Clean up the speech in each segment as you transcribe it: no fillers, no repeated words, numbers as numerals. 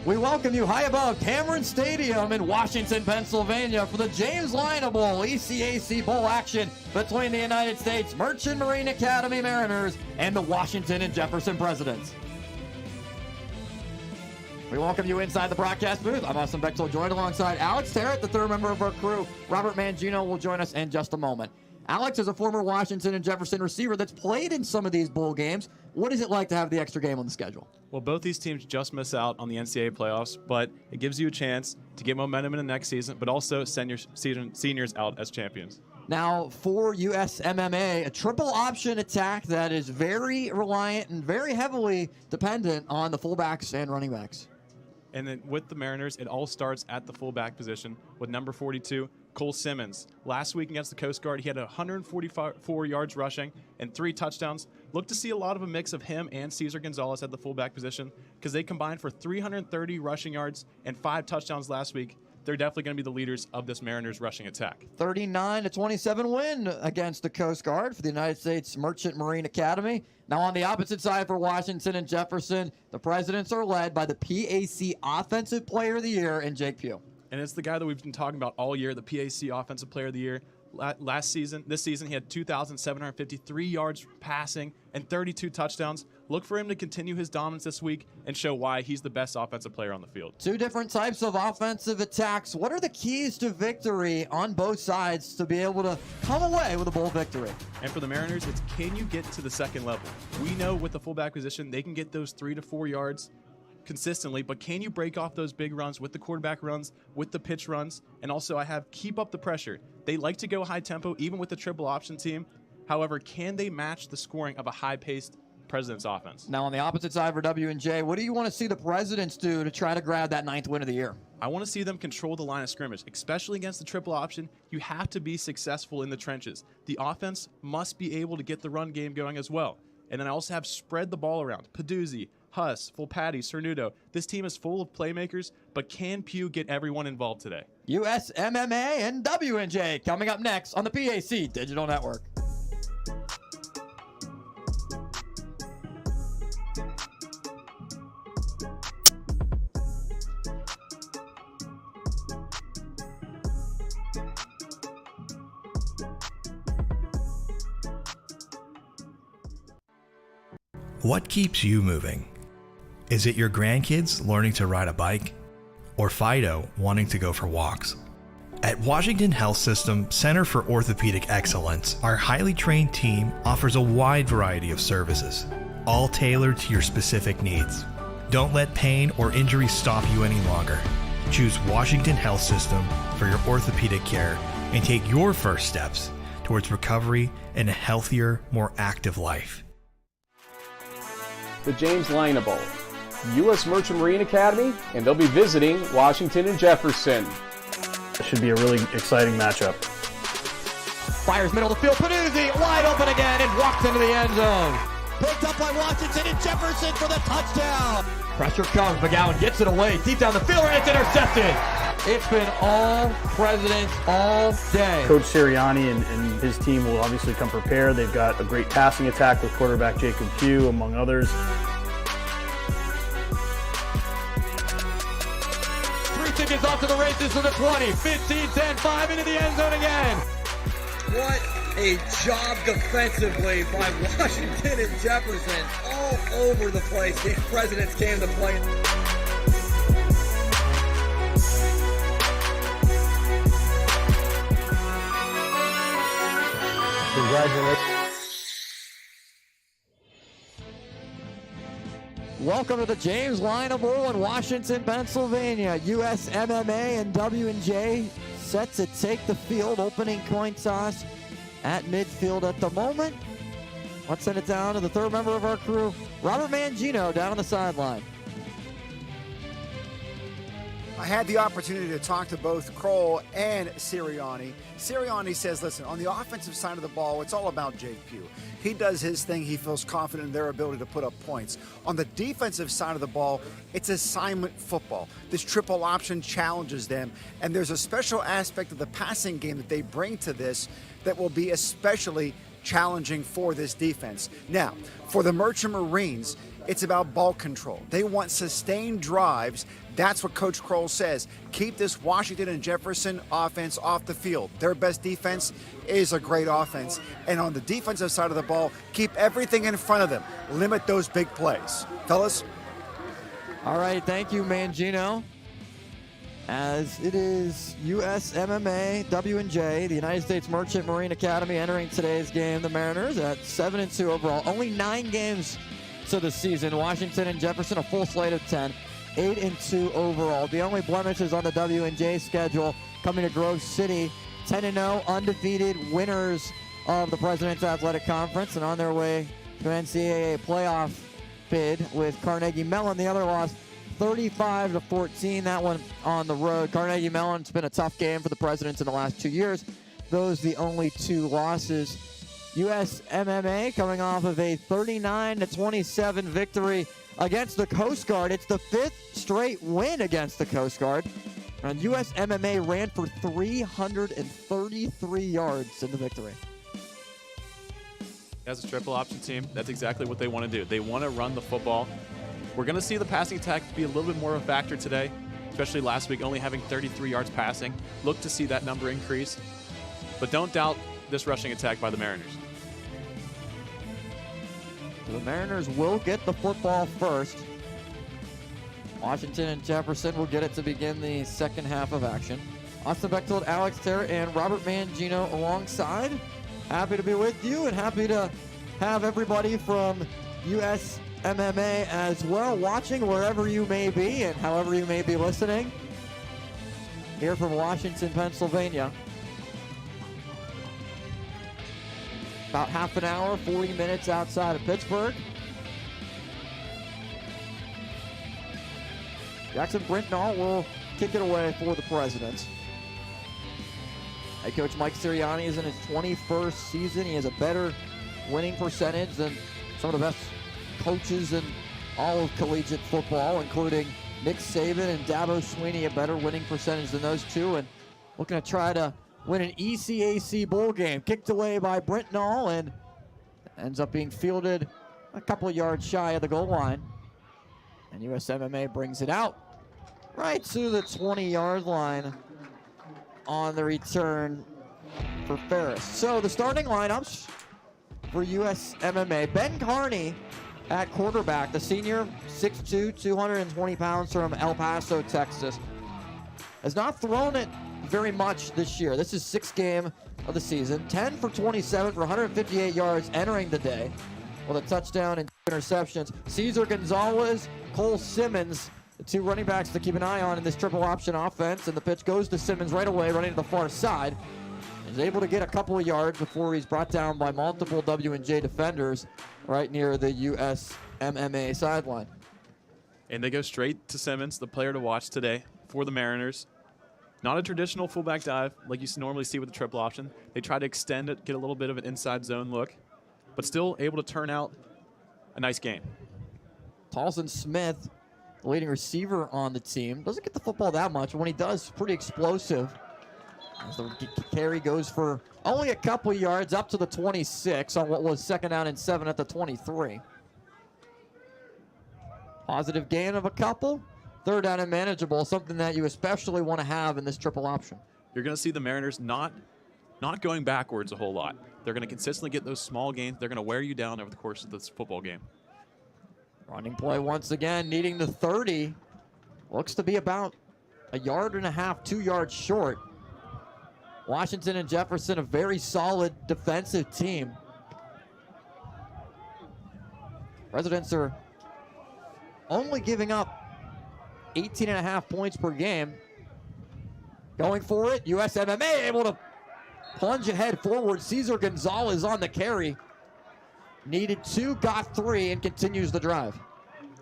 We welcome you high above Cameron Stadium in Washington, Pennsylvania for the James Lynah Bowl ECAC Bowl action between the United States Merchant Marine Academy Mariners and the Washington and Jefferson Presidents. We welcome you inside the broadcast booth. I'm Austin Bechtel, joined alongside Alex Terrett, the third member of our crew. Robert Mangino will join us in just a moment. Alex is a former Washington and Jefferson receiver that's played in some of these bowl games. What is it like to have the extra game on the schedule? Well, both these teams just miss out on the NCAA playoffs, but it gives you a chance to get momentum in the next season, but also send your seniors out as champions. Now, for USMMA, a triple option attack that is very reliant and very heavily dependent on the fullbacks and running backs. And then with the Mariners, it all starts at the fullback position with number 42, Cole Simmons. Last week against the Coast Guard, he had 144 yards rushing and 3 touchdowns. Look to see a lot of a mix of him and Cesar Gonzalez at the fullback position because they combined for 330 rushing yards and 5 touchdowns last week. They're definitely going to be the leaders of this Mariners rushing attack. 39-27 win against the Coast Guard for the United States Merchant Marine Academy. Now on the opposite side for Washington and Jefferson, the Presidents are led by the PAC Offensive Player of the Year in Jake Pugh. And it's the guy that we've been talking about all year, the PAC Offensive Player of the Year. This season, he had 2,753 yards passing and 32 touchdowns. Look for him to continue his dominance this week and show why he's the best offensive player on the field. 2 different types of offensive attacks. What are the keys to victory on both sides to be able to come away with a bowl victory? And for the Mariners, it's can you get to the second level? We know with the fullback position, they can get those 3 to 4 yards consistently, but can you break off those big runs with the quarterback runs, with the pitch runs? And also keep up the pressure. They like to go high tempo even with the triple option team. However, can they match the scoring of a high-paced President's offense? Now on the opposite side for W&J, what do you want to see the Presidents do to try to grab that 9th win of the year? I want to see them control the line of scrimmage, especially against the triple option. You have to be successful in the trenches. The offense must be able to get the run game going as well. And then I also have spread the ball around. Peduzzi, Huss, Fulpati, Cernuto. This team is full of playmakers, but can Pugh get everyone involved today? USMMA and W&J coming up next on the PAC Digital Network. What keeps you moving? Is it your grandkids learning to ride a bike? Or Fido wanting to go for walks? At Washington Health System Center for Orthopedic Excellence, our highly trained team offers a wide variety of services, all tailored to your specific needs. Don't let pain or injury stop you any longer. Choose Washington Health System for your orthopedic care and take your first steps towards recovery and a healthier, more active life. The James Lynah Bowl, U.S. Merchant Marine Academy, and they'll be visiting Washington and Jefferson. It should be a really exciting matchup. Fires middle of the field, Peduzzi wide open again and walks into the end zone. Picked up by Washington and Jefferson for the touchdown. Pressure comes, McGowan gets it away deep down the field and it's intercepted. It's been all Presidents all day. Coach Sirianni and his team will obviously come prepared. They've got a great passing attack with quarterback Jacob Pugh, among others. 3 tickets off to the races to the 20, 15, 10, 5 into the end zone again. What a job defensively by Washington and Jefferson. All over the place. The Presidents came to play. Congratulations. Welcome to the James Lynah Bowl in Washington, Pennsylvania. USMMA and W&J set to take the field. Opening coin toss at midfield at the moment. Let's send it down to the third member of our crew, Robert Mangino, down on the sideline. I had the opportunity to talk to both Kroll and Sirianni. Sirianni says, listen, on the offensive side of the ball, it's all about Jake Pugh. He does his thing. He feels confident in their ability to put up points. On the defensive side of the ball, it's assignment football. This triple option challenges them, and there's a special aspect of the passing game that they bring to this that will be especially challenging for this defense. Now, for the Merchant Marines, It's about ball control. They want sustained drives. That's what Coach Kroll says. Keep this Washington and Jefferson offense off the field. Their best defense is a great offense. And on the defensive side of the ball, keep everything in front of them. Limit those big plays. Fellas? All right, thank you, Mangino. As it is USMMA, W&J, the United States Merchant Marine Academy, entering today's game. The Mariners at 7-2 overall. Only 9 games to the season. Washington and Jefferson, a full slate of 10. 8-2 overall. The only blemishes on the W&J schedule coming to Grove City. 10-0, undefeated winners of the President's Athletic Conference and on their way to an NCAA playoff bid with Carnegie Mellon. The other loss, 35-14. That one on the road. Carnegie Mellon's been a tough game for the Presidents in the last 2 years. Those the only 2 losses. USMMA coming off of a 39-27 victory against the Coast Guard. It's the 5th straight win against the Coast Guard. And USMMA ran for 333 yards in the victory. As a triple option team, that's exactly what they want to do. They want to run the football. We're going to see the passing attack be a little bit more of a factor today, especially last week only having 33 yards passing. Look to see that number increase. But don't doubt this rushing attack by the Mariners. The Mariners will get the football first. Washington and Jefferson will get it to begin the second half of action. Austin Bechtold, Alex Terra, and Robert Mangino alongside. Happy to be with you and happy to have everybody from USMMA as well watching wherever you may be and however you may be listening. Here from Washington, Pennsylvania. About half an hour, 40 minutes outside of Pittsburgh. Jackson Brentnall will kick it away for the Presidents. Head coach Mike Sirianni is in his 21st season. He has a better winning percentage than some of the best coaches in all of collegiate football, including Nick Saban and Dabo Swinney, a better winning percentage than those two, and looking to try to win an ECAC bowl game. Kicked away by Brentnall and ends up being fielded a couple of yards shy of the goal line. And USMMA brings it out right to the 20-yard line on the return for Ferris. So the starting lineups for USMMA. Ben Carney at quarterback, the senior, 6'2", 220 pounds from El Paso, Texas. Has not thrown it very much this year. This is 6th game of the season. 10 for 27 for 158 yards entering the day with a touchdown and 2 interceptions. Cesar Gonzalez, Cole Simmons, the 2 running backs to keep an eye on in this triple option offense. And the pitch goes to Simmons right away, running to the far side. He's able to get a couple of yards before he's brought down by multiple W&J defenders right near the USMMA sideline. And they go straight to Simmons, the player to watch today for the Mariners. Not a traditional fullback dive like you normally see with the triple option. They try to extend it, get a little bit of an inside zone look, but still able to turn out a nice game. Talson Smith, the leading receiver on the team, doesn't get the football that much, but when he does, pretty explosive. As the carry goes for only a couple yards up to the 26 on what was 2nd down and 7 at the 23. Positive gain of a couple. 3rd down and manageable, something that you especially want to have in this triple option. You're going to see the Mariners not going backwards a whole lot. They're going to consistently get those small gains. They're going to wear you down over the course of this football game. Running play once again, needing the 30. Looks to be about 1.5 yards, 2 yards short. Washington and Jefferson, a very solid defensive team. Presidents are only giving up 18.5 points per game. Going for it, USMMA able to plunge ahead forward. Cesar Gonzalez on the carry. Needed 2, got 3, and continues the drive.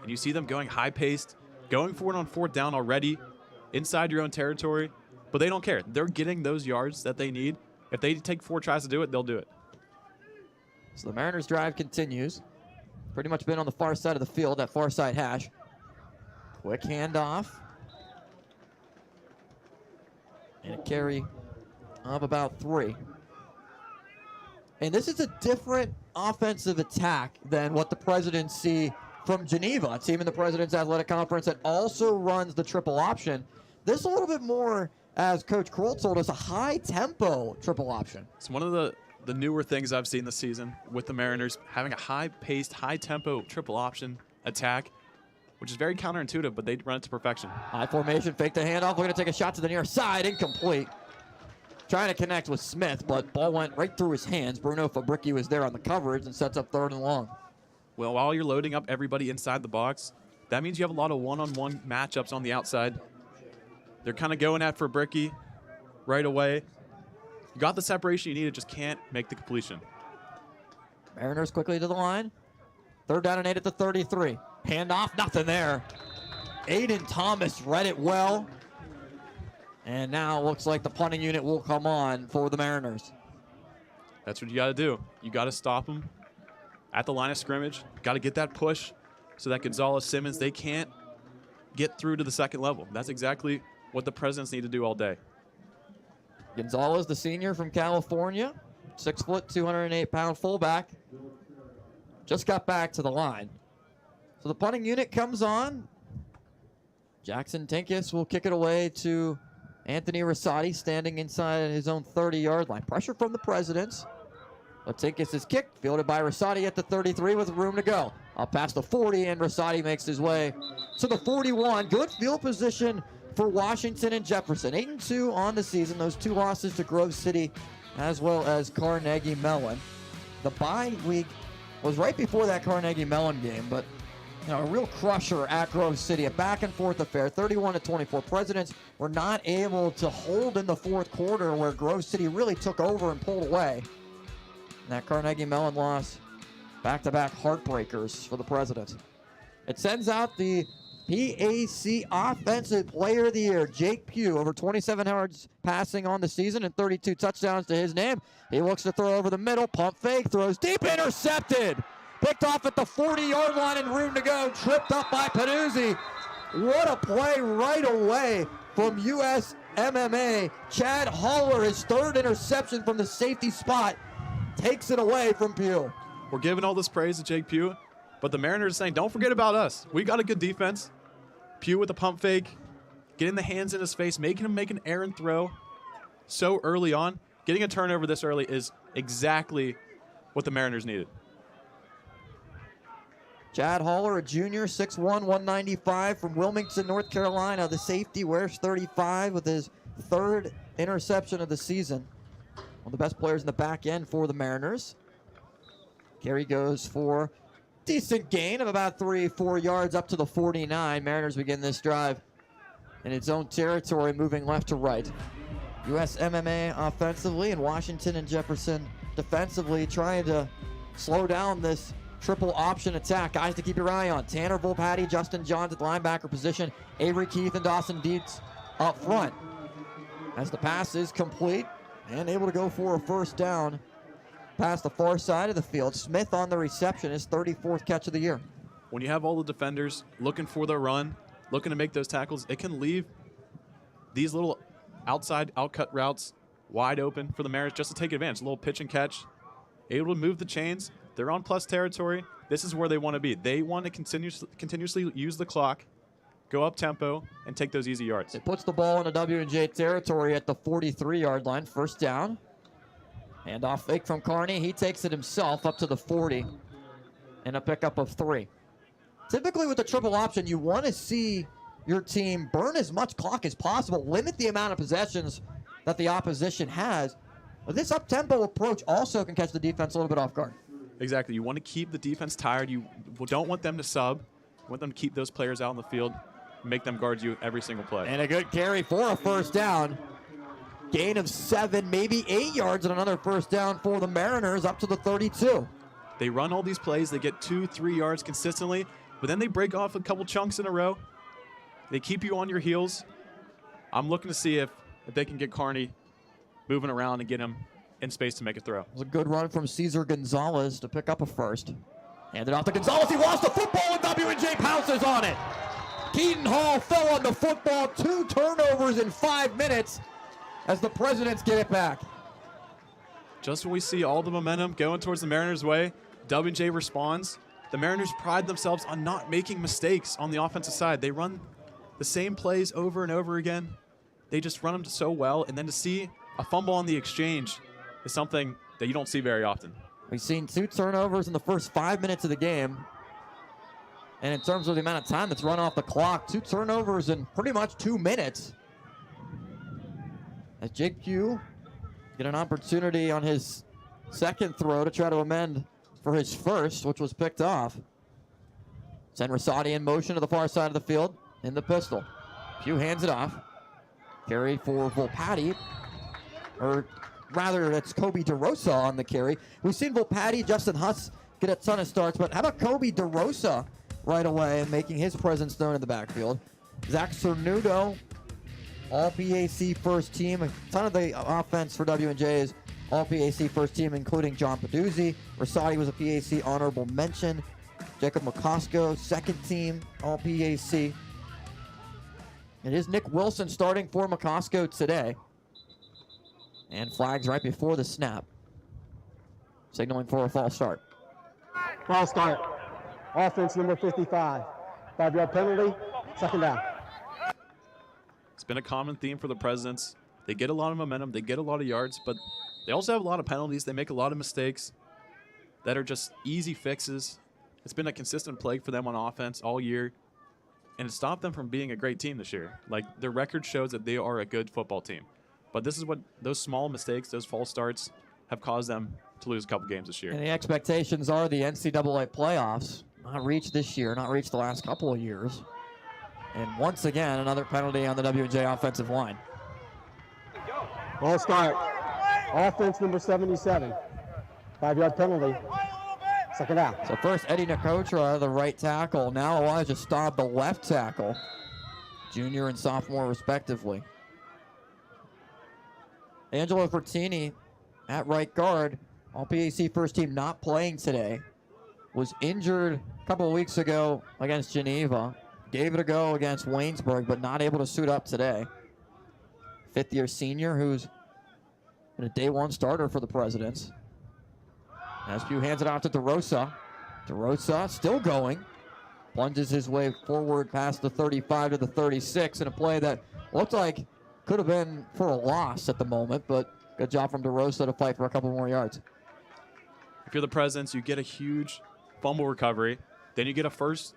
And you see them going high-paced, going for it on 4th down already, inside your own territory, but they don't care. They're getting those yards that they need. If they take 4 tries to do it, they'll do it. So the Mariners drive continues. Pretty much been on the far side of the field, that far side hash. Quick handoff. And a carry of about 3. And this is a different offensive attack than what the Presidents see from Geneva, a team in the President's Athletic Conference that also runs the triple option. This is a little bit more, as Coach Kroll told us, a high-tempo triple option. It's one of the newer things I've seen this season with the Mariners, having a high-paced, high-tempo triple option attack, which is very counterintuitive, but they run it to perfection. High formation, fake the handoff. We're going to take a shot to the near side, incomplete. Trying to connect with Smith, but ball went right through his hands. Bruno Fabricki was there on the coverage and sets up 3rd and long. Well, while you're loading up everybody inside the box, that means you have a lot of one-on-one matchups on the outside. They're kind of going at Fabricki right away. You got the separation you needed, just can't make the completion. Mariners quickly to the line. 3rd down and 8 at the 33. Handoff, nothing there. Aiden Thomas read it well. And now it looks like the punting unit will come on for the Mariners. That's what you got to do. You got to stop them at the line of scrimmage. Got to get that push so that Gonzalez, Simmons, they can't get through to the second level. That's exactly what the Presidents need to do all day. Gonzalez, the senior from California, 6 foot, 208-pound fullback, just got back to the line. So the punting unit comes on. Jackson Tinkus will kick it away to Anthony Rosati, standing inside his own 30-yard line. Pressure from the Presidents. But Tinkus is kicked, fielded by Rosati at the 33 with room to go. Up past the 40, and Rosati makes his way to the 41. Good field position for Washington and Jefferson. 8-2 on the season. Those 2 losses to Grove City as well as Carnegie Mellon. The bye week was right before that Carnegie Mellon game, but a real crusher at Grove City. A back and forth affair, 31-24. Presidents were not able to hold in the 4th quarter, where Grove City really took over and pulled away. And that Carnegie Mellon loss, back-to-back heartbreakers for the Presidents. It sends out the PAC Offensive Player of the Year, Jake Pugh, over 27 yards passing on the season and 32 touchdowns to his name. He looks to throw over the middle, pump fake, throws deep, intercepted. Picked off at the 40-yard line and room to go, tripped up by Panuzzi. What a play right away from USMMA. Chad Haller, his 3rd interception from the safety spot, takes it away from Pugh. We're giving all this praise to Jake Pugh, but the Mariners are saying, don't forget about us. We got a good defense. Pugh with the pump fake, getting the hands in his face, making him make an errant throw so early on. Getting a turnover this early is exactly what the Mariners needed. Chad Haller, a junior, 6'1", 195 from Wilmington, North Carolina. The safety wears 35 with his 3rd interception of the season. One of the best players in the back end for the Mariners. Carry goes for decent gain of about 3-4 yards up to the 49. Mariners begin this drive in its own territory, moving left to right. USMMA offensively and Washington and Jefferson defensively trying to slow down this triple option attack. Guys to keep your eye on: Tanner Volpatti, Justin Johns at the linebacker position, Avery Keith and Dawson Dietz up front. As the pass is complete and able to go for a 1st down past the far side of the field. Smith on the reception, his 34th catch of the year. When you have all the defenders looking for their run, looking to make those tackles, it can leave these little outside outcut routes wide open for the Mariners just to take advantage. A little pitch and catch, able to move the chains. They're on plus territory. This is where they want to be. They want to continuously use the clock, go up tempo, and take those easy yards. It puts the ball in the W&J territory at the 43-yard line. 1st down. Handoff fake from Carney. He takes it himself up to the 40 and a pickup of 3. Typically with the triple option, you want to see your team burn as much clock as possible, limit the amount of possessions that the opposition has. But this up-tempo approach also can catch the defense a little bit off guard. Exactly. You want to keep the defense tired. You don't want them to sub. You want them to keep those players out on the field, make them guard you every single play. And a good carry for a 1st down. Gain of 7, maybe 8 yards, and another 1st down for the Mariners up to the 32. They run all these plays. They get 2-3 yards consistently, but then they break off a couple chunks in a row. They keep you on your heels. I'm looking to see if they can get Carney moving around and get him in space to make a throw. It was a good run from Cesar Gonzalez to pick up a 1st. Handed off to Gonzalez. He lost the football, and W&J pounces on it. Keaton Hall fell on the football. 2 turnovers in 5 minutes as the Presidents get it back. Just when we see all the momentum going towards the Mariners' way, W&J responds. the Mariners pride themselves on not making mistakes on the offensive side. They run the same plays over and over again. They just run them so well, and then to see a fumble on the exchange is something that you don't see very often. We've seen 2 turnovers in the first 5 minutes of the game. And in terms of the amount of time that's run off the clock, 2 turnovers in pretty much 2 minutes. As Jake Pugh get an opportunity on his second throw to try to amend for his first, which was picked off. Send Rosati in motion to the far side of the field in the pistol. Pugh hands it off. Carry for Volpatti, or rather, it's Kobe DeRosa on the carry. We've seen Volpatti, Justin Huss get a ton of starts, but how about Kobe DeRosa right away and making his presence known in the backfield? Zach Cernudo, all PAC first team. A ton of the offense for W&J is all PAC first team, including John Peduzzi. Rosati was a PAC honorable mention. Jacob McCosco, second team, all PAC. It is Nick Wilson starting for McCosco today. And flags right before the snap, signaling for a false start. False start. Offense number 55. 5-yard penalty, second down. It's been a common theme for the Presidents. They get a lot of momentum, they get a lot of yards, but they also have a lot of penalties. They make a lot of mistakes that are just easy fixes. It's been a consistent plague for them on offense all year, and it stopped them from being a great team this year. Like, their record shows that they are a good football team. But this is what those small mistakes, those false starts, have caused them to lose a couple games this year. And the expectations are the NCAA playoffs. Not reached this year, not reached the last couple of years. And once again, another penalty on the W&J offensive line. False start. Offense number 77. 5-yard penalty, second down. So first Eddie Nicotra, the right tackle. Now Elijah Staub, the left tackle. Junior and sophomore respectively. Angelo Bertini at right guard. All PAC first team not playing today. Was injured a couple of weeks ago against Geneva. Gave it a go against Waynesburg, but not able to suit up today. Fifth-year senior who's been a day one starter for the Presidents. As Pugh hands it off to DeRosa. DeRosa still going. Plunges his way forward past the 35 to the 36 in a play that looked like could have been for a loss at the moment, but good job from DeRosa to fight for a couple more yards. If you're the Presidents, you get a huge fumble recovery. Then you get a first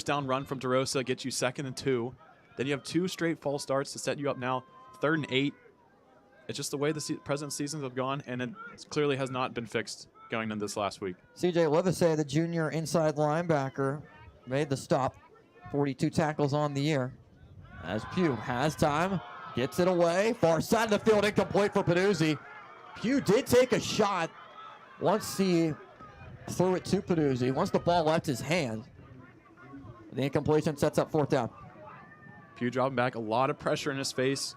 down run from DeRosa, gets you 2nd and 2. Then you have 2 straight false starts to set you up now 3rd and 8. It's just the way the Presidents' seasons have gone, and it clearly has not been fixed going into this last week. CJ Livesey, the junior inside linebacker, made the stop. 42 tackles on the year. As Pugh has time, gets it away. Far side of the field, incomplete for Peduzzi. Pugh did take a shot once he threw it to Peduzzi. Once the ball left his hand, the incompletion sets up 4th down. Pugh dropping back, a lot of pressure in his face.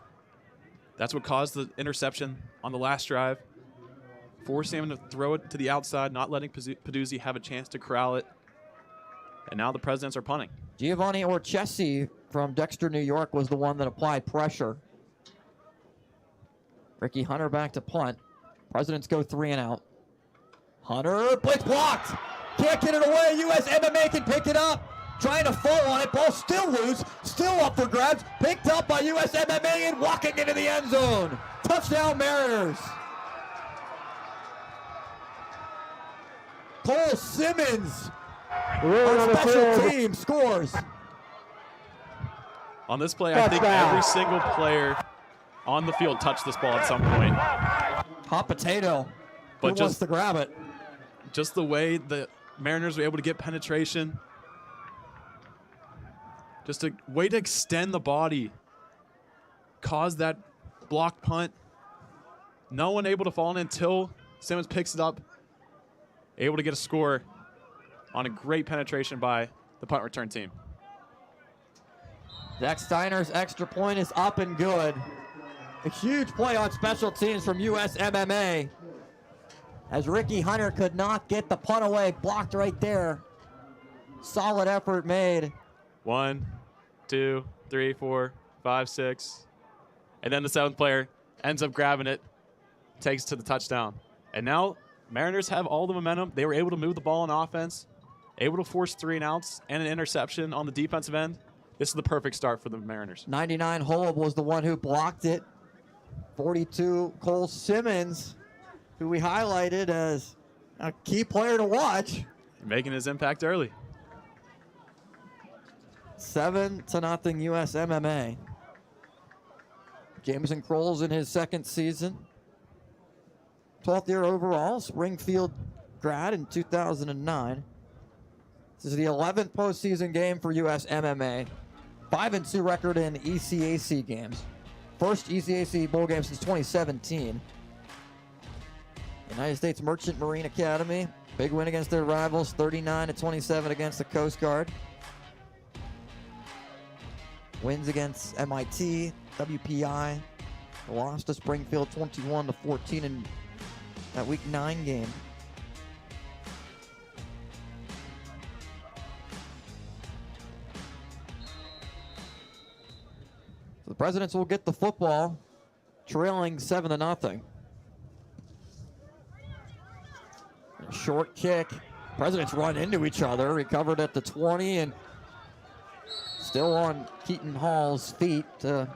That's what caused the interception on the last drive. Forcing him to throw it to the outside, not letting Peduzzi have a chance to corral it. And now the Presidents are punting. Giovanni Orchesi from Dexter, New York was the one that applied pressure. Ricky Hunter back to punt. Presidents go 3 and out. Hunter, blitz blocked. Can't get it away. USMMA can pick it up. Trying to fall on it. Ball still loose. Still up for grabs. Picked up by USMMA and walking into the end zone. Touchdown Mariners. Cole Simmons, our special team, scores. On this play, I think every single player on the field touched this ball at some point. Hot potato. But Who just wants to grab it? Just the way the Mariners were able to get penetration. Just a way to extend the body. Cause that blocked punt. No one able to fall in until Simmons picks it up. Able to get a score on a great penetration by the punt return team. Zach Steiner's extra point is up and good. A huge play on special teams from USMMA. As Ricky Hunter could not get the punt away, blocked right there. Solid effort made. 1, 2, 3, 4, 5, 6. And then the 7th player ends up grabbing it, takes to the touchdown. And now Mariners have all the momentum. They were able to move the ball on offense. able to force 3 and outs and an interception on the defensive end. This is the perfect start for the Mariners. 99 Holub was the one who blocked it. 42 Cole Simmons, who we highlighted as a key player to watch. Making his impact early. 7-0 USMMA. Jameson Kroll's in his second season. 12th year overall, Springfield grad in 2009. This is the 11th postseason game for USMMA. 5-2 record in ECAC games. First ECAC bowl game since 2017. United States Merchant Marine Academy. Big win against their rivals, 39-27 against the Coast Guard. Wins against MIT, WPI. Lost to Springfield 21-14 in that Week 9 game. So the Presidents will get the football, trailing 7-0. Short kick. Presidents run into each other. Recovered at the 20 and still on Keaton Hall's feet to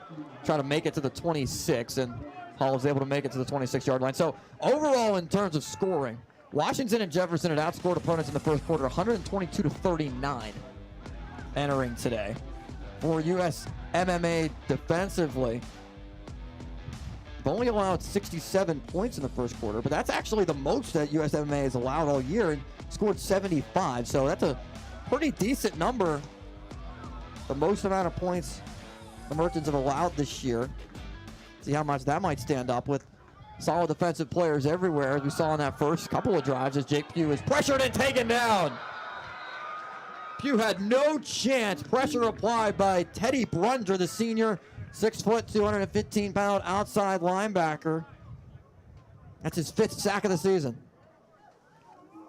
try to make it to the 26. And Hall was able to make it to the 26-yard line. So overall, in terms of scoring, Washington and Jefferson had outscored opponents in the first quarter 122-39 entering today. For USMMA defensively, they've only allowed 67 points in the first quarter, but that's actually the most that USMMA has allowed all year and scored 75. So that's a pretty decent number. The most amount of points the Merchants have allowed this year. See how much that might stand up with solid defensive players everywhere, as we saw in that first couple of drives as Jake Pugh is pressured and taken down. Pugh had no chance. Pressure applied by Teddy Brunger, the senior, 6 foot, 215-pound outside linebacker. That's his 5th sack of the season.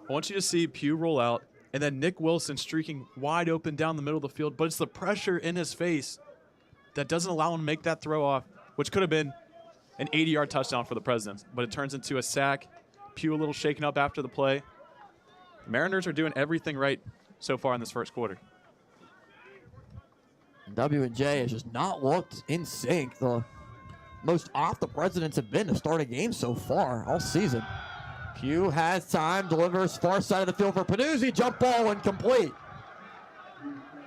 I want you to see Pugh roll out and then Nick Wilson streaking wide open down the middle of the field, but it's the pressure in his face that doesn't allow him to make that throw off, which could have been an 80-yard touchdown for the Presidents, but it turns into a sack. Pugh a little shaken up after the play. The Mariners are doing everything right so far in this first quarter. W&J has just not looked in sync. The most off the Presidents have been to start a game so far all season. Pugh has time, delivers far side of the field for Panuzzi. Jump ball incomplete.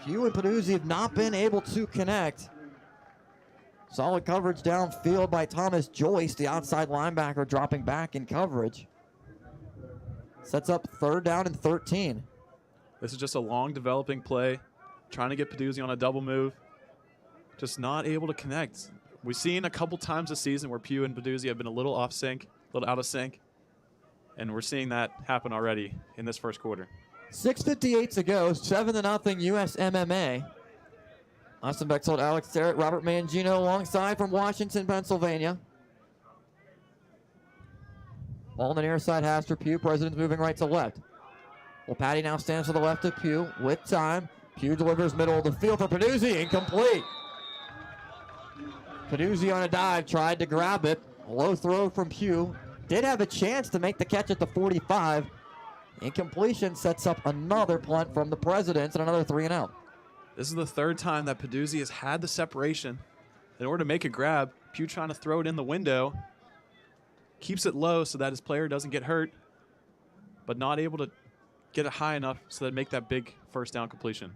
Pugh and Panuzzi have not been able to connect. Solid coverage downfield by Thomas Joyce, the outside linebacker, dropping back in coverage. Sets up 3rd down and 13. This is just a long developing play, trying to get Peduzzi on a double move. Just not able to connect. We've seen a couple times this season where Pugh and Peduzzi have been a little off sync, a little out of sync. And we're seeing that happen already in this first quarter. 6:58 to go, 7-0 USMMA. Austin Bexel, Alex Sterrett, Robert Mangino alongside from Washington, Pennsylvania. Ball on the near side, has for Pugh. President's moving right to left. Well, Patty now stands to the left of Pugh with time. Pugh delivers middle of the field for Peduzzi, incomplete. Peduzzi on a dive, tried to grab it. A low throw from Pugh. Did have a chance to make the catch at the 45. Incompletion sets up another punt from the Presidents and another 3-and-out. This is the 3rd time that Peduzzi has had the separation. In order to make a grab, Pugh trying to throw it in the window. Keeps it low so that his player doesn't get hurt, but not able to get it high enough so that make that big 1st down completion.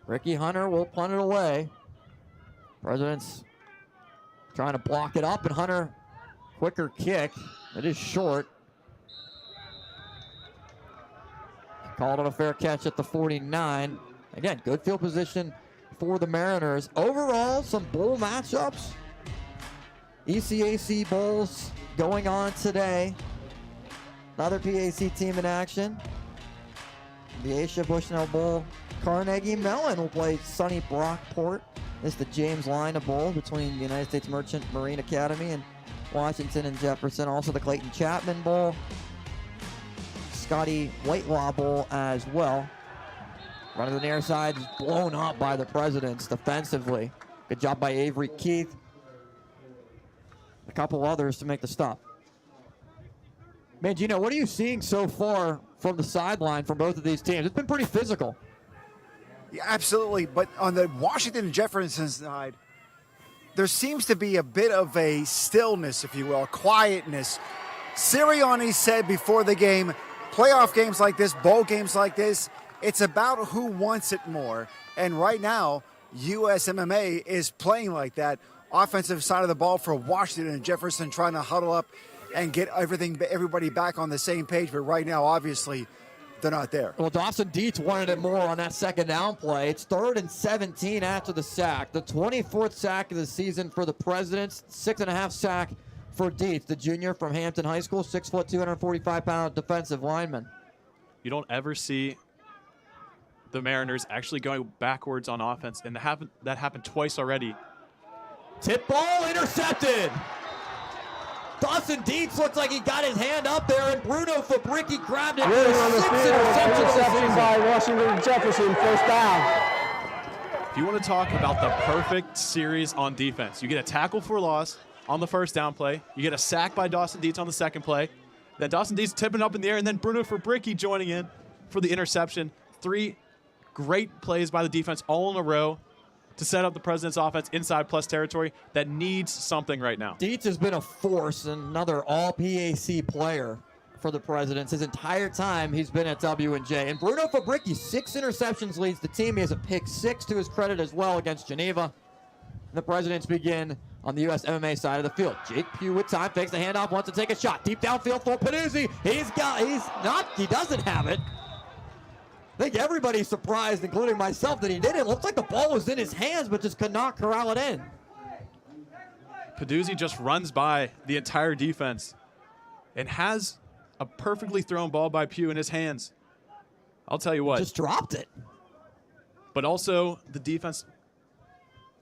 Ricky Hunter will punt it away. Presidents trying to block it up, and Hunter, quicker kick. It is short. Called on a fair catch at the 49. Again, good field position for the Mariners. Overall, some bowl matchups. ECAC bowls going on today. Another PAC team in action. The Asia Bushnell Bowl. Carnegie Mellon will play Sunny Brockport. This is the James Lynah Bowl between the United States Merchant Marine Academy and Washington and Jefferson. Also the Clayton Chapman Bowl. Scotty Whitelaw Bowl as well. Run to the near side, blown up by the Presidents defensively. Good job by Avery Keith. A couple others to make the stop. Man, Gino, what are you seeing so far from the sideline from both of these teams? It's been pretty physical. Yeah, absolutely. But on the Washington and Jefferson side, there seems to be a bit of a stillness, if you will, a quietness. Sirianni said before the game, playoff games like this, bowl games like this, it's about who wants it more. And right now, USMMA is playing like that. Offensive side of the ball for Washington and Jefferson trying to huddle up and get everybody back on the same page. But right now, obviously, they're not there. Well, Dawson Dietz wanted it more on that second down play. It's 3rd and 17 after the sack. The 24th sack of the season for the Presidents. 6.5 sack for Dietz, the junior from Hampton High School, 6 foot, 245-pound defensive lineman. You don't ever see the Mariners actually going backwards on offense, and that happened twice already. Tip ball intercepted. Dawson Dietz looks like he got his hand up there, and Bruno Fabrici grabbed it. Running on the field, interception by Washington and Jefferson, first down. If you want to talk about the perfect series on defense, you get a tackle for loss on the first down play, you get a sack by Dawson Dietz on the second play, then Dawson Dietz tipping up in the air, and then Bruno Fabrici joining in for the interception. 3 great plays by the defense all in a row to set up the President's offense inside plus territory that needs something right now. Dietz has been a force, and another all-PAC player for the Presidents. His entire time he's been at W&J. And Bruno Fabrici, 6 interceptions, leads the team. He has a pick 6 to his credit as well against Geneva. And the Presidents begin on the USMMA side of the field. Jake Pugh with time, fakes the handoff, wants to take a shot. Deep downfield for Peduzzi. He doesn't have it. I think everybody's surprised, including myself, that he didn't. It looked like the ball was in his hands, but just could not corral it in. Peduzzi just runs by the entire defense and has a perfectly thrown ball by Pugh in his hands. I'll tell you what. Just dropped it. But also the defense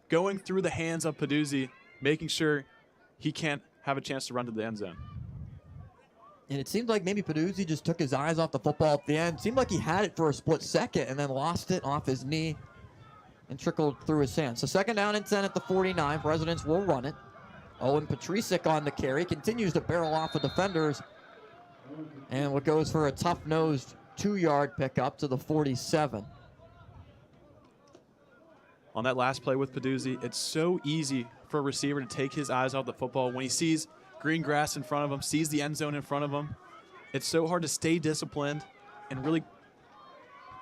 going through the hands of Peduzzi, making sure he can't have a chance to run to the end zone. And it seemed like maybe Peduzzi just took his eyes off the football at the end. It seemed like he had it for a split second and then lost it off his knee and trickled through his hands. So 2nd down and 10 at the 49. Presidents will run it. Owen Patricic on the carry. Continues to barrel off the defenders. And what goes for a tough-nosed 2-yard pickup to the 47. On that last play with Peduzzi, it's so easy for a receiver to take his eyes off the football when he sees green grass in front of him, sees the end zone in front of him. It's so hard to stay disciplined and really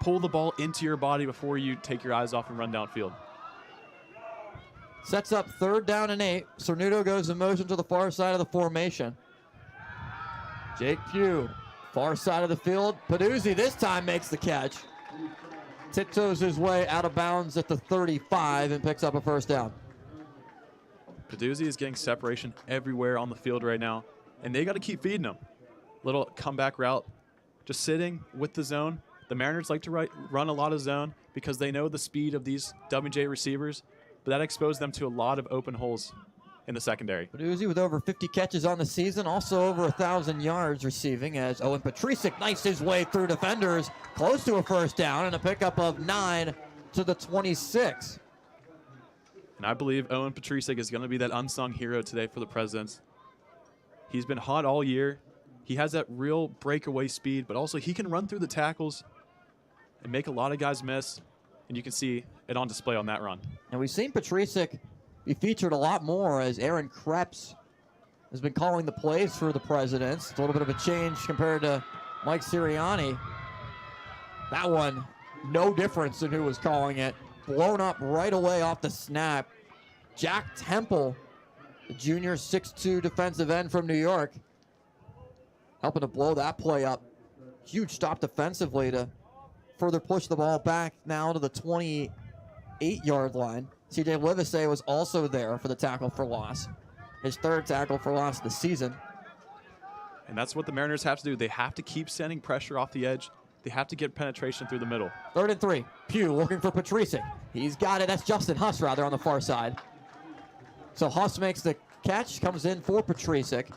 pull the ball into your body before you take your eyes off and run downfield. Sets up 3rd down and 8. Cernuto goes in motion to the far side of the formation. Jake Pugh, far side of the field. Peduzzi this time makes the catch. Tiptoes his way out of bounds at the 35 and picks up a 1st down. Peduzzi is getting separation everywhere on the field right now, and they got to keep feeding him. Little comeback route, just sitting with the zone. The Mariners like to run a lot of zone because they know the speed of these WJ receivers, but that exposed them to a lot of open holes in the secondary. Peduzzi with over 50 catches on the season, also over 1,000 yards receiving as Owen Patricic knifes his way through defenders, close to a 1st down and a pickup of 9 to the 26. And I believe Owen Patricic is going to be that unsung hero today for the Presidents. He's been hot all year. He has that real breakaway speed, but also he can run through the tackles and make a lot of guys miss. And you can see it on display on that run. And we've seen Patricic be featured a lot more as Aaron Krebs has been calling the plays for the Presidents. It's a little bit of a change compared to Mike Sirianni. That one, no difference in who was calling it. Blown up right away off the snap. Jack Temple, the junior 6'2 defensive end from New York, helping to blow that play up. Huge stop defensively to further push the ball back now to the 28-yard line. CJ Livesey was also there for the tackle for loss. His 3rd tackle for loss of the season. And that's what the Mariners have to do. They have to keep sending pressure off the edge. They have to get penetration through the middle. 3rd and 3. Pugh looking for Patricic. He's got it. That's Justin Huss, rather, on the far side. So Huss makes the catch, comes in for Patricic.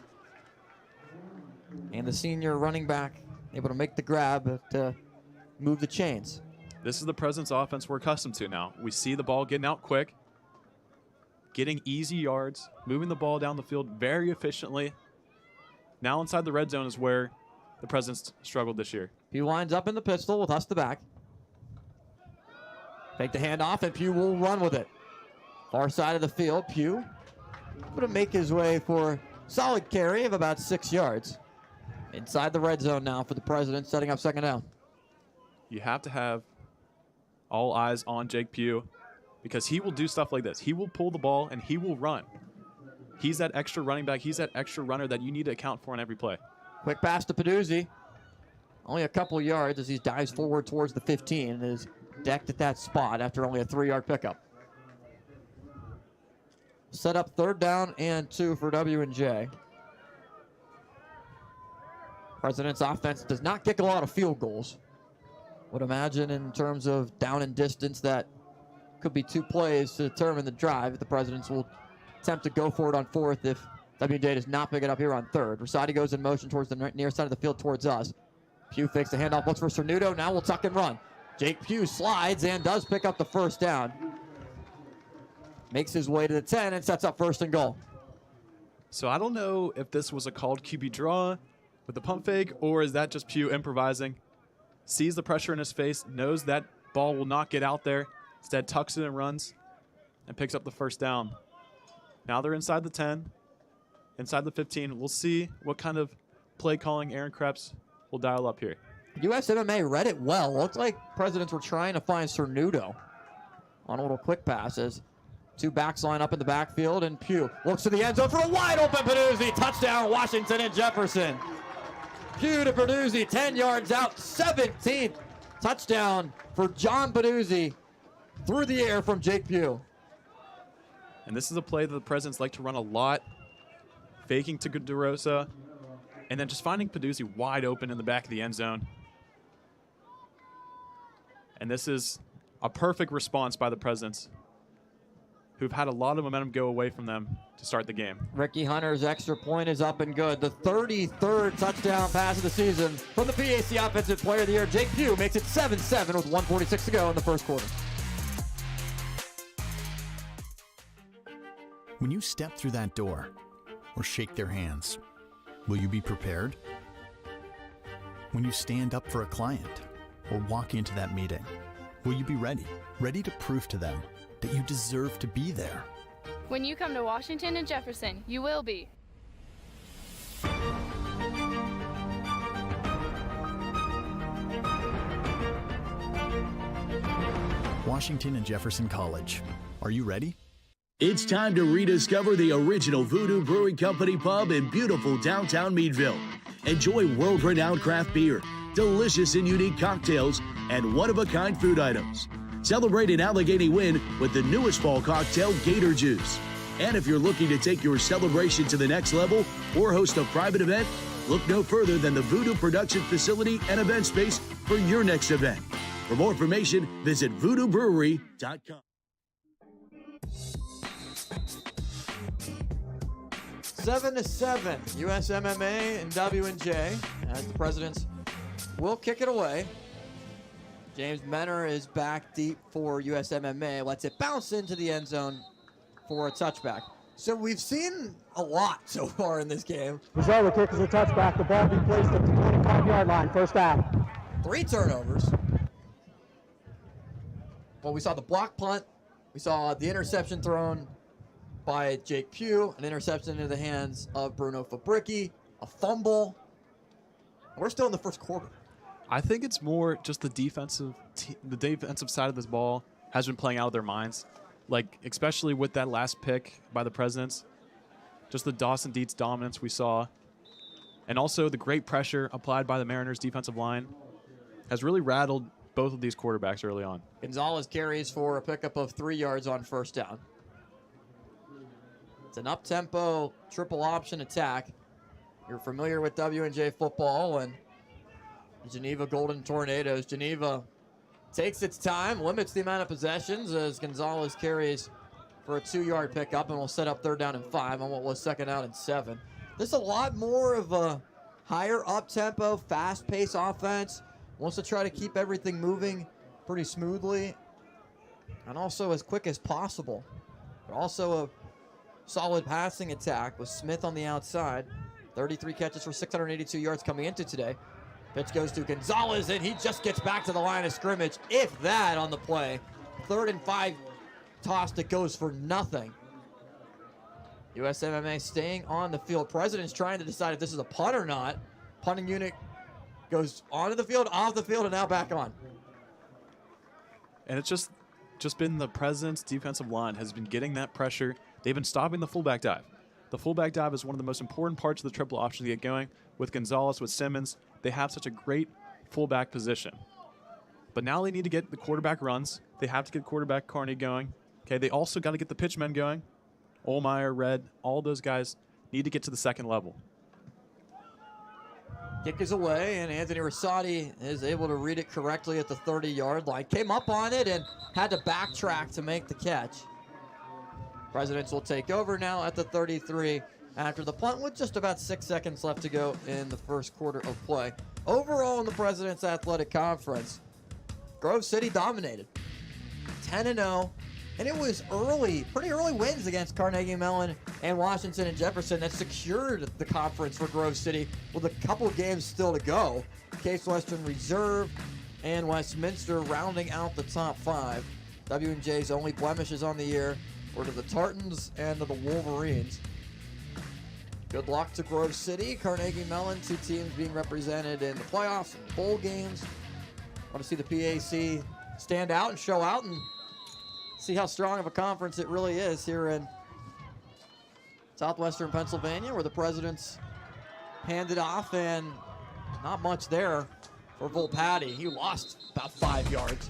And the senior running back able to make the grab to move the chains. This is the President's offense we're accustomed to now. We see the ball getting out quick, getting easy yards, moving the ball down the field very efficiently. Now inside the red zone is where the Presidents struggled this year. Pugh lines up in the pistol with Huss the back. Take the handoff, and Pugh will run with it. Far side of the field, Pugh going to make his way for solid carry of about 6 yards. Inside the red zone now for the Presidents, setting up second down. You have to have all eyes on Jake Pugh because he will do stuff like this. He will pull the ball, and he will run. He's that extra running back. He's that extra runner that you need to account for on every play. Quick pass to Peduzzi. Only a couple yards as he dives forward towards the 15 and is decked at that spot after only a 3-yard pickup. Set up 3rd down and 2 for W&J. President's offense does not kick a lot of field goals. Would imagine in terms of down and distance that could be 2 plays to determine the drive. The Presidents will attempt to go for it on 4th if W&J does not pick it up here on 3rd. Rosati goes in motion towards the near side of the field towards us. Pugh fakes the handoff, looks for Cernuto. Now we'll tuck and run. Jake Pugh slides and does pick up the 1st down. Makes his way to the 10 and sets up 1st and goal. So I don't know if this was a called QB draw with the pump fake, or is that just Pugh improvising? Sees the pressure in his face, knows that ball will not get out there. Instead tucks it and runs and picks up the 1st down. Now they're inside the 10, inside the 15. We'll see what kind of play calling Aaron Krebs will dial up here. USMMA read it well. Looked like Presidents were trying to find Cernuto on a little quick passes. 2 backs line up in the backfield, and Pugh looks to the end zone for a wide open Peduzzi. Touchdown, Washington and Jefferson. Pugh to Peduzzi, 10 yards out, 17th touchdown for John Peduzzi through the air from Jake Pugh. And this is a play that the Presidents like to run a lot, faking to DeRosa, and then just finding Peduzzi wide open in the back of the end zone. And this is a perfect response by the Presidents, who've had a lot of momentum go away from them to start the game. Ricky Hunter's extra point is up and good. The 33rd touchdown pass of the season from the PAC Offensive Player of the Year. Jake Pugh makes it 7-7 with 1:46 to go in the 1st quarter. When you step through that door or shake their hands, will you be prepared? When you stand up for a client or walk into that meeting, will you be ready? Ready to prove to them that you deserve to be there? When you come to Washington and Jefferson, you will be. Washington and Jefferson College. Are you ready? It's time to rediscover the original Voodoo Brewing Company pub in beautiful downtown Meadville. Enjoy world-renowned craft beer, delicious and unique cocktails, and one-of-a-kind food items. Celebrate an Allegheny win with the newest fall cocktail, Gator Juice. And if you're looking to take your celebration to the next level or host a private event, look no further than the Voodoo Production Facility and Event Space for your next event. For more information, visit voodoobrewery.com. 7-7, USMMA and W&J as the Presidents will kick it away. James Menor is back deep for USMMA. Lets it bounce into the end zone for a touchback. So we've seen a lot so far in this game. Result of the kick is a touchback. The ball be placed at the 25-yard line. 1st down. 3 turnovers. Well, we saw the block punt. We saw the interception thrown by Jake Pugh, an interception into the hands of Bruno Fabricki, a fumble. We're still in the 1st quarter. I think it's more just the defensive side of this ball has been playing out of their minds. Like, especially with that last pick by the Presidents, just the Dawson Dietz dominance we saw, and also the great pressure applied by the Mariners defensive line has really rattled both of these quarterbacks early on. Gonzalez carries for a pickup of 3 yards on 1st down. It's an up-tempo triple option attack. You're familiar with W&J football and the Geneva Golden Tornadoes. Geneva takes its time, limits the amount of possessions as Gonzalez carries for a 2-yard pickup, and will set up 3rd down and 5 on what was 2nd down and 7. There's a lot more of a higher up-tempo, fast-paced offense. Wants to try to keep everything moving pretty smoothly and also as quick as possible. But also a solid passing attack with Smith on the outside. 33 catches for 682 yards coming into today. Pitch goes to Gonzalez, and he just gets back to the line of scrimmage, if that, on the play. 3rd and 5 toss that goes for nothing. USMMA staying on the field. President's trying to decide if this is a punt or not. Punting unit goes onto the field, off the field, and now back on. And it's just been the President's defensive line has been getting that pressure. They've been stopping the fullback dive. The fullback dive is one of the most important parts of the triple option to get going. With Gonzalez, with Simmons, they have such a great fullback position. But now they need to get the quarterback runs. They have to get quarterback Carney going. Okay, they also got to get the pitchmen going. Olmeyer, Red, all those guys need to get to the second level. Kick is away, and Anthony Rosati is able to read it correctly at the 30-yard line. Came up on it and had to backtrack to make the catch. Presidents will take over now at the 33 after the punt with just about 6 seconds left to go in the first quarter of play. Overall in the President's Athletic Conference, Grove City dominated. 10-0. And it was pretty early wins against Carnegie Mellon and Washington and Jefferson that secured the conference for Grove City with a couple games still to go. Case Western Reserve and Westminster rounding out the top 5. W&J's only blemishes on the year were to the Tartans and to the Wolverines. Good luck to Grove City, Carnegie Mellon, 2 teams being represented in the playoffs and bowl games. Want to see the PAC stand out and show out and see how strong of a conference it really is here in southwestern Pennsylvania, where the Presidents handed off and not much there for Volpatti. He lost about 5 yards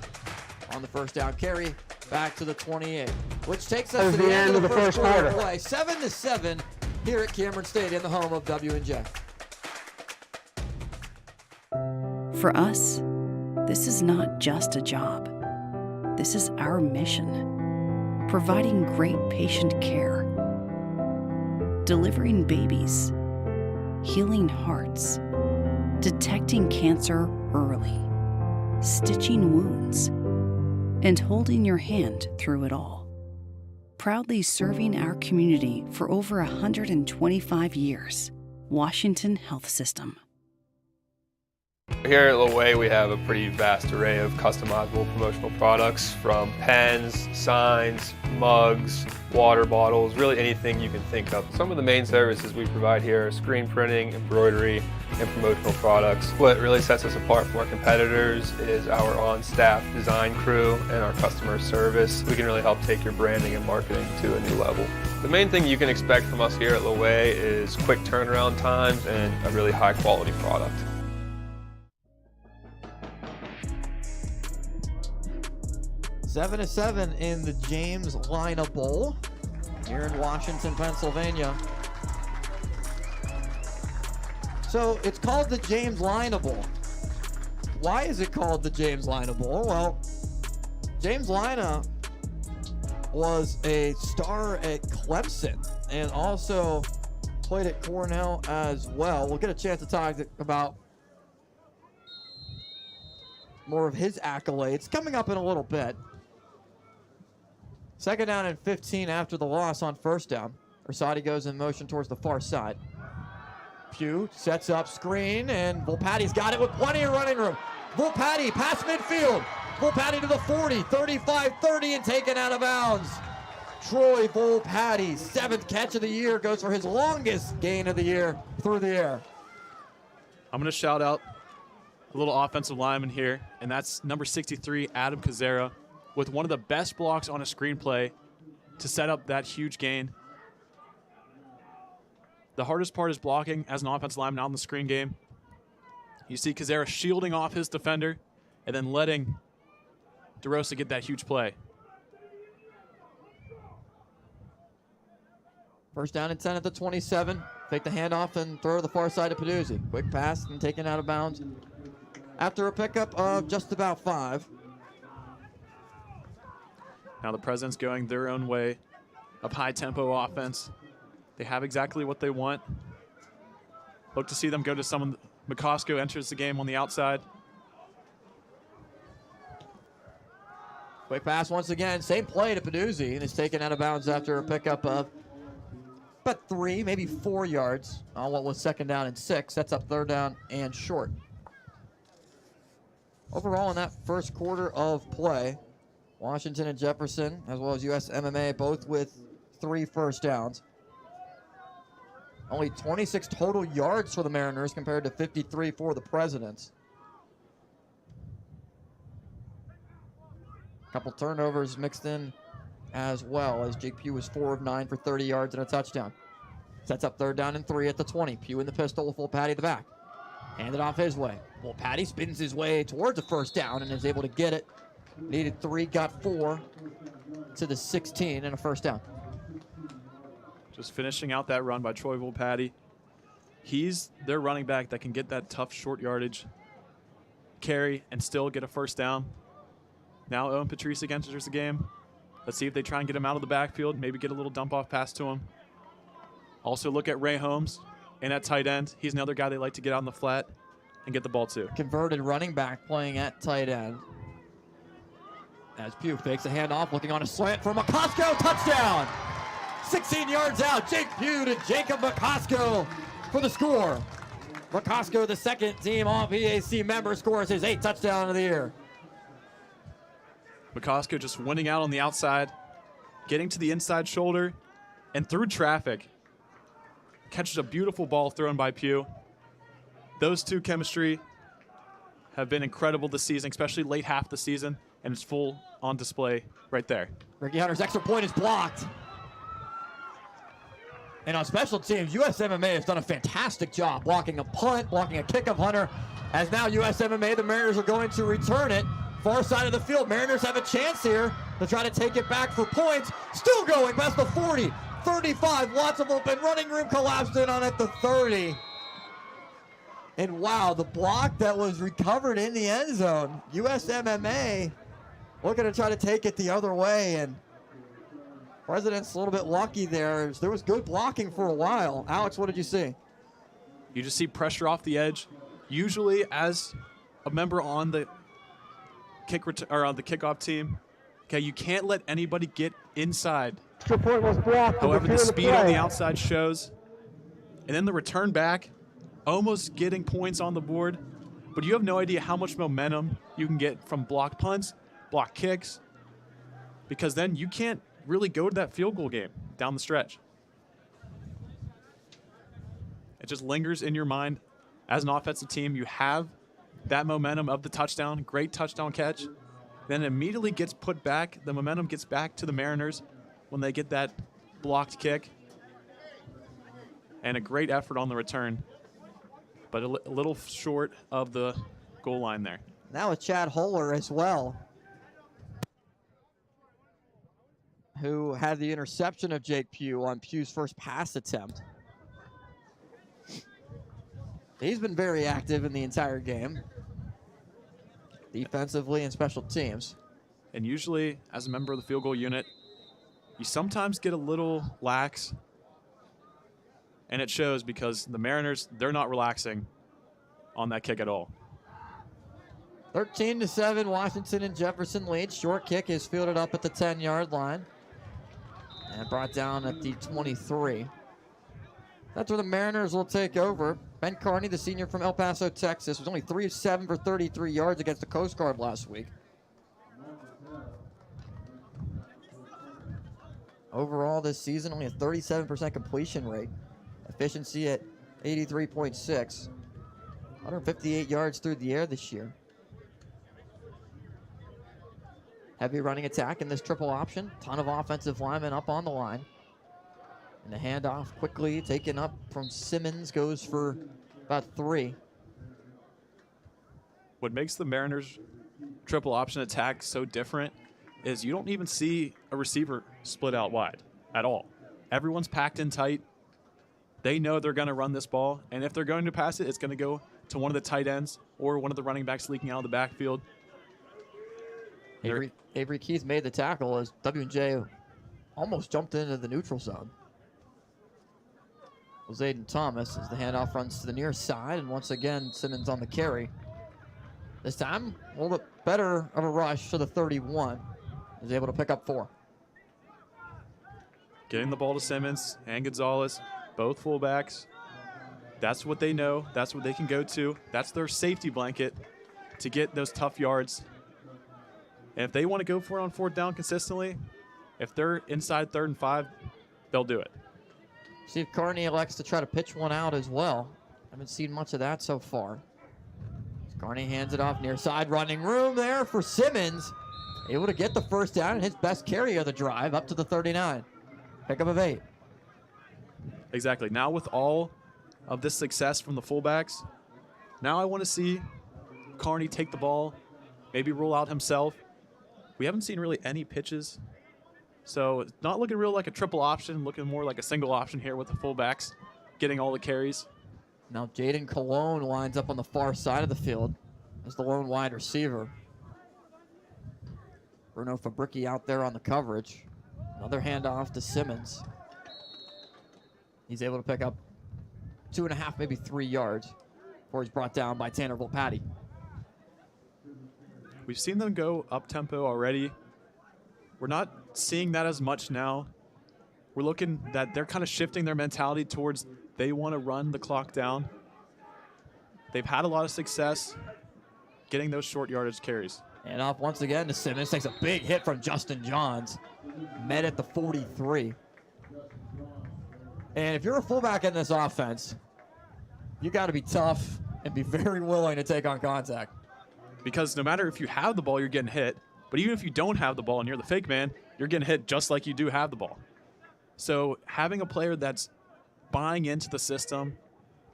on the first down carry back to the 28, which takes us to the end of the first quarter play. 7-7 here at Cameron Stadium, the home of W&J. For us, this is not just a job. This is our mission, providing great patient care, delivering babies, healing hearts, detecting cancer early, stitching wounds, and holding your hand through it all. Proudly serving our community for over 125 years. Washington Health System. Here at Loway, we have a pretty vast array of customizable promotional products, from pens, signs, mugs, water bottles, really anything you can think of. Some of the main services we provide here are screen printing, embroidery, and promotional products. What really sets us apart from our competitors is our on-staff design crew and our customer service. We can really help take your branding and marketing to a new level. The main thing you can expect from us here at Loway is quick turnaround times and a really high quality product. Seven to 7 in the James Lynah Bowl here in Washington, Pennsylvania. So it's called the James Lynah Bowl. Why is it called the James Lynah Bowl? Well, James Lynah was a star at Clemson and also played at Cornell as well. We'll get a chance to talk about more of his accolades coming up in a little bit. Second down and 15 after the loss on first down. Rosati goes in motion towards the far side. Pugh sets up screen, and Volpatti's got it with plenty of running room. Volpatti past midfield. Volpatti to the 40, 35, 30, and taken out of bounds. Troy Volpatti, 7th catch of the year, goes for his longest gain of the year through the air. I'm going to shout out a little offensive lineman here, and that's number 63, Adam Kazera, with one of the best blocks on a screenplay to set up that huge gain. The hardest part is blocking as an offensive lineman out in the screen game. You see Kazera shielding off his defender and then letting DeRosa get that huge play. First down and 10 at the 27. Take the handoff and throw to the far side of Peduzzi. Quick pass and taken out of bounds after a pickup of just about 5. Now the Presidents going their own way of high-tempo offense. They have exactly what they want. Look to see them go to someone. McCosco enters the game on the outside. Quick pass once again. Same play to Peduzzi, and it's taken out of bounds after a pickup of about 3, maybe 4 yards on what was 2nd down and 6. That's up 3rd down and short. Overall, in that first quarter of play, Washington and Jefferson, as well as USMMA, both with 3 first downs. Only 26 total yards for the Mariners compared to 53 for the Presidents. A couple turnovers mixed in as well, as Jake Pugh was 4 of 9 for 30 yards and a touchdown. Sets up 3rd down and 3 at the 20. Pugh in the pistol, full Patty the back. Handed off his way. Well, Patty spins his way towards a 1st down and is able to get it. Needed 3, got 4 to the 16 and a 1st down. Just finishing out that run by Troy Volpatty. He's their running back that can get that tough short yardage carry and still get a 1st down. Now Owen Patrice enters the game. Let's see if they try and get him out of the backfield, maybe get a little dump off pass to him. Also look at Ray Holmes in at tight end. He's another guy they like to get out in the flat and get the ball to. Converted running back playing at tight end. As Pugh fakes a handoff, looking on a slant for McCosco, touchdown! 16 yards out, Jake Pugh to Jacob McCosco for the score. McCosco, the 2nd team All-PAC member, scores his 8th touchdown of the year. McCosco just winning out on the outside, getting to the inside shoulder, and through traffic, catches a beautiful ball thrown by Pugh. Those two chemistry have been incredible this season, especially late half the season, and it's full on display right there. Ricky Hunter's extra point is blocked. And on special teams, USMMA has done a fantastic job blocking a punt, blocking a kick of Hunter. As now USMMA, the Mariners are going to return it. Far side of the field, Mariners have a chance here to try to take it back for points. Still going past the 40, 35, lots of open running room, collapsed in on at the 30. And wow, the block that was recovered in the end zone. USMMA looking to try to take it the other way, and President's a little bit lucky there. There was good blocking for a while. Alex, what did you see? You just see pressure off the edge. Usually, as a member on the on the kickoff team, okay, you can't let anybody get inside. Extra point was blocked. However, the speed on the outside shows, and then the return back, almost getting points on the board, but you have no idea how much momentum you can get from blocked punts, blocked kicks, because then you can't really go to that field goal game down the stretch. It just lingers in your mind. As an offensive team, you have that momentum of the touchdown, great touchdown catch, then it immediately gets put back. The momentum gets back to the Mariners when they get that blocked kick, and a great effort on the return, but a little short of the goal line there. Now with Chad Holler as well, who had the interception of Jake Pugh on Pugh's first pass attempt. He's been very active in the entire game, defensively and special teams. And usually, as a member of the field goal unit, you sometimes get a little lax, and it shows because the Mariners, they're not relaxing on that kick at all. 13-7, Washington and Jefferson lead. Short kick is fielded up at the 10-yard line and brought down at the 23. That's where the Mariners will take over. Ben Carney, the senior from El Paso, Texas, was only 3 of 7 for 33 yards against the Coast Guard last week. Overall this season, only a 37% completion rate. Efficiency at 83.6. 158 yards through the air this year. Heavy running attack in this triple option. Ton of offensive linemen up on the line. And the handoff quickly taken up from Simmons, goes for about 3. What makes the Mariners triple option attack so different is you don't even see a receiver split out wide at all. Everyone's packed in tight. They know they're going to run this ball, and if they're going to pass it, it's going to go to one of the tight ends or one of the running backs leaking out of the backfield. Avery Keith made the tackle as W&J almost jumped into the neutral zone. It was Aiden Thomas as the handoff runs to the near side, and once again Simmons on the carry. This time a little bit better of a rush to the 31. Is able to pick up 4. Getting the ball to Simmons and Gonzalez, both fullbacks. That's what they know. That's what they can go to. That's their safety blanket to get those tough yards. And if they want to go for it on 4th down consistently, if they're inside 3rd and 5, they'll do it. See if Carney elects to try to pitch one out as well. Haven't seen much of that so far. Carney hands it off near side, running room there for Simmons. Able to get the 1st down and his best carry of the drive up to the 39. Pickup of 8. Exactly. Now with all of this success from the fullbacks, now I want to see Carney take the ball, maybe roll out himself. We haven't seen really any pitches, so it's not looking real like a triple option, looking more like a single option here with the fullbacks getting all the carries. Now Jaden Cologne lines up on the far side of the field as the lone wide receiver. Bruno Fabricki out there on the coverage. Another handoff to Simmons. He's able to pick up 2.5, maybe 3 yards before he's brought down by Tanner Volpatti. We've seen them go up-tempo already. We're not seeing that as much now. We're looking that they're kind of shifting their mentality towards they want to run the clock down. They've had a lot of success getting those short yardage carries. And off once again to Simmons. Takes a big hit from Justin Johns. Met at the 43. And if you're a fullback in this offense, you got to be tough and be very willing to take on contact. Because no matter if you have the ball, you're getting hit. But even if you don't have the ball and you're the fake man, you're getting hit just like you do have the ball. So having a player that's buying into the system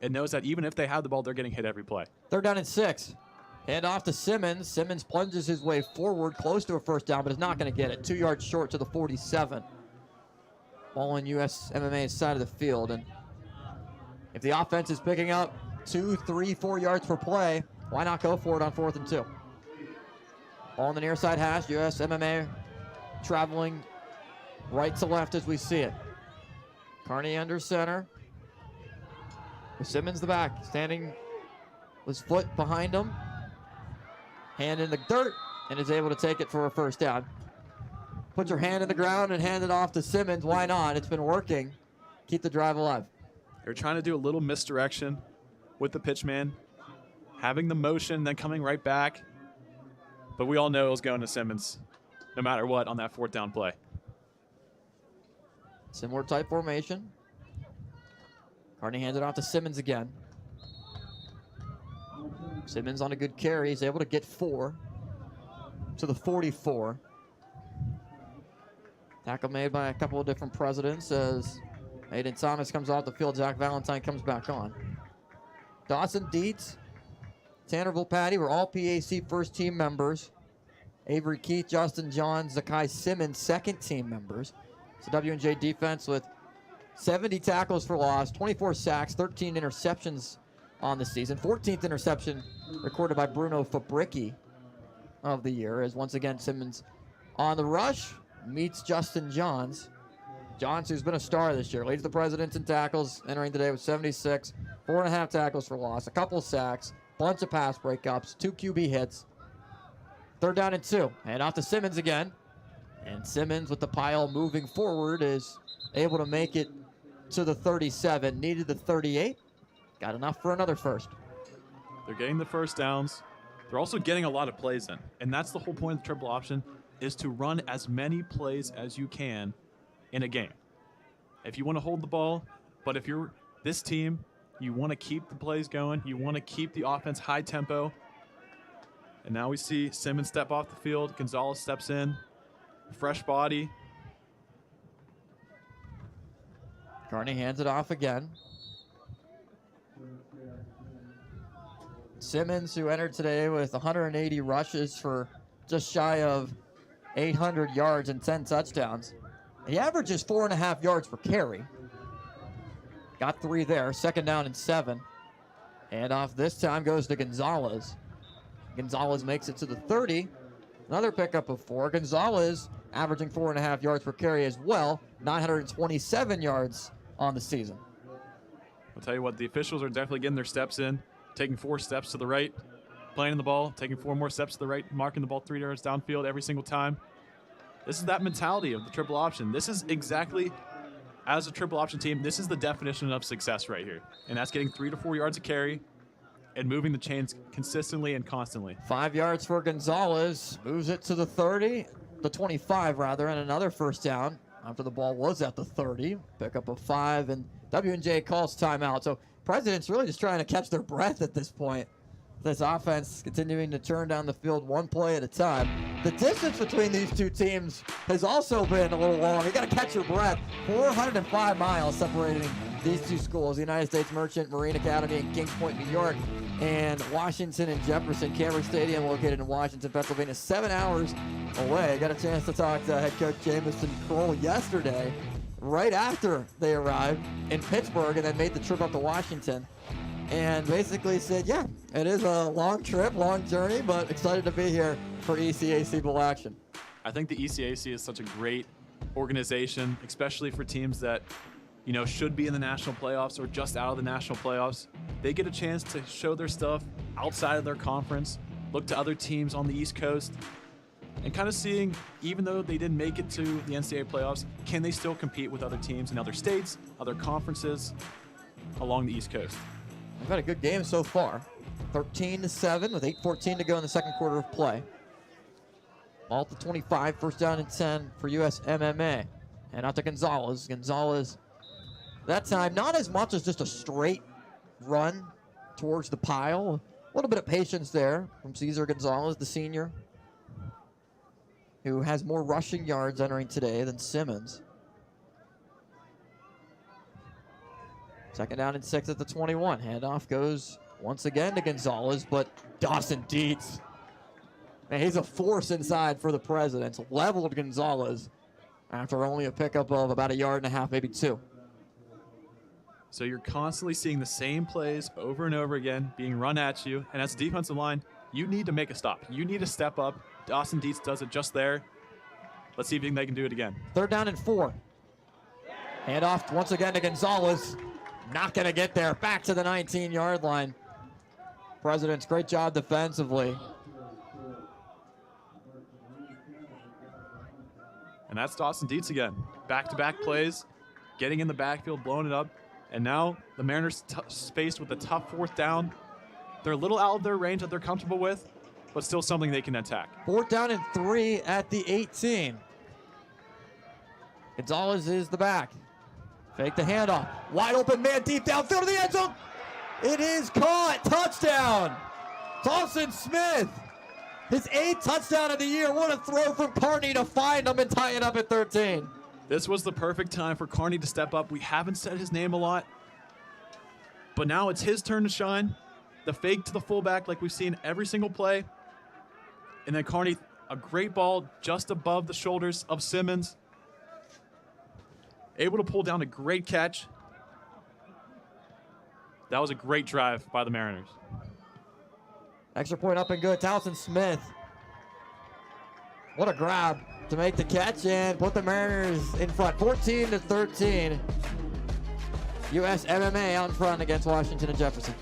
and knows that even if they have the ball, they're getting hit every play. 3rd down and 6. Hand off to Simmons. Simmons plunges his way forward, close to a 1st down, but is not going to get it. 2 yards short to the 47. Ball on USMMA's side of the field. And if the offense is picking up 2, 3, 4 yards per play, why not go for it on 4th and 2? Ball on the near side hash. USMMA traveling right to left as we see it. Carney under center. With Simmons the back, standing with his foot behind him. Hand in the dirt, and is able to take it for a 1st down. Put your hand in the ground and hand it off to Simmons. Why not? It's been working. Keep the drive alive. They're trying to do a little misdirection with the pitch man, having the motion, then coming right back. But we all know it was going to Simmons no matter what on that 4th down play. Similar type formation. Carney hands it off to Simmons again. Simmons on a good carry. He's able to get 4 to the 44. Tackle made by a couple of different presidents as Aiden Thomas comes off the field. Zach Valentine comes back on. Dawson Dietz, Tanner Volpatti were all PAC 1st team members. Avery Keith, Justin Johns, Zakai Simmons, 2nd team members. It's a W&J defense with 70 tackles for loss, 24 sacks, 13 interceptions on the season. 14th interception recorded by Bruno Fabricki of the year, as once again Simmons on the rush meets Justin Johns. Johns, who's been a star this year, leads the Presidents in tackles, entering today with 76, 4.5 tackles for loss, a couple sacks, bunch of pass breakups, 2 QB hits. 3rd down and 2. And off to Simmons again. And Simmons with the pile moving forward is able to make it to the 37. Needed the 38. Got enough for another 1st. They're getting the 1st downs. They're also getting a lot of plays in. And that's the whole point of the triple option, is to run as many plays as you can in a game. If you want to hold the ball, but if you're this team, you want to keep the plays going. You want to keep the offense high tempo. And now we see Simmons step off the field. Gonzalez steps in. Fresh body. Carney hands it off again. Simmons, who entered today with 180 rushes for just shy of 800 yards and 10 touchdowns. He averages 4.5 yards per carry. Got 3 there. 2nd down and 7. And off this time goes to Gonzalez. Gonzalez makes it to the 30. Another pickup of 4. Gonzalez averaging 4.5 yards per carry as well. 927 yards on the season. I'll tell you what, the officials are definitely getting their steps in, taking 4 steps to the right, playing the ball, taking 4 more steps to the right, marking the ball 3 yards downfield every single time. This is that mentality of the triple option. This is exactly as a triple option team, this is the definition of success right here. And that's getting 3 to 4 yards of carry and moving the chains consistently and constantly. 5 yards for Gonzalez. Moves it to the 30, the 25 rather, and another first down after the ball was at the 30. Pick up a 5, and W&J calls timeout. So President's really just trying to catch their breath at this point. This offense continuing to turn down the field one play at a time. The distance between these two teams has also been a little long. You got to catch your breath. 405 miles separating these two schools, the United States Merchant Marine Academy in Kings Point, New York, and Washington and Jefferson Cameron Stadium, located in Washington, Pennsylvania, 7 hours away. Got a chance to talk to head coach Jamison Kroll yesterday, right after they arrived in Pittsburgh and then made the trip up to Washington. And basically said, yeah, it is a long trip, long journey, but excited to be here for ECAC Bowl action. I think the ECAC is such a great organization, especially for teams that, you know, should be in the national playoffs or just out of the national playoffs. They get a chance to show their stuff outside of their conference, look to other teams on the East Coast, and kind of seeing, even though they didn't make it to the NCAA playoffs, can they still compete with other teams in other states, other conferences along the East Coast? They've had a good game so far. 13-7 with 8:14 to go in the second quarter of play. Ball to 25, first down and 10 for USMMA. And out to Gonzalez. Gonzalez, that time, not as much as just a straight run towards the pile. A little bit of patience there from Cesar Gonzalez, the senior, who has more rushing yards entering today than Simmons. Second down and 6 at the 21. Handoff goes once again to Gonzalez, but Dawson Dietz, man, he's a force inside for the Presidents. Leveled Gonzalez after only a pickup of about 1.5 yards, maybe 2. So you're constantly seeing the same plays over and over again being run at you. And as a defensive line, you need to make a stop. You need to step up. Dawson Dietz does it just there. Let's see if they can do it again. Third down and 4. Handoff once again to Gonzalez. Not going to get there. Back to the 19-yard line. Presidents, great job defensively. And that's Dawson Dietz again. Back-to-back plays, getting in the backfield, blowing it up. And now the Mariners faced with a tough fourth down. They're a little out of their range that they're comfortable with, but still something they can attack. Fourth down and 3 at the 18. Gonzalez is the back. Fake the handoff. Wide open man deep downfield to the end zone. It is caught. Touchdown. Dawson Smith. His 8th touchdown of the year. What a throw from Carney to find him and tie it up at 13. This was the perfect time for Carney to step up. We haven't said his name a lot, but now it's his turn to shine. The fake to the fullback like we've seen every single play. And then Carney, a great ball just above the shoulders of Simmons. Able to pull down a great catch. That was a great drive by the Mariners. Extra point up and good. Dawson Smith. What a grab to make the catch and put the Mariners in front. 14-13. USMMA out in front against Washington and Jefferson.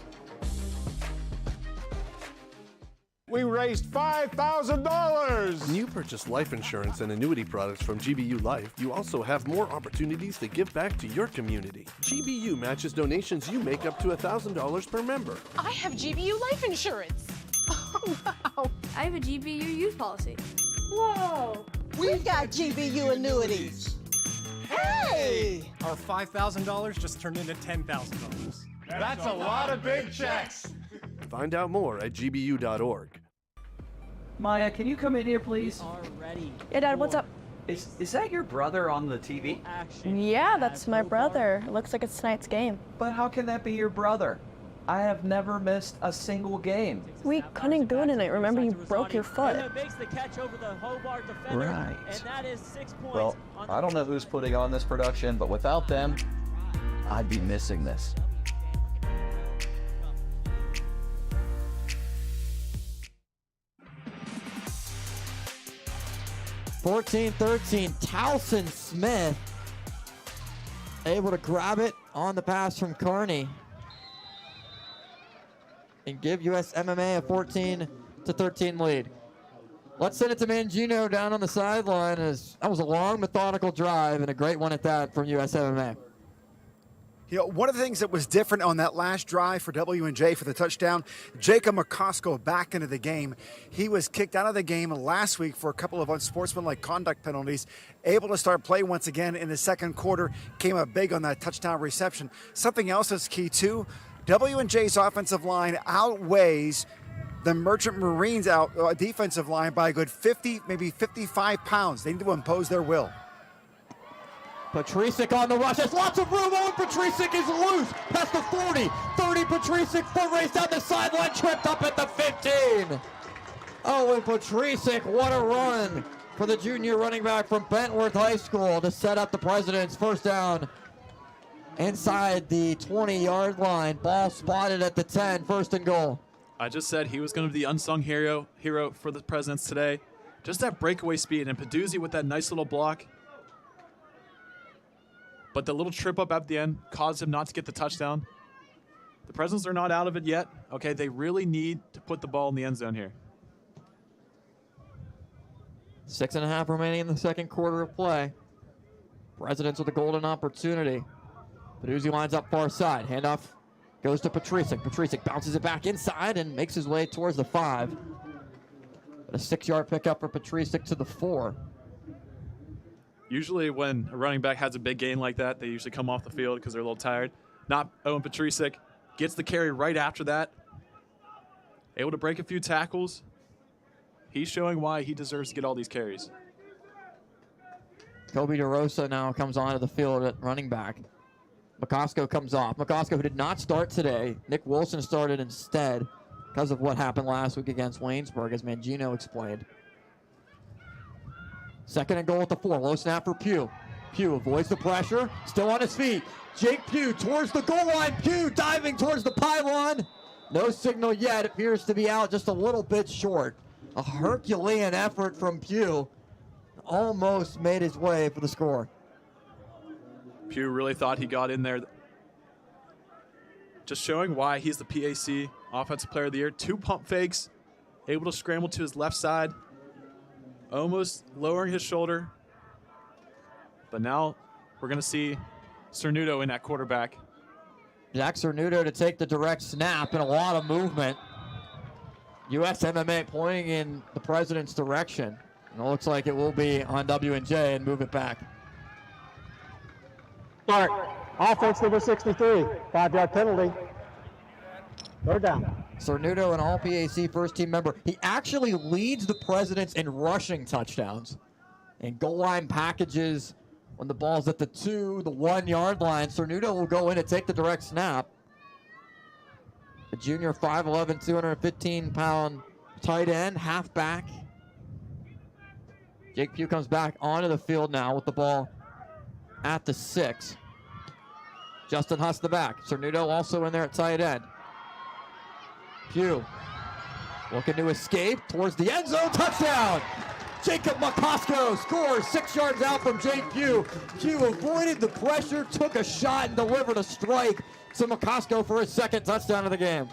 We raised $5,000! When you purchase life insurance and annuity products from GBU Life, you also have more opportunities to give back to your community. GBU matches donations you make up to $1,000 per member. I have GBU Life Insurance. Oh, wow. I have a GBU youth policy. Whoa. We've got GBU annuities. Hey! Our $5,000 just turned into $10,000. That's a lot of big checks. Find out more at gbu.org. Maya, can you come in here, please? Already. Yeah, Dad, what's up? Is that your brother on the TV? Yeah, that's my brother. It looks like it's tonight's game. But how can that be your brother? I have never missed a single game. We couldn't go tonight. Remember, you broke your foot. Right. Well, I don't know who's putting on this production, but without them, I'd be missing this. (14-13). Dawson Smith able to grab it on the pass from Carney and give USMMA a 14-13 lead. Let's send it to Mangino down on the sideline. That was a long, methodical drive and a great one at that from USMMA. You know, one of the things that was different on that last drive for W&J for the touchdown, Jacob McCosco back into the game. He was kicked out of the game last week for a couple of unsportsmanlike conduct penalties. Able to start play once again in the second quarter. Came up big on that touchdown reception. Something else that's key too, W&J's offensive line outweighs the Merchant Marines defensive line by a good 50, maybe 55 pounds. They need to impose their will. Patricic on the rush. There's lots of room. Owen Patricic is loose. Past the 40. 30 Patricic. Foot race down the sideline. Tripped up at the 15. Owen Patricic. What a run for the junior running back from Bentworth High School to set up the President's first down inside the 20-yard line. Ball spotted at the 10. First and goal. I just said he was going to be the unsung hero for the Presidents today. Just that breakaway speed, and Peduzzi with that nice little block. But the little trip up at the end caused him not to get the touchdown. The Presidents are not out of it yet. Okay, they really need to put the ball in the end zone here. 6.5 remaining in the second quarter of play. Presidents with a golden opportunity. Peduzzi lines up far side. Handoff goes to Patricic. Patricic bounces it back inside and makes his way towards the 5. But a 6-yard pickup for Patricic to the 4. Usually when a running back has a big gain like that, they usually come off the field because they're a little tired. Not Owen Patricic. Gets the carry right after that. Able to break a few tackles. He's showing why he deserves to get all these carries. Kobe DeRosa now comes onto the field at running back. McCosco comes off. McCosco, who did not start today. Nick Wilson started instead because of what happened last week against Waynesburg, as Mangino explained. Second and goal at the 4. Low snap for Pugh. Pugh avoids the pressure. Still on his feet. Jake Pugh towards the goal line. Pugh diving towards the pylon. No signal yet. Appears to be out just a little bit short. A Herculean effort from Pugh. Almost made his way for the score. Pugh really thought he got in there. Just showing why he's the PAC Offensive Player of the Year. 2 pump fakes. Able to scramble to his left side. Almost lowering his shoulder. But now we're going to see Cernuto in at quarterback. Jack Cernuto to take the direct snap and a lot of movement. USMMA pointing in the President's direction. And it looks like it will be on W&J and move it back. Start. Offense number 63. 5-yard penalty. Third down. Cernuto, an All-PAC first-team member. He actually leads the Presidents in rushing touchdowns and goal line packages when the ball's at the 2, the 1-yard line. Cernuto will go in and take the direct snap. The junior 5'11", 215-pound tight end, halfback. Jake Pugh comes back onto the field now with the ball at the 6. Justin Huss the back. Cernuto also in there at tight end. Pugh looking to escape towards the end zone. Touchdown! Jacob McCosco scores 6 yards out from Jake Pugh. Pugh avoided the pressure, took a shot, and delivered a strike to McCosco for his second touchdown of the game.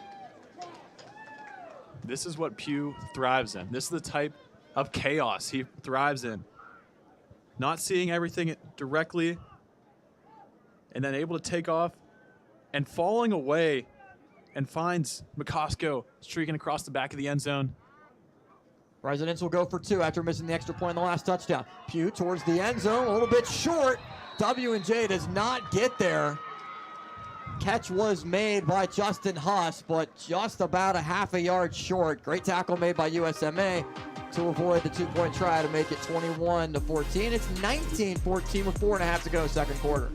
This is what Pugh thrives in. This is the type of chaos he thrives in. Not seeing everything directly and then able to take off and falling away and finds McCosco streaking across the back of the end zone. Presidents will go for 2 after missing the extra point in the last touchdown. Pugh towards the end zone, a little bit short. W&J does not get there. Catch was made by Justin Huss, but just about a half a yard short. Great tackle made by USMA to avoid the 2-point try to make it 21-14. It's 19-14 with 4.5 to go second quarter.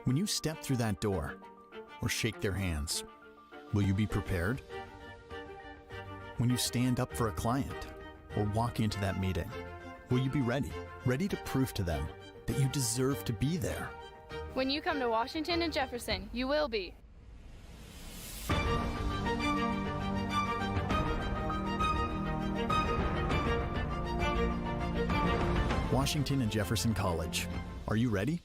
When you step through that door or shake their hands, will you be prepared? When you stand up for a client or walk into that meeting, will you be ready to prove to them that you deserve to be there? When you come to Washington and Jefferson, you will be. Washington and Jefferson College. Are you ready?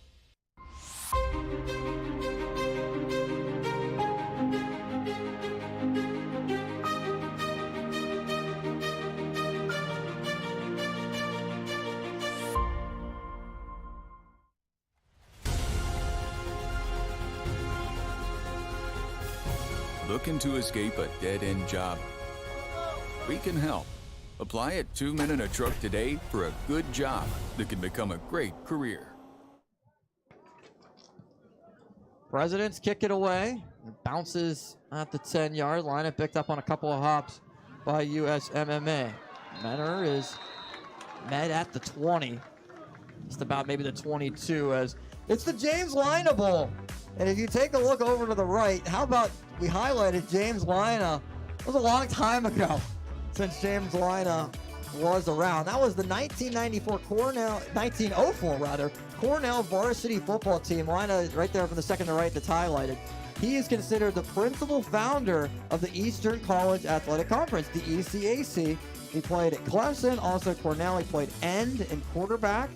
Looking to escape a dead-end job? We can help. Apply at 2 Men in a Truck today for a good job that can become a great career. Presidents kick it away. It bounces at the 10-yard line and picked up on a couple of hops by USMMA. Menor is met at the 20. Just about maybe the 22, as it's the James Lynah Bowl. And if you take a look over to the right, how about we highlighted James Lynah? It was a long time ago since James Lynah was around. That was the 1904 rather, Cornell varsity football team. Lynah right there from the second to right that's highlighted. He is considered the principal founder of the Eastern College Athletic Conference, the ECAC. He played at Clemson, also Cornell. He played end and quarterback,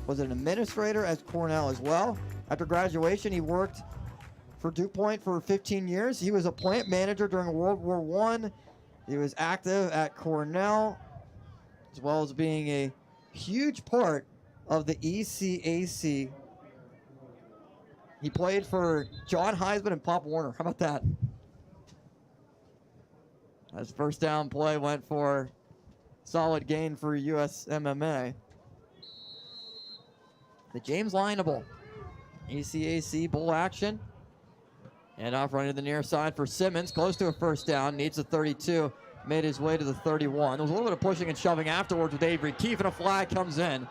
was an administrator at Cornell as well. After graduation, he worked for DuPont for 15 years. He was a plant manager during World War I. He was active at Cornell, as well as being a huge part of the ECAC. He played for John Heisman and Pop Warner. How about that? His first down play went for solid gain for USMMA. The James Lynah Bowl. ECAC Bowl action. And off running to the near side for Simmons. Close to a first down. Needs a 32. Made his way to the 31. There was a little bit of pushing and shoving afterwards with Avery Keefe, and a flag comes in.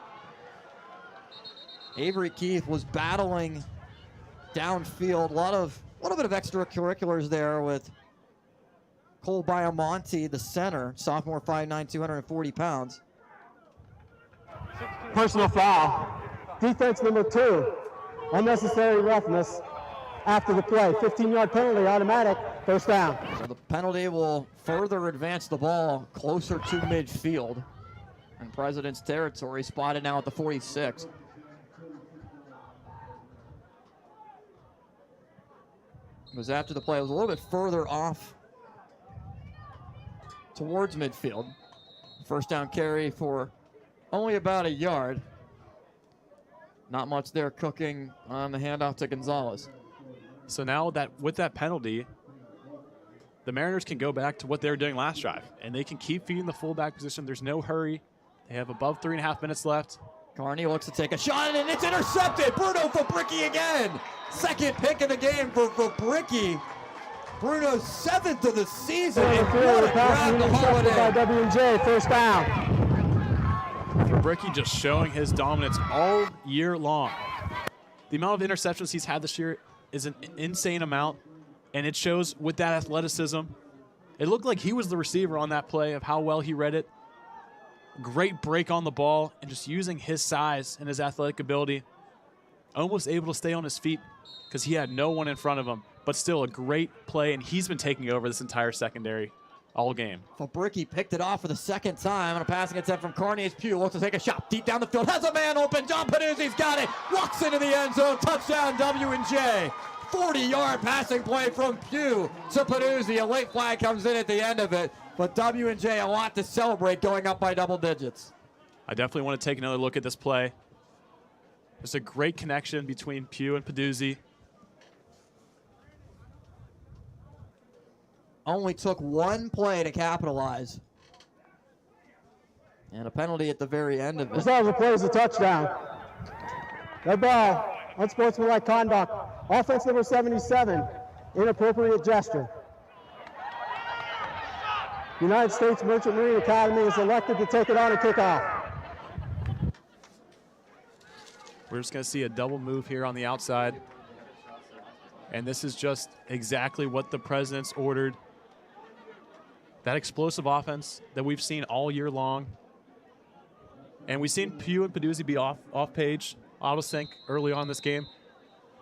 Avery Keefe was battling downfield. A little bit of extracurriculars there with Cole Biomonte, the center, sophomore, 5'9", 240 pounds. Personal foul. Defense number 2. Unnecessary roughness after the play. 15-yard penalty, automatic, first down. So the penalty will further advance the ball closer to midfield. In President's territory, spotted now at the 46. It was after the play. It was a little bit further off towards midfield. First down carry for only about a yard. Not much there cooking on the handoff to Gonzalez. So now that with that penalty, the Mariners can go back to what they were doing last drive, and they can keep feeding the fullback position. There's no hurry. They have above 3.5 minutes left. Carney looks to take a shot, and it's intercepted. Bruno Fabricki again. Second pick of the game for Fabricki. Bruno's 7th of the season. And what a grab the Holiday. By W&J, first down. Fabricki just showing his dominance all year long. The amount of interceptions he's had this year is an insane amount, and it shows with that athleticism. It looked like he was the receiver on that play of how well he read it. Great break on the ball, and just using his size and his athletic ability, almost able to stay on his feet because he had no one in front of him, but still a great play, and he's been taking over this entire secondary all game. Fabricki picked it off for the second time on a passing attempt from Carney. As Pugh looks to take a shot deep down the field, has a man open. John Panuzzi's got it, walks into the end zone, touchdown W&J. 40-yard passing play from Pugh to Panuzzi. A late flag comes in at the end of it, but W&J a lot to celebrate, going up by double digits. I definitely want to take another look at this play. There's a great connection between Pugh and Panuzzi. Only took one play to capitalize. And a penalty at the very end of it. As long as the play is a touchdown. Red ball, unsportsmanlike conduct. Offense number 77, inappropriate gesture. United States Merchant Marine Academy is elected to take it on a kickoff. We're just going to see a double move here on the outside. And this is just exactly what the Presidents ordered. That explosive offense that we've seen all year long. And we've seen Pugh and Panuzzi be off page, auto sync early on in this game.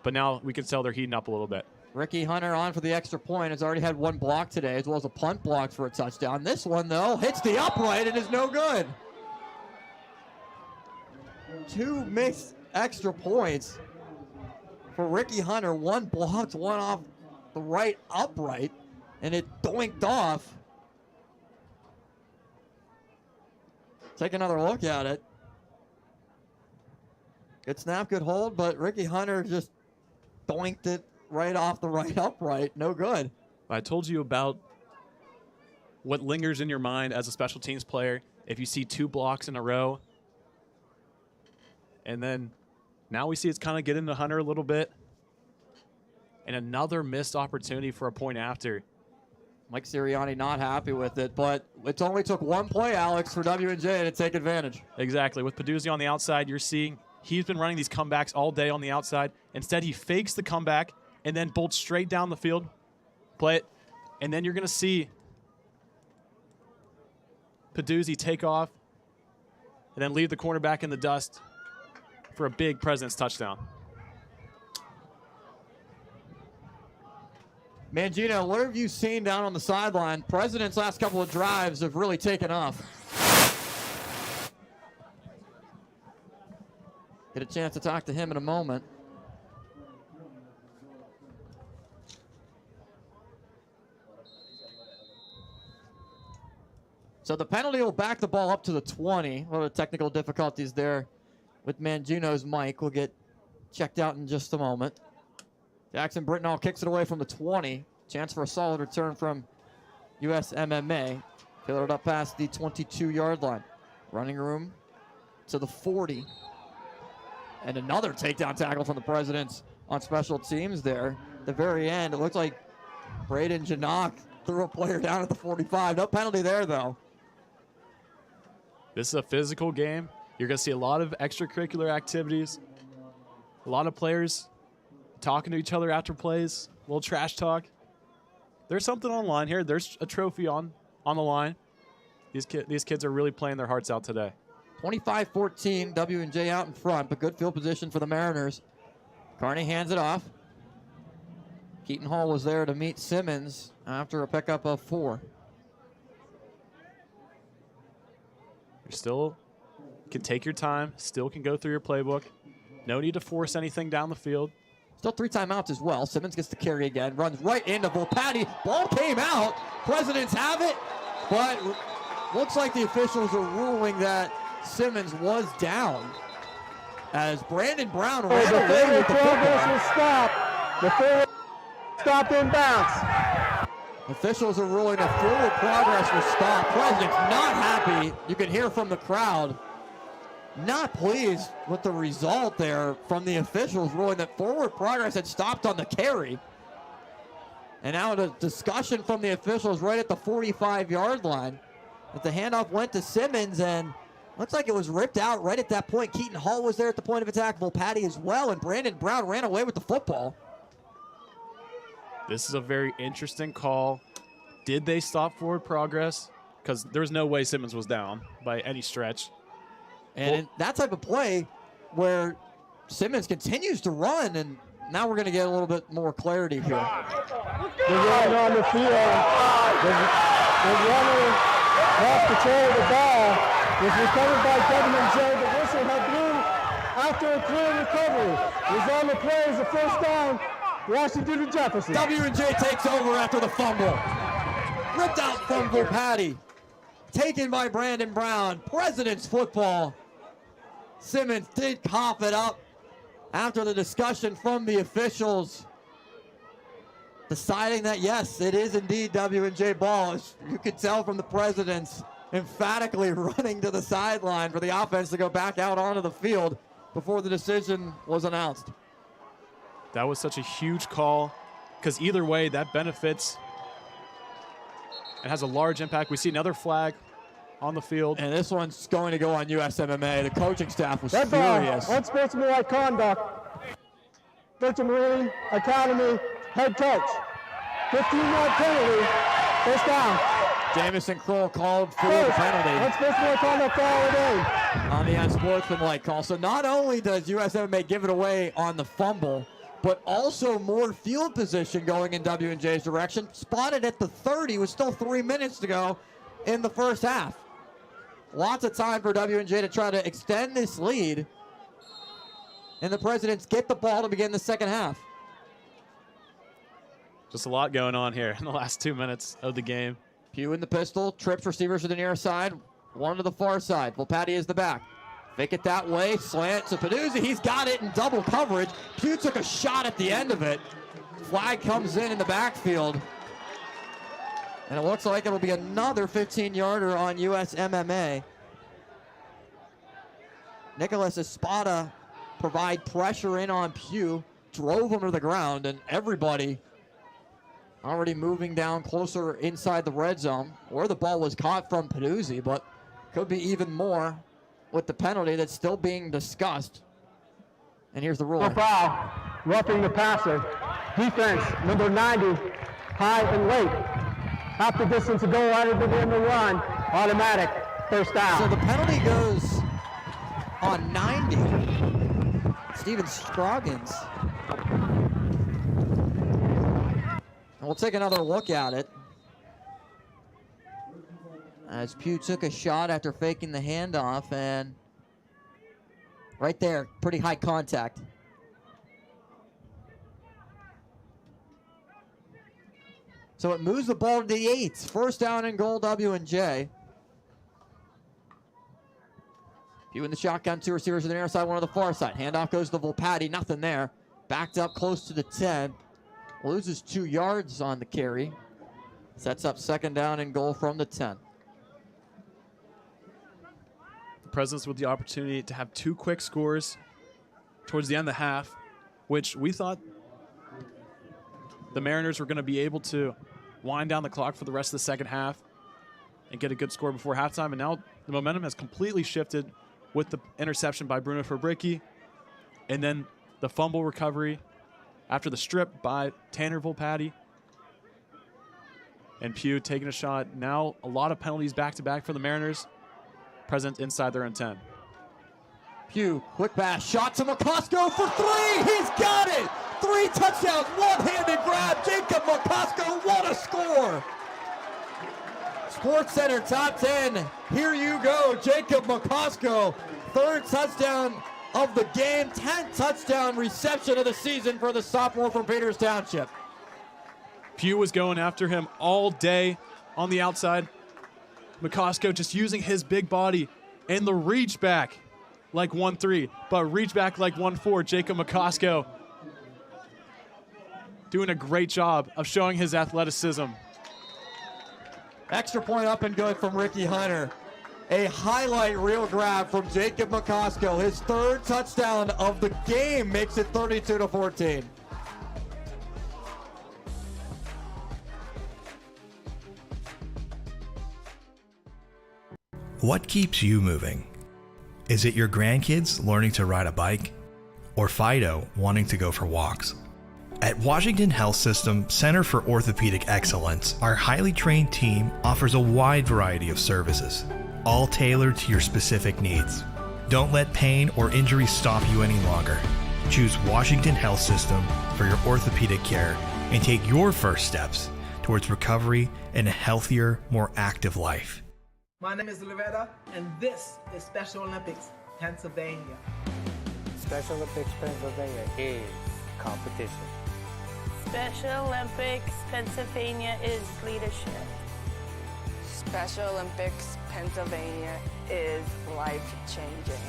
But now we can tell they're heating up a little bit. Ricky Hunter on for the extra point. Has already had one block today, as well as a punt block for a touchdown. This one, though, hits the upright and is no good. 2 missed extra points for Ricky Hunter. One blocked, one off the right upright, and it doinked off. Take another look at it. Good snap, good hold, but Ricky Hunter just doinked it right off the right upright. No good. I told you about what lingers in your mind as a special teams player if you see 2 blocks in a row. And then now we see it's kind of getting to Hunter a little bit. And another missed opportunity for a point after. Mike Sirianni not happy with it, but it only took one play, Alex, for W&J to take advantage. Exactly. With Peduzzi on the outside, you're seeing he's been running these comebacks all day on the outside. Instead, he fakes the comeback and then bolts straight down the field. Play it. And then you're going to see Peduzzi take off and then leave the cornerback in the dust for a big President's touchdown. Mangino, what have you seen down on the sideline? President's last couple of drives have really taken off. Get a chance to talk to him in a moment. So the penalty will back the ball up to the 20. A lot of technical difficulties there with Mangino's mic. We'll get checked out in just a moment. Jackson Brittenall kicks it away from the 20. Chance for a solid return from USMMA. Fill it up past the 22-yard line. Running room to the 40. And another takedown tackle from the Presidents on special teams there. At the very end, it looked like Braden Janach threw a player down at the 45. No penalty there, though. This is a physical game. You're going to see a lot of extracurricular activities. A lot of players talking to each other after plays, a little trash talk. There's something on the line here. There's a trophy on the line. These kids are really playing their hearts out today. 25-14, W&J out in front, but good field position for the Mariners. Carney hands it off. Keaton Hall was there to meet Simmons after a pickup of 4. You still can take your time, still can go through your playbook. No need to force anything down the field. Still 3 timeouts as well. Simmons gets the carry again, runs right into Volpatti. Ball came out. Presidents have it, but looks like the officials are ruling that Simmons was down as Brandon Brown ran away with the progress will stop. The forward stop in bounds. Officials are ruling that forward progress will stop. Presidents not happy. You can hear from the crowd. Not pleased with the result there from the officials ruling that forward progress had stopped on the carry. And now the discussion from the officials right at the 45-yard line. But the handoff went to Simmons and looks like it was ripped out right at that point. Keaton Hall was there at the point of attack. Volpatti as well, and Brandon Brown ran away with the football. This is a very interesting call. Did they stop forward progress? Because there was no way Simmons was down by any stretch. And in that type of play where Simmons continues to run, and now we're going to get a little bit more clarity here. They're running on the field. They're running off control of the ball. Was recovered by W&J. The whistle had blew after a clear recovery. It was on the play as a first down. Washington to Jefferson. W&J takes over after the fumble. Ripped out from Volpatti. Taken by Brandon Brown. President's football. Simmons did cough it up after the discussion from the officials, deciding that, yes, it is indeed W&J ball. As you could tell from the Presidents emphatically running to the sideline for the offense to go back out onto the field before the decision was announced. That was such a huge call because either way, that benefits and has a large impact. We see another flag on the field. And this one's going to go on USMMA. The coaching staff was Red furious. Unsportsmanlike conduct. Virtual Marine Academy head coach. 15-yard penalty. First down. Jamison Kroll called for the penalty. Unsportsmanlike conduct foul again. On the unsportsmanlike call. So not only does USMMA give it away on the fumble, but also more field position going in W&J's direction. Spotted at the 30 with still 3 minutes to go in the first half. Lots of time for W&J to try to extend this lead. And the Presidents get the ball to begin the second half. Just a lot going on here in the last 2 minutes of the game. Pugh in the pistol, trips receivers to the near side, one to the far side. Volpatti is the back. Fake it that way, slant to Peduzzi. He's got it in double coverage. Pugh took a shot at the end of it. Flag comes in the backfield. And it looks like it'll be another 15-yarder on USMMA. Nicholas Espada provide pressure in on Pugh, drove him to the ground, and everybody already moving down closer inside the red zone where the ball was caught from Peduzzi, but could be even more with the penalty that's still being discussed. And here's the rule. Foul, roughing the passer. Defense, number 90, high and late. Half the distance to go right into the end of the run. Automatic, first down. So the penalty goes on 90. Steven Scroggins. And we'll take another look at it. As Pugh took a shot after faking the handoff, and right there, pretty high contact. So it moves the ball to the 8s. First down and goal, W&J. Pugh in the shotgun, 2 receivers to the near side, 1 on the far side. Handoff goes to Volpatti, nothing there. Backed up close to the 10. Loses 2 yards on the carry. Sets up second down and goal from the 10. The Presidents with the opportunity to have 2 quick scores towards the end of the half, which we thought the Mariners were going to be able to wind down the clock for the rest of the second half and get a good score before halftime. And now the momentum has completely shifted with the interception by Bruno Fabricki and then the fumble recovery after the strip by Tanner Volpatti. And Pugh taking a shot. Now a lot of penalties back-to-back for the Mariners. Presidents inside their own 10. Pugh, quick pass, shot to McCosco for 3. He's got it. 3 touchdowns, one-handed grab. Jacob McCosco, what a score. Sports Center top 10. Here you go, Jacob McCosco. 3rd touchdown of the game, 10th touchdown reception of the season for the sophomore from Peters Township. Pugh was going after him all day on the outside. McCosco just using his big body and the reach back like 1-3, but reach back like 1-4. Jacob McCosco doing a great job of showing his athleticism. Extra point up and good from Ricky Hunter. A highlight reel grab from Jacob McCosco. His 3rd touchdown of the game makes it 32-14. What keeps you moving? Is it your grandkids learning to ride a bike? Or Fido wanting to go for walks? At Washington Health System Center for Orthopedic Excellence, our highly trained team offers a wide variety of services, all tailored to your specific needs. Don't let pain or injury stop you any longer. Choose Washington Health System for your orthopedic care and take your first steps towards recovery and a healthier, more active life. My name is Loretta, and this is Special Olympics Pennsylvania. Special Olympics Pennsylvania is competition. Special Olympics Pennsylvania is leadership. Special Olympics Pennsylvania is life-changing.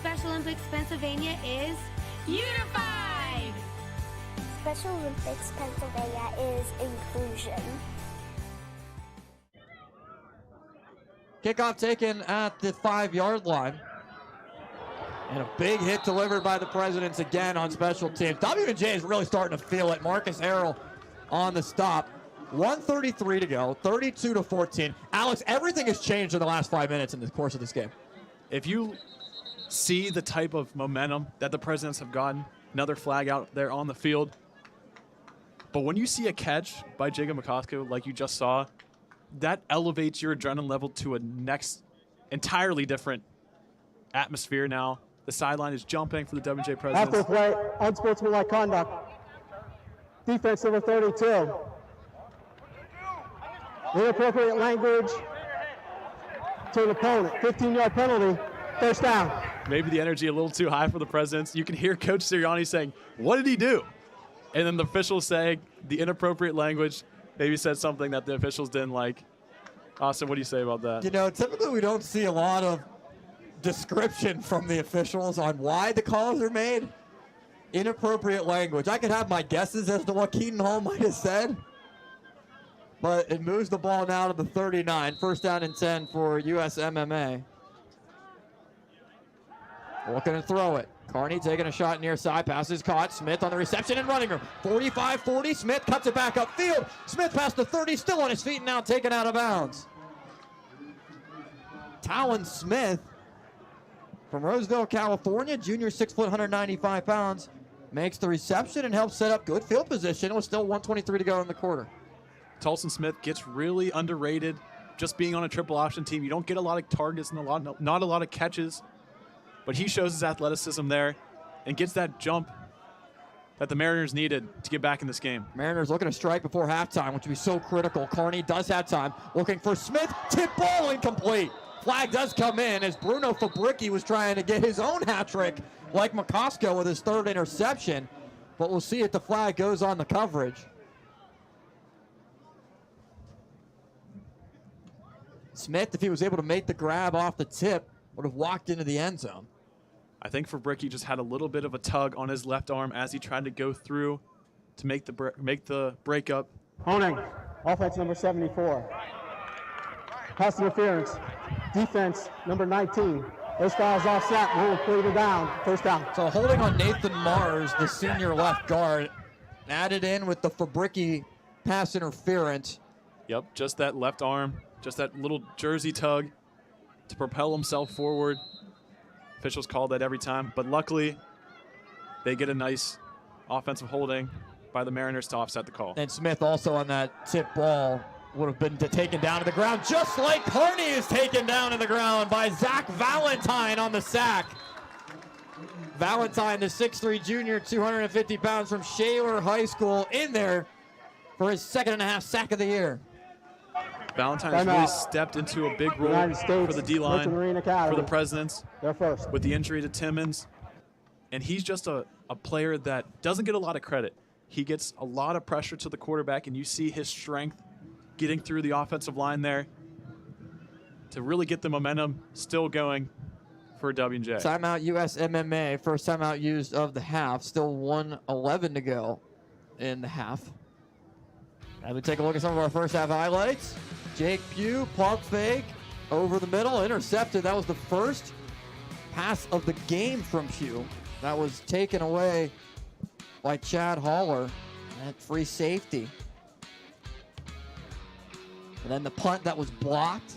Special Olympics Pennsylvania is unified. Special Olympics Pennsylvania is inclusion. Kickoff taken at the 5-yard line. And a big hit delivered by the Presidents again on special teams. W&J is really starting to feel it. Marcus Harrell on the stop. 1:33 to go, 32-14. Alex, everything has changed in the last 5 minutes in the course of this game. If you see the type of momentum that the Presidents have gotten, another flag out there on the field. But when you see a catch by Jacob McCosco like you just saw, that elevates your adrenaline level to a next entirely different atmosphere now. The sideline is jumping for the W&J Presidents. After play, unsportsmanlike conduct. Defense number 32. Inappropriate language to an opponent. 15-yard penalty, first down. Maybe the energy a little too high for the Presidents. You can hear Coach Sirianni saying, "What did he do?" And then the officials saying the inappropriate language maybe said something that the officials didn't like. Austin, what do you say about that? You know, typically we don't see a lot of description from the officials on why the calls are made. Inappropriate language. I could have my guesses as to what Keaton Hall might have said. but it moves the ball now to the 39. First down and 10 for USMMA. Looking to throw it. Carney taking a shot near side. Pass is caught. Smith on the reception and running room. 45-40. Smith cuts it back upfield. Smith past the 30, still on his feet and now taken out of bounds. Talon Smith from Roseville, California, junior, 6 foot, 195 pounds, makes the reception and helps set up good field position. It was still 1:23 to go in the quarter. Tolson Smith gets really underrated just being on a triple option team. You don't get a lot of targets and not a lot of catches, but he shows his athleticism there and gets that jump that the Mariners needed to get back in this game. Mariners looking to strike before halftime, which would be so critical. Carney does have time. Looking for Smith. Tip ball incomplete. Flag does come in as Bruno Fabricki was trying to get his own hat trick like McCosco with his third interception. But we'll see if the flag goes on the coverage. Smith, if he was able to make the grab off the tip, would have walked into the end zone. I think Fabricki just had a little bit of a tug on his left arm as he tried to go through to make the breakup. Holding, offense number 74. Pass interference, defense number 19. Those guys offset, we'll clear it down, first down. So holding on Nathan Mars, the senior left guard, added in with the Fabricki pass interference. Yep, just that left arm, just that little jersey tug to propel himself forward. Officials call that every time, but luckily they get a nice offensive holding by the Mariners to offset the call. And Smith also on that tip ball would have been taken down to the ground, just like Carney is taken down to the ground by Zach Valentine on the sack. Valentine, the 6'3 junior, 250 pounds from Shaler High School, in there for his 2.5 sack of the year. Valentine has really stepped into a big role for the D-line, for the Presidents, with the injury to Timmons. And he's just a player that doesn't get a lot of credit. He gets a lot of pressure to the quarterback, and you see his strength getting through the offensive line there to really get the momentum still going for W&J. Timeout USMMA, first timeout used of the half. Still 1:11 to go in the half. As we take a look at some of our first half highlights. Jake Pugh, pump fake, over the middle, intercepted. That was the first pass of the game from Pugh. That was taken away by Chad Haller at free safety. And then the punt that was blocked,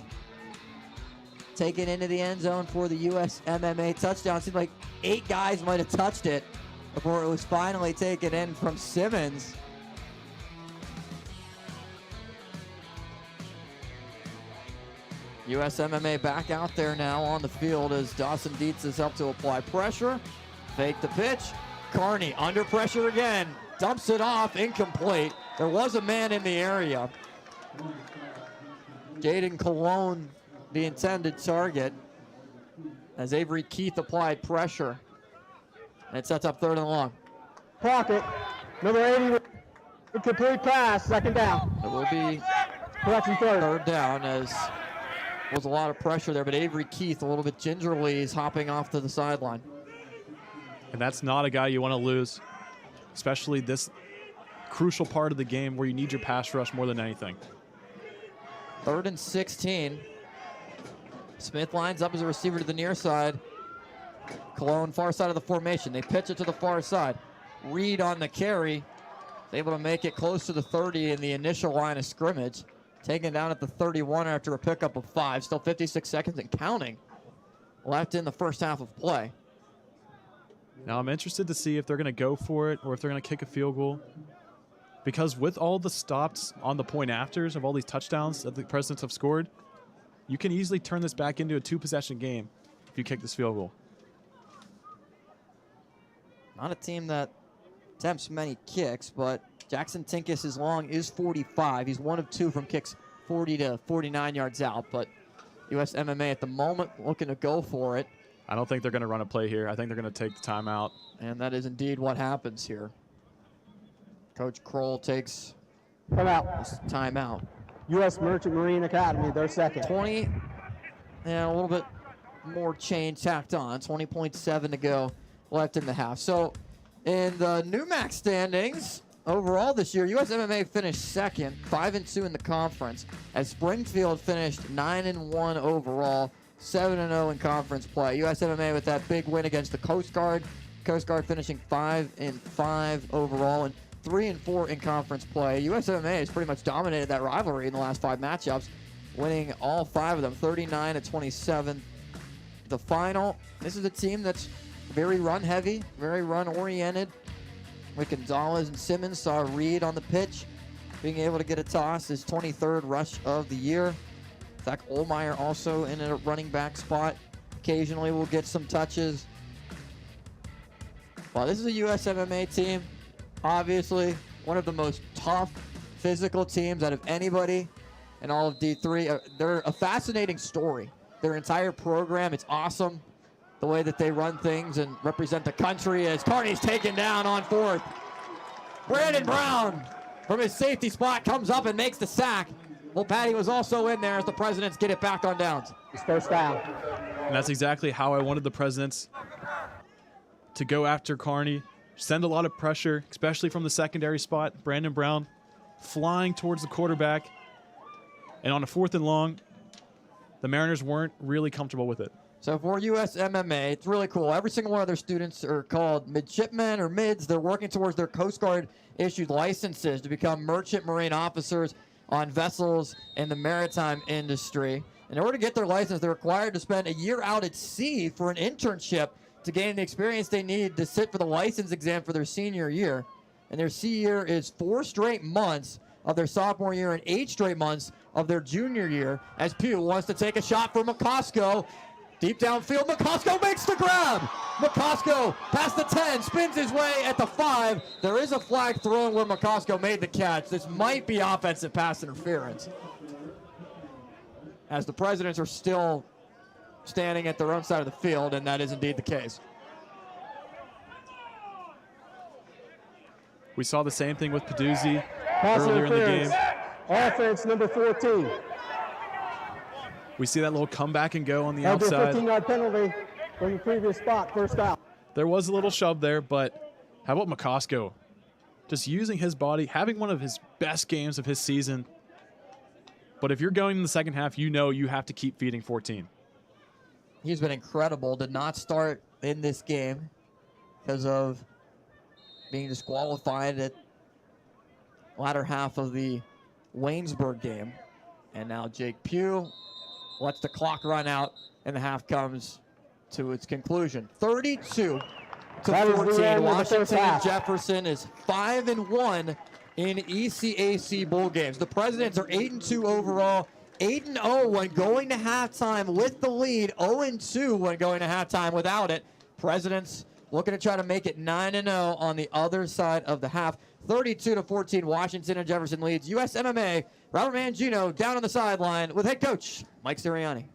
taken into the end zone for the USMMA touchdown. Seemed like 8 guys might have touched it before it was finally taken in from Simmons. USMMA back out there now on the field as Dawson Dietz has helped to apply pressure. Fake the pitch. Carney under pressure again. Dumps it off, incomplete. There was a man in the area. Jaden Colon, the intended target, as Avery Keith applied pressure. And it sets up 3rd and long. Pocket, number 80, incomplete pass, 2nd down. It will be correction 3rd down, as was a lot of pressure there, but Avery Keith a little bit gingerly is hopping off to the sideline. And that's not a guy you want to lose, especially this crucial part of the game where you need your pass rush more than anything. 3rd and 16. Smith lines up as a receiver to the near side. Cologne, far side of the formation. They pitch it to the far side. Reed on the carry. Is able to make it close to the 30 in the initial line of scrimmage. Taken down at the 31 after a pickup of 5. Still 56 seconds and counting left in the first half of play. Now I'm interested to see if they're going to go for it or if they're going to kick a field goal. Because with all the stops on the point afters of all these touchdowns that the Presidents have scored, you can easily turn this back into a 2-possession game if you kick this field goal. Not a team that attempts many kicks, but Jackson Tinkus' long is 45. He's 1 of 2 from kicks 40 to 49 yards out, but USMMA at the moment looking to go for it. I don't think they're going to run a play here. I think they're going to take the timeout. And that is indeed what happens here. Coach Kroll takes timeout. U.S. Merchant Marine Academy, their second. 20, and a little bit more change tacked on. 20.7 to go left in the half. So in the NEWMAC standings, overall this year, USMMA finished second, 5-2 in the conference, as Springfield finished 9-1 overall, 7-0 in conference play. USMMA with that big win against the Coast Guard. Coast Guard finishing 5-5 overall and 3-4 in conference play. USMMA has pretty much dominated that rivalry in the last 5 matchups, winning all 5 of them, 39-27. The final, this is a team that's very run-heavy, very run-oriented. With Gonzalez and Simmons, saw Reed on the pitch, being able to get a toss, his 23rd rush of the year. Zach Olmeyer also in a running back spot. Occasionally will get some touches. Well, this is a USMMA team. Obviously, one of the most tough physical teams out of anybody in all of D3. They're a fascinating story. Their entire program, it's awesome. The way that they run things and represent the country as Carney's taken down on 4th. Brandon Brown from his safety spot comes up and makes the sack. Well, Patty was also in there as the Presidents get it back on downs. It's first down. And that's exactly how I wanted the Presidents to go after Carney. Send a lot of pressure, especially from the secondary spot. Brandon Brown flying towards the quarterback. And on a 4th and long, the Mariners weren't really comfortable with it. So for USMMA, it's really cool. Every single one of their students are called midshipmen or mids. They're working towards their Coast Guard issued licenses to become merchant marine officers on vessels in the maritime industry. In order to get their license, they're required to spend a year out at sea for an internship to gain the experience they need to sit for the license exam for their senior year. And their sea year is 4 straight months of their sophomore year and 8 straight months of their junior year, as Pugh wants to take a shot for McCosco. Deep downfield, McCosco makes the grab. McCosco past the 10, spins his way at the 5. There is a flag thrown where McCosco made the catch. This might be offensive pass interference, as the Presidents are still standing at their own side of the field, and that is indeed the case. We saw the same thing with Peduzzi Pass earlier in the game. Offense number 14. We see that little comeback and go on the After outside. 15-yard penalty from the previous spot, first out. There was a little shove there, but how about McCosco? Just using his body, having one of his best games of his season. But if you're going in the second half, you know you have to keep feeding 14. He's been incredible. Did not start in this game because of being disqualified at latter half of the Waynesburg game. And now Jake Pugh lets the clock run out, and the half comes to its conclusion. 32-14. Washington and Jefferson is 5-1 in ECAC bowl games. The Presidents are 8-2 overall, 8-0 when going to halftime with the lead, 0-2 when going to halftime without it. Presidents looking to try to make it 9-0 on the other side of the half. 32-14, Washington and Jefferson leads. USMMA, Robert Mangino down on the sideline with head coach Mike Sirianni.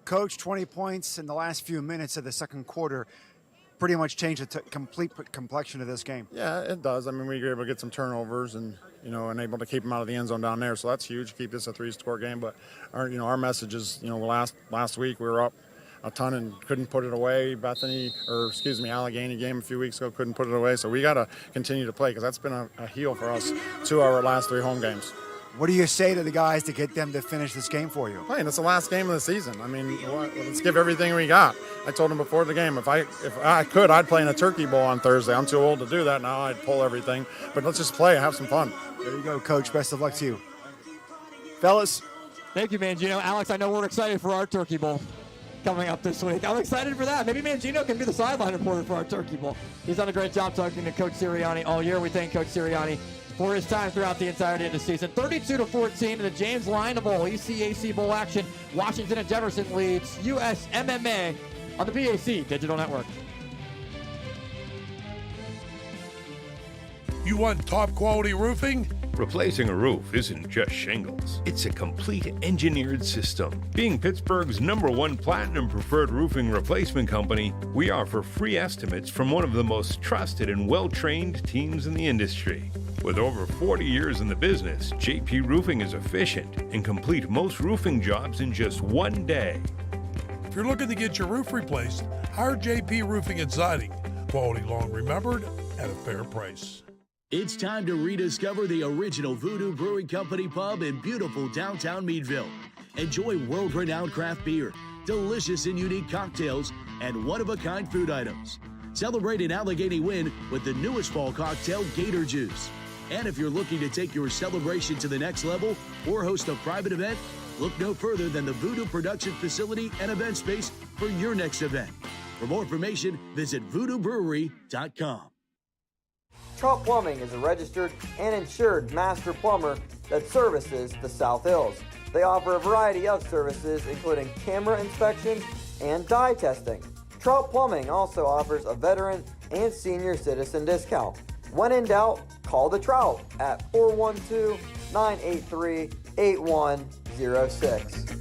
Coach, 20 points in the last few minutes of the second quarter pretty much changed the complete complexion of this game. Yeah, it does. I mean, we were able to get some turnovers and, and able to keep them out of the end zone down there. So that's huge. Keep this a 3-score game. But our message is, last week we were up a ton and couldn't put it away. Allegheny game a few weeks ago, couldn't put it away. So we got to continue to play because that's been a heel for us 2 of our last 3 home games. What do you say to the guys to get them to finish this game for you? It's the last game of the season. I mean, let's give everything we got. I told them before the game, if I could, I'd play in a turkey bowl on Thursday. I'm too old to do that now. I'd pull everything. But let's just play and have some fun. There you go, Coach. Best of luck to you. Fellas. Thank you, Mangino. Alex, I know we're excited for our turkey bowl coming up this week. I'm excited for that. Maybe Mangino can be the sideline reporter for our turkey bowl. He's done a great job talking to Coach Sirianni all year. We thank Coach Sirianni for his time throughout the entirety of the season. 32-14 in the James Lynah Bowl, ECAC Bowl action. Washington and Jefferson leads USMMA on the PAC Digital Network. You want top quality roofing? Replacing a roof isn't just shingles. It's a complete engineered system. Being Pittsburgh's #1 platinum preferred roofing replacement company, we offer free estimates from one of the most trusted and well-trained teams in the industry. With over 40 years in the business, JP Roofing is efficient and complete most roofing jobs in just 1 day. If you're looking to get your roof replaced, hire JP Roofing and Siding. Quality long remembered at a fair price. It's time to rediscover the original Voodoo Brewing Company pub in beautiful downtown Meadville. Enjoy world-renowned craft beer, delicious and unique cocktails, and one-of-a-kind food items. Celebrate an Allegheny win with the newest fall cocktail, Gator Juice. And if you're looking to take your celebration to the next level or host a private event, look no further than the Voodoo Production Facility and Event Space for your next event. For more information, visit VoodooBrewery.com. Trout Plumbing is a registered and insured master plumber that services the South Hills. They offer a variety of services, including camera inspection and dye testing. Trout Plumbing also offers a veteran and senior citizen discount. When in doubt, call the Trout at 412-983-8106.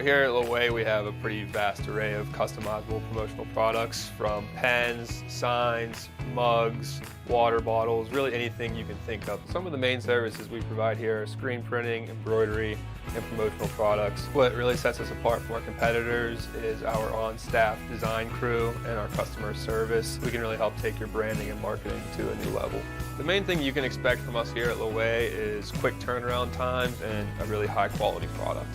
Here at Loway, we have a pretty vast array of customizable promotional products, from pens, signs, mugs, water bottles, really anything you can think of. Some of the main services we provide here are screen printing, embroidery, and promotional products. What really sets us apart from our competitors is our on-staff design crew and our customer service. We can really help take your branding and marketing to a new level. The main thing you can expect from us here at Loway is quick turnaround times and a really high-quality product.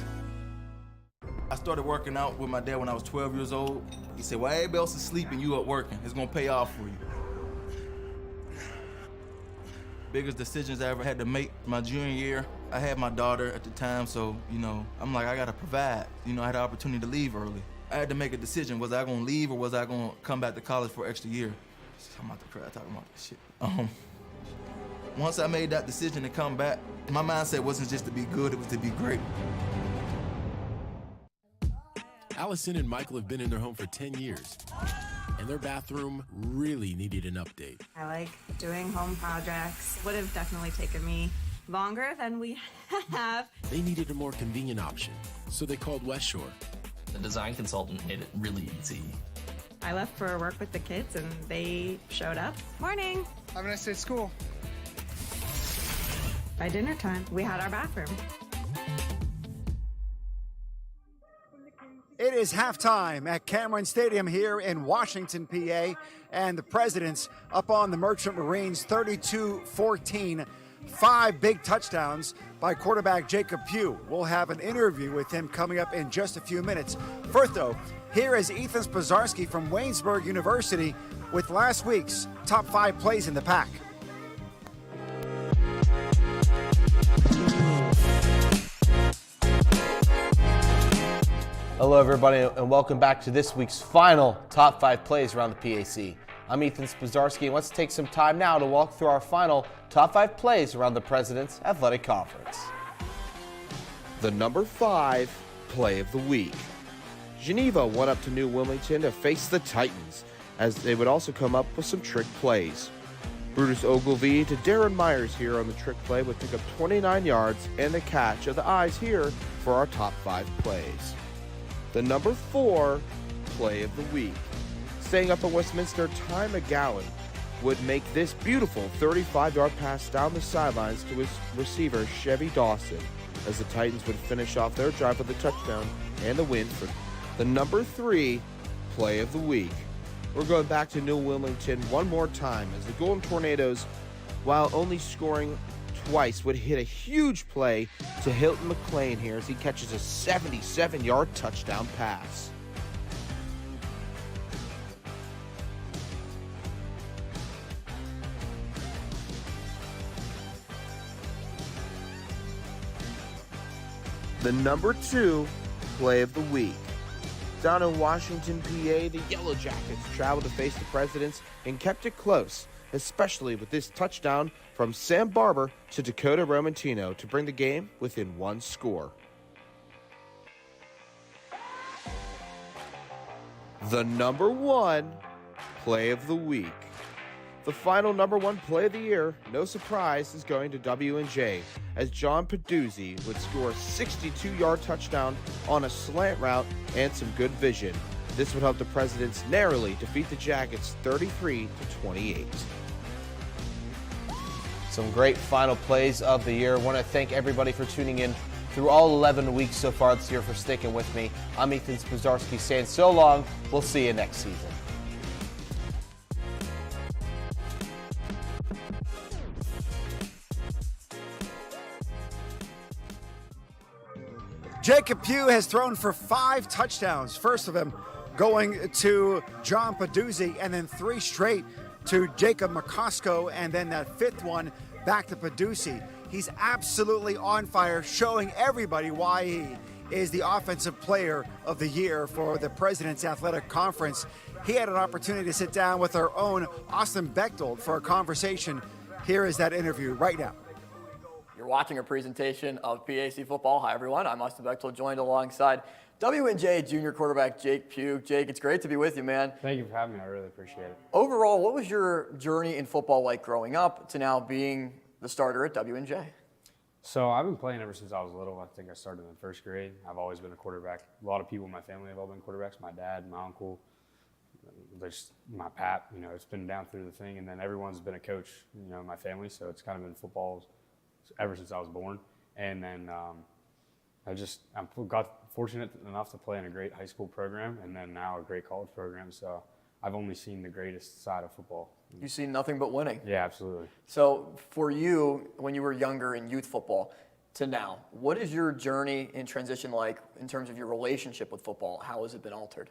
I started working out with my dad when I was 12 years old. He said, while everybody else is sleeping, you up working. It's gonna pay off for you. Biggest decisions I ever had to make my junior year. I had my daughter at the time, so, I'm like, I gotta provide. I had the opportunity to leave early. I had to make a decision. Was I gonna leave or was I gonna come back to college for an extra year? I'm about to cry talking about this shit. Once I made that decision to come back, my mindset wasn't just to be good, it was to be great. Allison and Michael have been in their home for 10 years, and their bathroom really needed an update. I like doing home projects. Would have definitely taken me longer than we have. They needed a more convenient option, so they called West Shore. The design consultant made it really easy. I left for work with the kids, and they showed up. Morning. Have a nice day at school. By dinner time, we had our bathroom. It is halftime at Cameron Stadium here in Washington, PA, and the Presidents up on the Merchant Marines 32-14. 5 big touchdowns by quarterback Jacob Pugh. We'll have an interview with him coming up in just a few minutes. First, though, here is Ethan Spazarski from Waynesburg University with last week's top 5 plays in the pack. Hello everybody and welcome back to this week's final top 5 plays around the PAC. I'm Ethan Spazarski and let's take some time now to walk through our final top 5 plays around the President's Athletic Conference. The number 5 play of the week. Geneva went up to New Wilmington to face the Titans, as they would also come up with some trick plays. Brutus Ogilvie to Darren Myers here on the trick play would pick up 29 yards and the catch of the eyes here for our top 5 plays. The number 4 play of the week. Staying up at Westminster, Ty McGowan would make this beautiful 35-yard pass down the sidelines to his receiver, Chevy Dawson, as the Titans would finish off their drive with a touchdown and the win for the number 3 play of the week. We're going back to New Wilmington one more time as the Golden Tornadoes, while only scoring twice, would hit a huge play to Hilton McClain here as he catches a 77-yard touchdown pass. The number 2 play of the week. Down in Washington, PA, the Yellow Jackets traveled to face the Presidents and kept it close, especially with this touchdown from Sam Barber to Dakota Romantino to bring the game within 1 score. The number 1 play of the week. The final number 1 play of the year, no surprise, is going to W&J, as John Peduzzi would score a 62-yard touchdown on a slant route and some good vision. This would help the Presidents narrowly defeat the Jackets 33-28. Some great final plays of the year. I want to thank everybody for tuning in through all 11 weeks so far this year, for sticking with me. I'm Ethan Spazarski saying so long. We'll see you next season. Jacob Pugh has thrown for 5 touchdowns. First of them going to John Peduzzi, and then 3 straight to Jacob McCosco, and then that 5th one back to Peduzzi. He's absolutely on fire, showing everybody why he is the Offensive Player of the Year for the President's Athletic Conference. He had an opportunity to sit down with our own Austin Bechtold for a conversation. Here is that interview right now. You're watching a presentation of PAC football. Hi, everyone. I'm Austin Bechtold, joined alongside W&J junior quarterback Jake Pugh. Jake, it's great to be with you, man. Thank you for having me. I really appreciate it. Overall, what was your journey in football like growing up to now being the starter at W&J? So I've been playing ever since I was little. I think I started in 1st grade. I've always been a quarterback. A lot of people in my family have all been quarterbacks. My dad, my uncle, there's my pap. You know, it's been down through the thing. And then everyone's been a coach, you know, in my family. So it's kind of been football ever since I was born. And then I got fortunate enough to play in a great high school program and then now a great college program. So I've only seen the greatest side of football. You've seen nothing but winning. Yeah, absolutely. So for you, when you were younger in youth football to now, what is your journey in transition like in terms of your relationship with football? How has it been altered?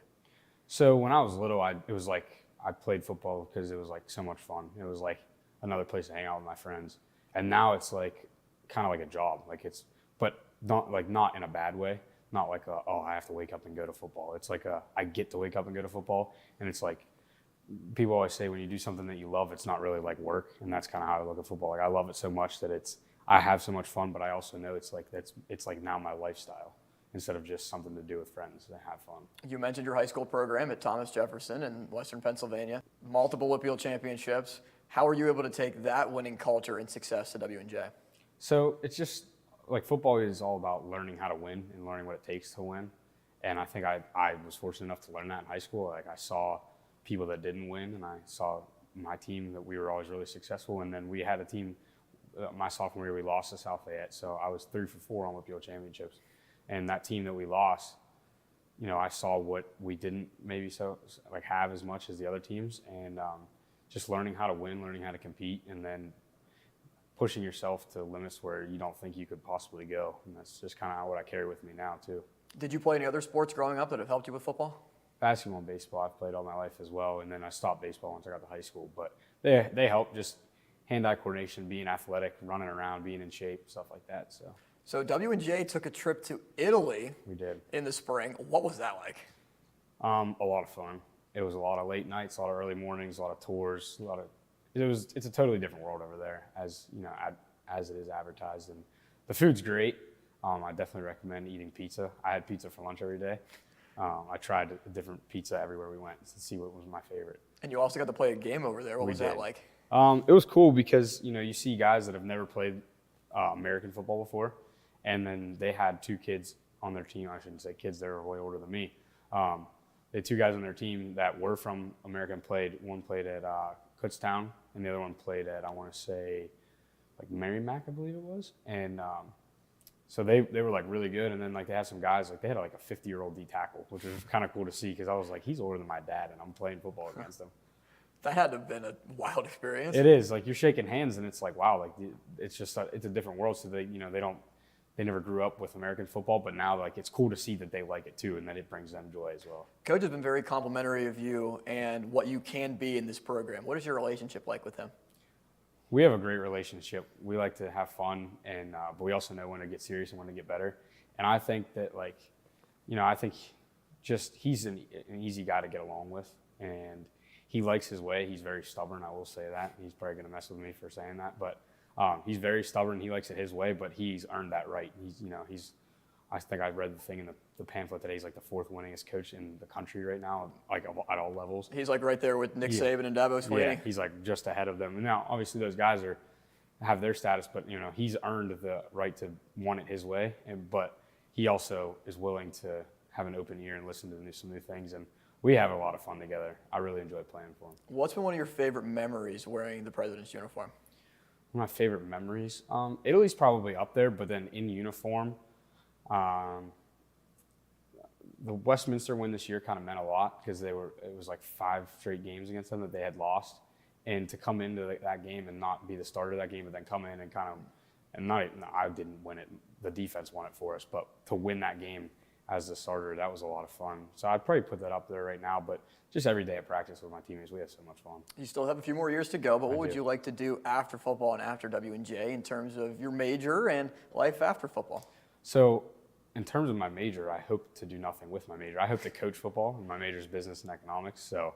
So when I was little, it was like I played football because it was like so much fun. It was like another place to hang out with my friends. And now it's like kind of like a job. Like it's, but not in a bad way. Not like I have to wake up and go to football. It's like I get to wake up and go to football. And it's like, people always say when you do something that you love, it's not really like work. And that's kind of how I look at football. Like I love it so much that I have so much fun, but I also know it's like now my lifestyle instead of just something to do with friends to have fun. You mentioned your high school program at Thomas Jefferson in Western Pennsylvania, multiple WPIAL championships. How were you able to take that winning culture and success to W&J? So it's just like football is all about learning how to win and learning what it takes to win. And I think I was fortunate enough to learn that in high school. Like I saw people that didn't win, and I saw my team that we were always really successful. And then we had a team, my sophomore year, we lost to South Fayette. So I was 3 for 4 on WPIAL championships. And that team that we lost, you know, I saw what we didn't maybe have as much as the other teams. And just learning how to win, learning how to compete, and then pushing yourself to limits where you don't think you could possibly go. And that's just kind of what I carry with me now, too. Did you play any other sports growing up that have helped you with football? Basketball and baseball I've played all my life as well, and then I stopped baseball once I got to high school. But they help, just hand-eye coordination, being athletic, running around, being in shape, stuff like that. So W&J took a trip to Italy. We did. In the spring. What was that like? A lot of fun. It was a lot of late nights, a lot of early mornings, a lot of tours, it's a totally different world over there, as you know, as it is advertised, and the food's great. I definitely recommend eating pizza. I had pizza for lunch every day. I tried a different pizza everywhere we went to see what was my favorite. And you also got to play a game over there. What was that like? It was cool because, you know, you see guys that have never played American football before, and then they had 2 kids on their team. I shouldn't say kids, they were way older than me. They had 2 guys on their team that were from American. One played at Kutztown, and the other one played at, I want to say, like Merrimack, I believe it was. And so they were like really good. And then like they had some guys, like they had like a 50-year-old D tackle, which was kind of cool to see because I was like, he's older than my dad, and I'm playing football against him. That had to have been a wild experience. It is. Like you're shaking hands, and it's like, wow, like it's just it's a different world. So they never grew up with American football, but now like it's cool to see that they like it too, and that it brings them joy as well. Coach has been very complimentary of you and what you can be in this program. What is your relationship like with him? We have a great relationship. We like to have fun, and but we also know when to get serious and when to get better. And I think that I think just he's an easy guy to get along with, and he likes his way. He's very stubborn. I will say that. He's probably going to mess with me for saying that, but he's very stubborn. He likes it his way, but he's earned that right. I think I read the thing in the pamphlet today. He's like the 4th winningest coach in the country right now, like at all levels. He's like right there with Nick Saban and Dabo Swinney. Yeah, he's like just ahead of them. And now, obviously, those guys have their status, but you know he's earned the right to want it his way. But he also is willing to have an open ear and listen to some new things. And we have a lot of fun together. I really enjoy playing for him. What's been one of your favorite memories wearing the President's uniform? One of my favorite memories, Italy's probably up there, but then in uniform. The Westminster win this year kind of meant a lot because it was like 5 straight games against them that they had lost, and to come into that game and not be the starter of that game, but then come in and kind of And I didn't win it. The defense won it for us. But to win that game as the starter, that was a lot of fun. So I'd probably put that up there right now. But just every day at practice with my teammates, we had so much fun. You still have a few more years to go, but what would you like to do after football and after W&J in terms of your major and life after football? So in terms of my major, I hope to do nothing with my major. I hope to coach football, and my major is business and economics. So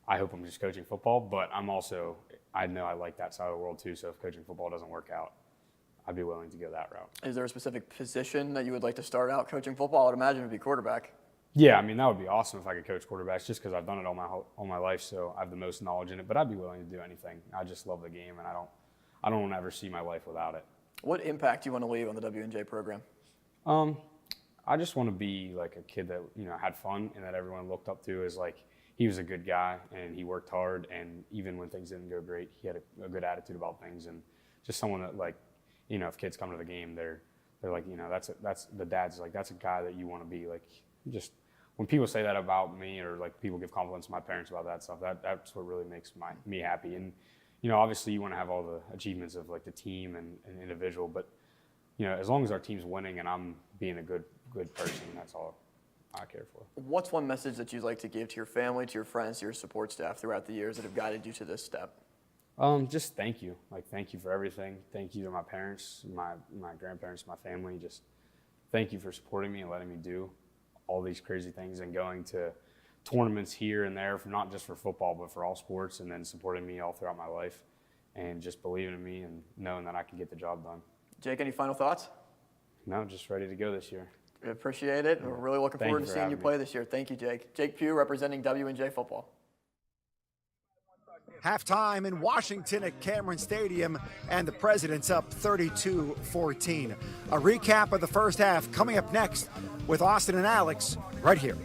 I hope I'm just coaching football, but I know I like that side of the world too. So if coaching football doesn't work out, I'd be willing to go that route. Is there a specific position that you would like to start out coaching football? I would imagine it would be quarterback. Yeah, I mean, that would be awesome if I could coach quarterbacks just because I've done it all my life, so I have the most knowledge in it. But I'd be willing to do anything. I just love the game, and I don't ever see my life without it. What impact do you want to leave on the W&J program? I just want to be like a kid that, had fun and that everyone looked up to as like, he was a good guy and he worked hard, and even when things didn't go great, he had a good attitude about things, and just someone that, like, if kids come to the game, they're like, that's the dad's like, that's a guy that you want to be like. Just when people say that about me, or like people give compliments to my parents about that stuff, that's what really makes me happy. And obviously you want to have all the achievements of like the team and individual, but as long as our team's winning and I'm being a good person, that's all I care for. What's one message that you'd like to give to your family, to your friends, to your support staff throughout the years that have guided you to this step? Just thank you. Like, thank you for everything. Thank you to my parents, my grandparents, my family. Just thank you for supporting me and letting me do all these crazy things and going to tournaments here and there, not just for football, but for all sports, and then supporting me all throughout my life and just believing in me and knowing that I can get the job done. Jake, any final thoughts? No, just ready to go this year. We appreciate it. We're really looking forward to seeing you play this year. Thank you, Jake. Jake Pugh representing W&J football. Halftime in Washington at Cameron Stadium, and the Presidents up 32-14. A recap of the first half coming up next with Austin and Alex right here.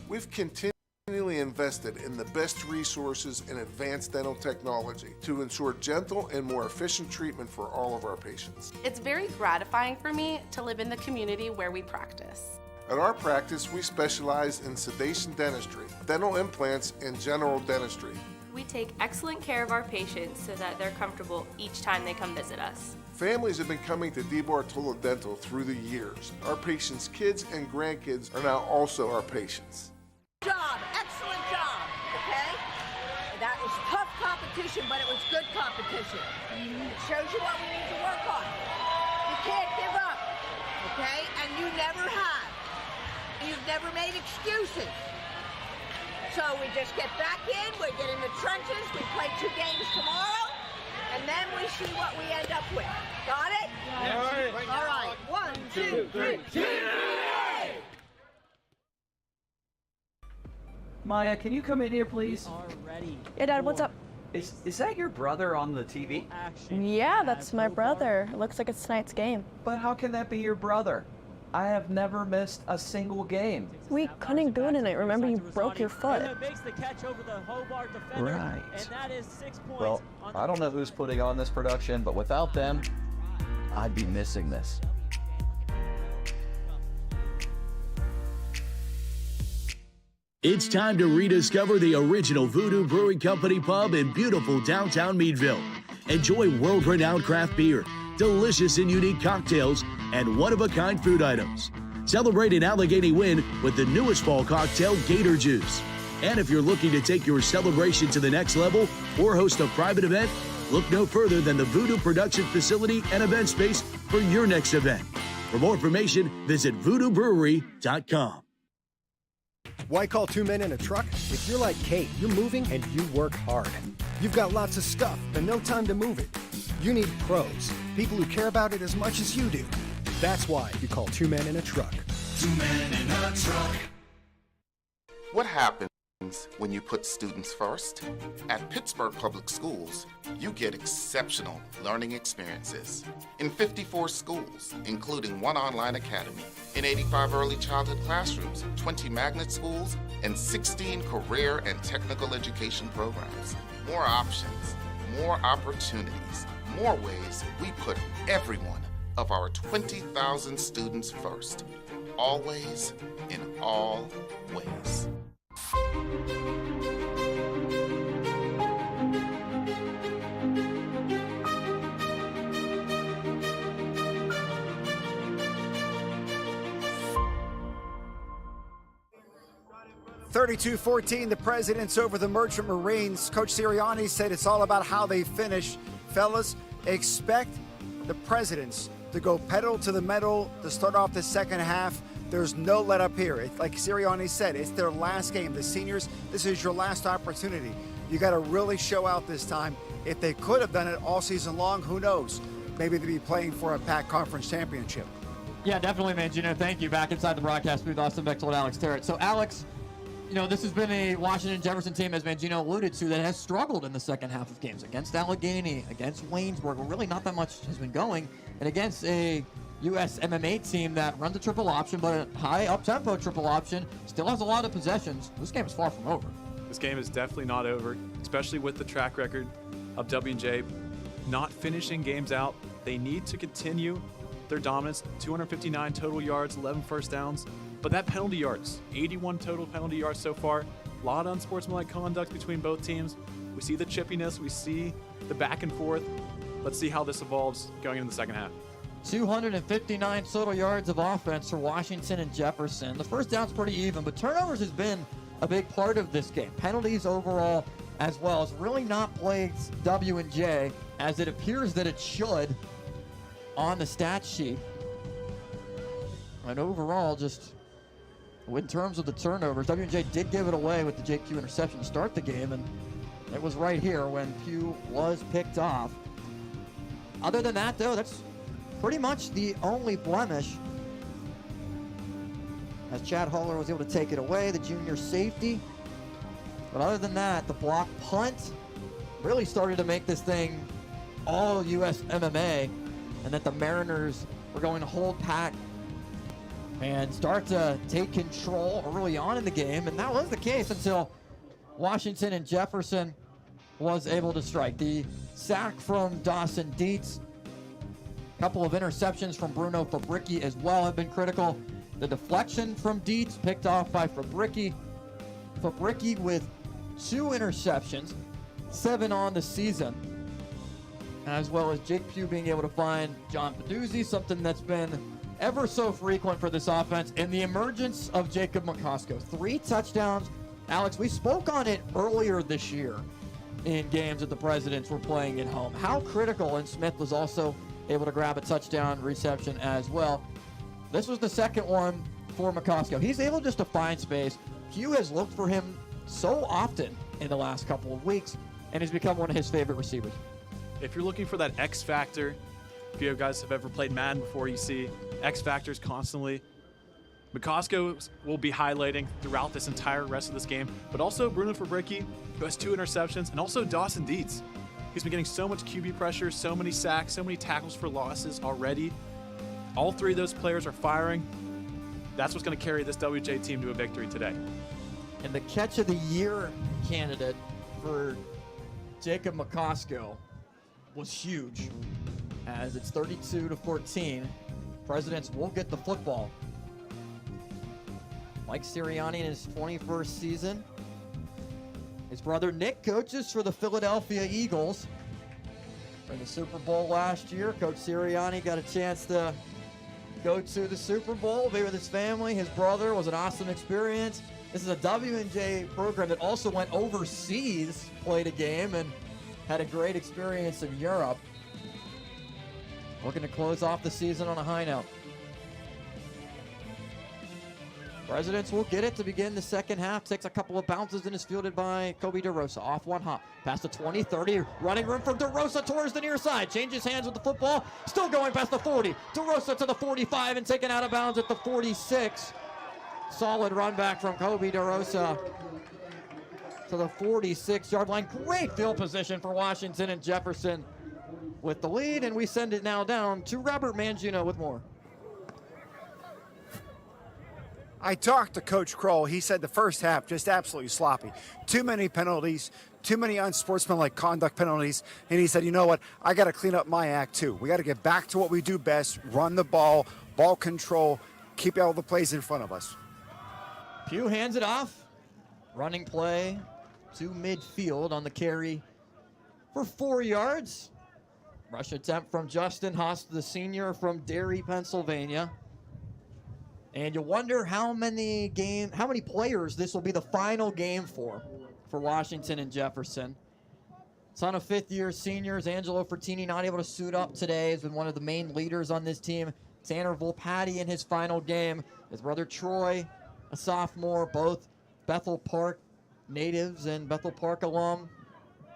We've continually invested in the best resources in advanced dental technology to ensure gentle and more efficient treatment for all of our patients. It's very gratifying for me to live in the community where we practice. At our practice, we specialize in sedation dentistry, dental implants, and general dentistry. We take excellent care of our patients so that they're comfortable each time they come visit us. Families have been coming to D. Bartolo Dental through the years. Our patients' kids and grandkids are now also our patients. Job, excellent job, okay? That was tough competition, but it was good competition. It shows you what we need to work on. You can't give up, okay? And you never have. You've never made excuses. So we just get back in, we get in the trenches, we play 2 games tomorrow, and then we see what we end up with. Got it? Yes. All right. 1, 2, 3. Maya, can you come in here, please? Already. Yeah, Dad, what's up? Is that your brother on the TV? Yeah, that's my brother. It looks like it's tonight's game. But how can that be your brother? I have never missed a single game. We couldn't go tonight. Remember, you broke your foot. Right. And that is 6 points. Well, I don't know who's putting on this production, but without them, I'd be missing this. It's time to rediscover the original Voodoo Brewing Company pub in beautiful downtown Meadville. Enjoy world-renowned craft beer, delicious and unique cocktails, and one-of-a-kind food items. Celebrate an Allegheny win with the newest fall cocktail, Gator Juice. And if you're looking to take your celebration to the next level or host a private event, look no further than the Voodoo Production Facility and Event Space for your next event. For more information, visit VoodooBrewery.com. Why call 2 men in a truck? If you're like Kate, you're moving and you work hard. You've got lots of stuff and no time to move it. You need pros, people who care about it as much as you do. That's why you call 2 men in a truck. 2 men in a truck. What happens when you put students first? At Pittsburgh Public Schools, you get exceptional learning experiences in 54 schools, including 1 online academy, in 85 early childhood classrooms, 20 magnet schools, and 16 career and technical education programs. More options, more opportunities, more ways we put every one of our 20,000 students first. Always, in all ways. 32-14, the Presidents over the Merchant Marines. Coach Sirianni said it's all about how they finish. Fellas, expect the Presidents to go pedal to the metal to start off the second half. There's no let up here. It's like Sirianni said, it's their last game. The seniors, this is your last opportunity. You got to really show out this time. If they could have done it all season long, who knows? Maybe they'd be playing for a PAC Conference Championship. Yeah, definitely, Mangino. Thank you. Back inside the broadcast booth, Austin Bechtel and Alex Terrett. So, Alex, you know, this has been a Washington Jefferson team, as Mangino alluded to, that has struggled in the second half of games against Allegheny, against Waynesburg, where really not that much has been going, and against a USMMA team that runs a triple option, but a high up-tempo triple option, still has a lot of possessions. This game is far from over. This game is definitely not over, especially with the track record of W&J not finishing games out. They need to continue their dominance. 259 total yards, 11 first downs. But that penalty yards, 81 total penalty yards so far. A lot of unsportsmanlike conduct between both teams. We see the chippiness, we see the back and forth. Let's see how this evolves going into the second half. 259 total yards of offense for Washington and Jefferson. The first down's pretty even, but turnovers has been a big part of this game. Penalties overall as well has really not plagued W&J as it appears that it should on the stat sheet. And overall, just in terms of the turnovers, W&J did give it away with the JQ interception to start the game, and it was right here when Pugh was picked off. Other than that, though, that's pretty much the only blemish, as Chad Holler was able to take it away, the junior safety. But other than that, the block punt really started to make this thing all USMMA, and that the Mariners were going to hold pat and start to take control early on in the game, and that was the case until Washington and Jefferson was able to strike. The sack from Dawson Dietz, couple of interceptions from Bruno Fabricki as well have been critical. The deflection from Dietz picked off by Fabricki. Fabricki with 2 interceptions, 7 on the season, as well as Jake Pugh being able to find John Peduzzi, something that's been ever so frequent for this offense, and the emergence of Jacob McCosco. 3 touchdowns. Alex, we spoke on it earlier this year in games that the Presidents were playing at home. How critical, and Smith was also able to grab a touchdown reception as well. This was the second one for McCosco. He's able just to find space. Hugh has looked for him so often in the last couple of weeks, and he's become one of his favorite receivers. If you're looking for that X factor, if you guys have ever played Madden before, you see X factors constantly. McCosco will be highlighting throughout this entire rest of this game, but also Bruno Fabricki, who has 2 interceptions, and also Dawson Dietz. He's been getting so much QB pressure, so many sacks, so many tackles for losses already. All 3 of those players are firing. That's what's going to carry this WJ team to a victory today. And the catch of the year candidate for Jacob McCosco was huge, as it's 32-14. Presidents will get the football. Mike Sirianni in his 21st season. His brother Nick coaches for the Philadelphia Eagles. For the Super Bowl last year, Coach Sirianni got a chance to go to the Super Bowl, be with his family. His brother was an awesome experience. This is a W&J program that also went overseas, played a game, and had a great experience in Europe. Looking to close off the season on a high note. Presidents will get it to begin the second half. Takes a couple of bounces and is fielded by Kobe DeRosa. Off one hop. Past the 20, 30. Running room from DeRosa towards the near side. Changes hands with the football. Still going past the 40. DeRosa to the 45 and taken out of bounds at the 46. Solid run back from Kobe DeRosa to the 46-yard line. Great field position for Washington and Jefferson with the lead. And we send it now down to Robert Mangino with more. I talked to Coach Kroll. He said the first half just absolutely sloppy. Too many penalties, too many unsportsmanlike conduct penalties. And he said, you know what? I got to clean up my act too. We got to get back to what we do best, run the ball, ball control, keep all the plays in front of us. Pugh hands it off. Running play to midfield on the carry for 4 yards. Rush attempt from Justin Haas, the senior from Derry, Pennsylvania. And you wonder how many players this will be the final game for Washington and Jefferson. Ton of fifth-year seniors. Angelo Fertini not able to suit up today. Has been one of the main leaders on this team. Tanner Volpatti in his final game. His brother Troy, a sophomore, both Bethel Park natives and Bethel Park alum.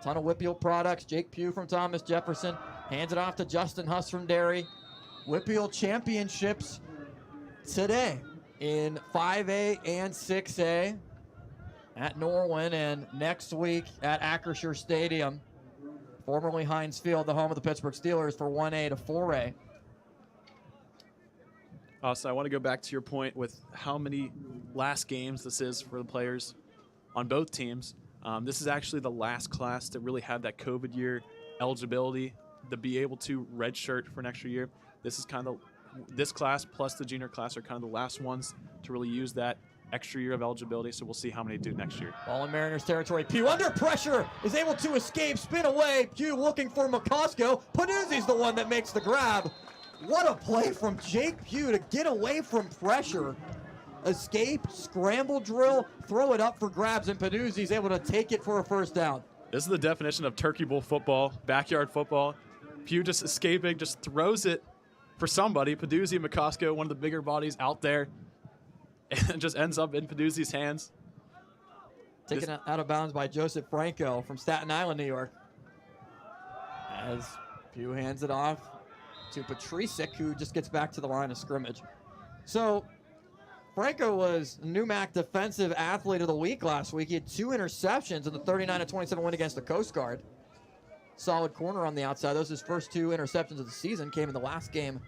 Ton of Whitfield products. Jake Pugh from Thomas Jefferson. Hands it off to Justin Huss from Derry. Whitfield championships today in 5A and 6A at Norwin, and next week at Acrisure Stadium, formerly Heinz Field, the home of the Pittsburgh Steelers, for 1A to 4A. So I want to go back to your point with how many last games this is for the players on both teams. This is actually the last class to really have that COVID year eligibility to be able to redshirt for an extra year. This is kind of this class plus the junior class are kind of the last ones to really use that extra year of eligibility, so we'll see how many do next year. Ball in Mariners territory. Pugh under pressure is able to escape, spin away. Pugh looking for McCosco. Panuzzi's the one that makes the grab. What a play from Jake Pugh to get away from pressure. Escape, scramble drill, throw it up for grabs, and Panuzzi's able to take it for a first down. This is the definition of Turkey Bowl football, backyard football. Pugh just escaping, just throws it for somebody. Panuzzi and McCosco, one of the bigger bodies out there, and just ends up in Panuzzi's hands. Taken out of bounds by Joseph Franco from Staten Island, New York. As Pugh hands it off to Patricic, who just gets back to the line of scrimmage. So Franco was NUMAC Defensive Athlete of the Week last week. He had 2 interceptions in the 39-27 win against the Coast Guard. Solid corner on the outside. Those his first 2 interceptions of the season came in the last game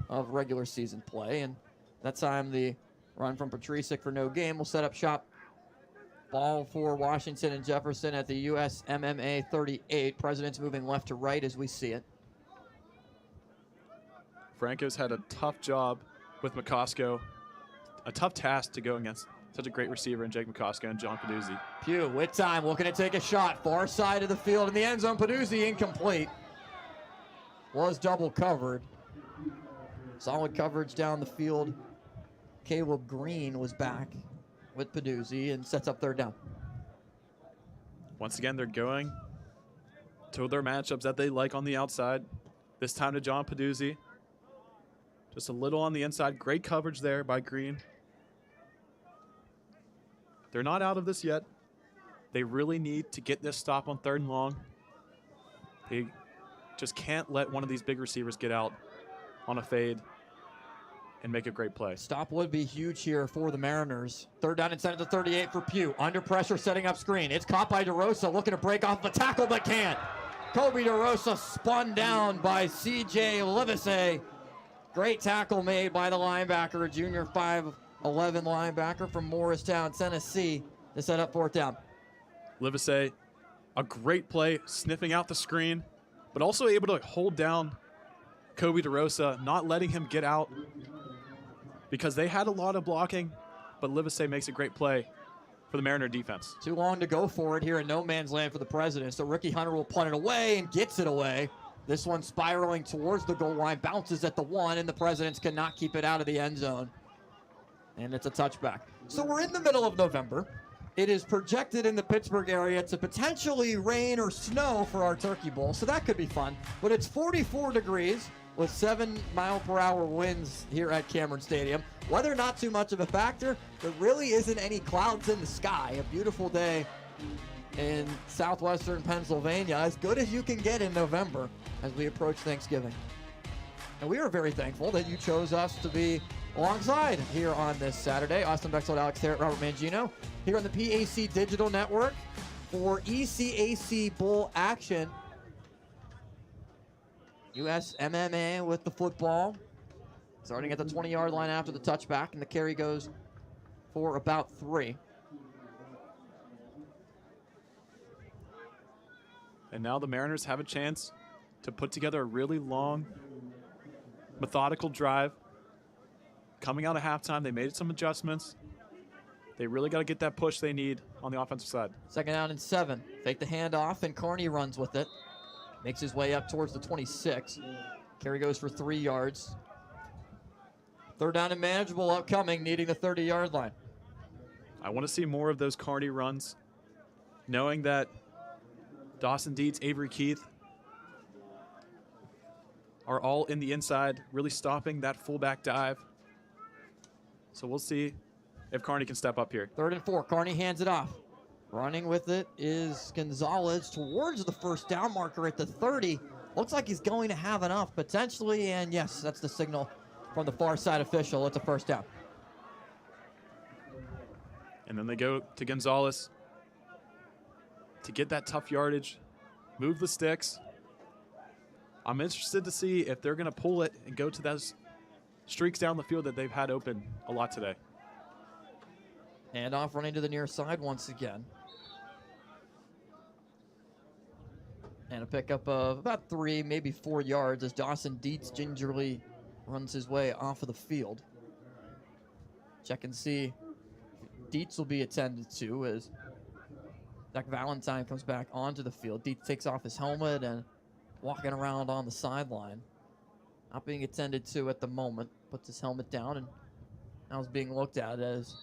of regular season play. And that time the run from Patricic for no game will set up shop. Ball for Washington and Jefferson at the USMMA 38. President's moving left to right as we see it. Franco's had a tough job with McCosco. A tough task to go against such a great receiver in Jake McCosco and John Panuzzi. Pugh with time, looking to take a shot. Far side of the field in the end zone. Panuzzi incomplete. Was double covered. Solid coverage down the field. Caleb Green was back with Panuzzi and sets up third down. Once again, they're going to their matchups that they like on the outside. This time to John Panuzzi. Just a little on the inside. Great coverage there by Green. They're not out of this yet. They really need to get this stop on 3rd and long. They just can't let one of these big receivers get out on a fade and make a great play. Stop would be huge here for the Mariners. 3rd down inside of the 38 for Pugh. Under pressure, setting up screen. It's caught by DeRosa, looking to break off the tackle, but can't. Kobe DeRosa spun down by C.J. Livesey. Great tackle made by the linebacker, a junior 5'11 linebacker from Morristown, Tennessee, to set up 4th down. Livesey, a great play, sniffing out the screen, but also able to hold down Kobe DeRosa, not letting him get out because they had a lot of blocking, but Livesey makes a great play for the Mariner defense. Too long to go for it here in no man's land for the President, so Ricky Hunter will punt it away and gets it away. This one spiraling towards the goal line, bounces at the 1, and the Presidents cannot keep it out of the end zone. And it's a touchback. So we're in the middle of November. It is projected in the Pittsburgh area to potentially rain or snow for our Turkey Bowl, so that could be fun. But it's 44 degrees with 7-mile-per-hour winds here at Cameron Stadium. Weather not too much of a factor. There really isn't any clouds in the sky. A beautiful day in southwestern Pennsylvania, as good as you can get in November as we approach Thanksgiving. And we are very thankful that you chose us to be alongside here on this Saturday. Austin Bexel, Alex Terrett, Robert Mangino here on the PAC Digital Network for ECAC Bowl action. USMMA with the football, starting at the 20-yard line after the touchback, and the carry goes for about 3. And now the Mariners have a chance to put together a really long, methodical drive. Coming out of halftime, they made some adjustments. They really got to get that push they need on the offensive side. 2nd down and 7. Fake the handoff, and Carney runs with it. Makes his way up towards the 26. Carry goes for 3 yards. Third down and manageable upcoming, needing the 30-yard line. I want to see more of those Carney runs, knowing that Dawson Dietz, Avery Keith are all in the inside, really stopping that fullback dive. So we'll see if Carney can step up here. 3rd and 4, Carney hands it off. Running with it is Gonzalez towards the first down marker at the 30. Looks like he's going to have enough potentially, and yes, that's the signal from the far side official. It's a first down. And then they go to Gonzalez to get that tough yardage, move the sticks. I'm interested to see if they're going to pull it and go to those streaks down the field that they've had open a lot today. And off running to the near side once again. And a pickup of about 3, maybe 4 yards as Dawson Dietz gingerly runs his way off of the field. Check and see. Dietz will be attended to as Zach Valentine comes back onto the field. Dietz takes off his helmet and walking around on the sideline. Not being attended to at the moment. Puts his helmet down and now is being looked at as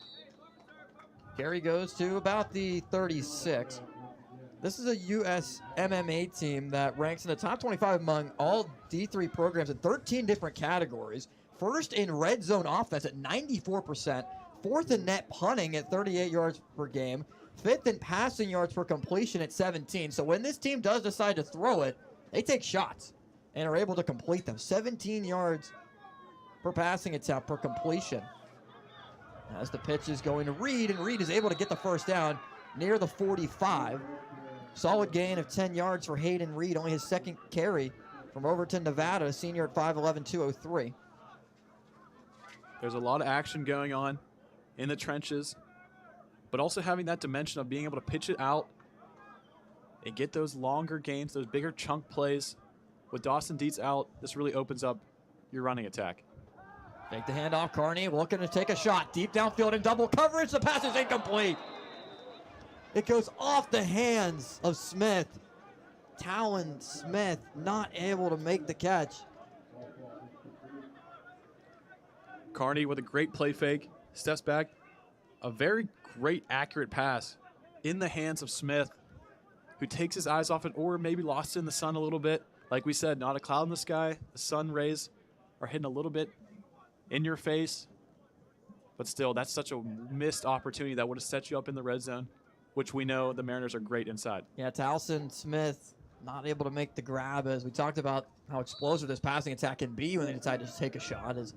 carry goes to about the 36. This is a USMMA team that ranks in the top 25 among all D3 programs in 13 different categories. First in red zone offense at 94%. 4th in net punting at 38 yards per game. 5th in passing yards per completion at 17. So when this team does decide to throw it, they take shots and are able to complete them. 17 yards per passing attempt per completion. As the pitch is going to Reed, and Reed is able to get the first down near the 45. Solid gain of 10 yards for Hayden Reed, only his 2nd carry from Overton, Nevada, senior at 5'11", 203. There's a lot of action going on in the trenches, but also having that dimension of being able to pitch it out and get those longer gains, those bigger chunk plays. With Dawson Dietz out, this really opens up your running attack. Take the handoff, Carney looking to take a shot. Deep downfield in double coverage, the pass is incomplete. It goes off the hands of Smith. Talon Smith not able to make the catch. Carney with a great play fake, steps back. A very great accurate pass in the hands of Smith, who takes his eyes off it or maybe lost it in the sun a little bit. Like we said, not a cloud in the sky. The sun rays are hitting a little bit in your face. But still, that's such a missed opportunity that would have set you up in the red zone, which we know the Mariners are great inside. Yeah, Towson Smith not able to make the grab, as we talked about how explosive this passing attack can be when they decide to take a shot. As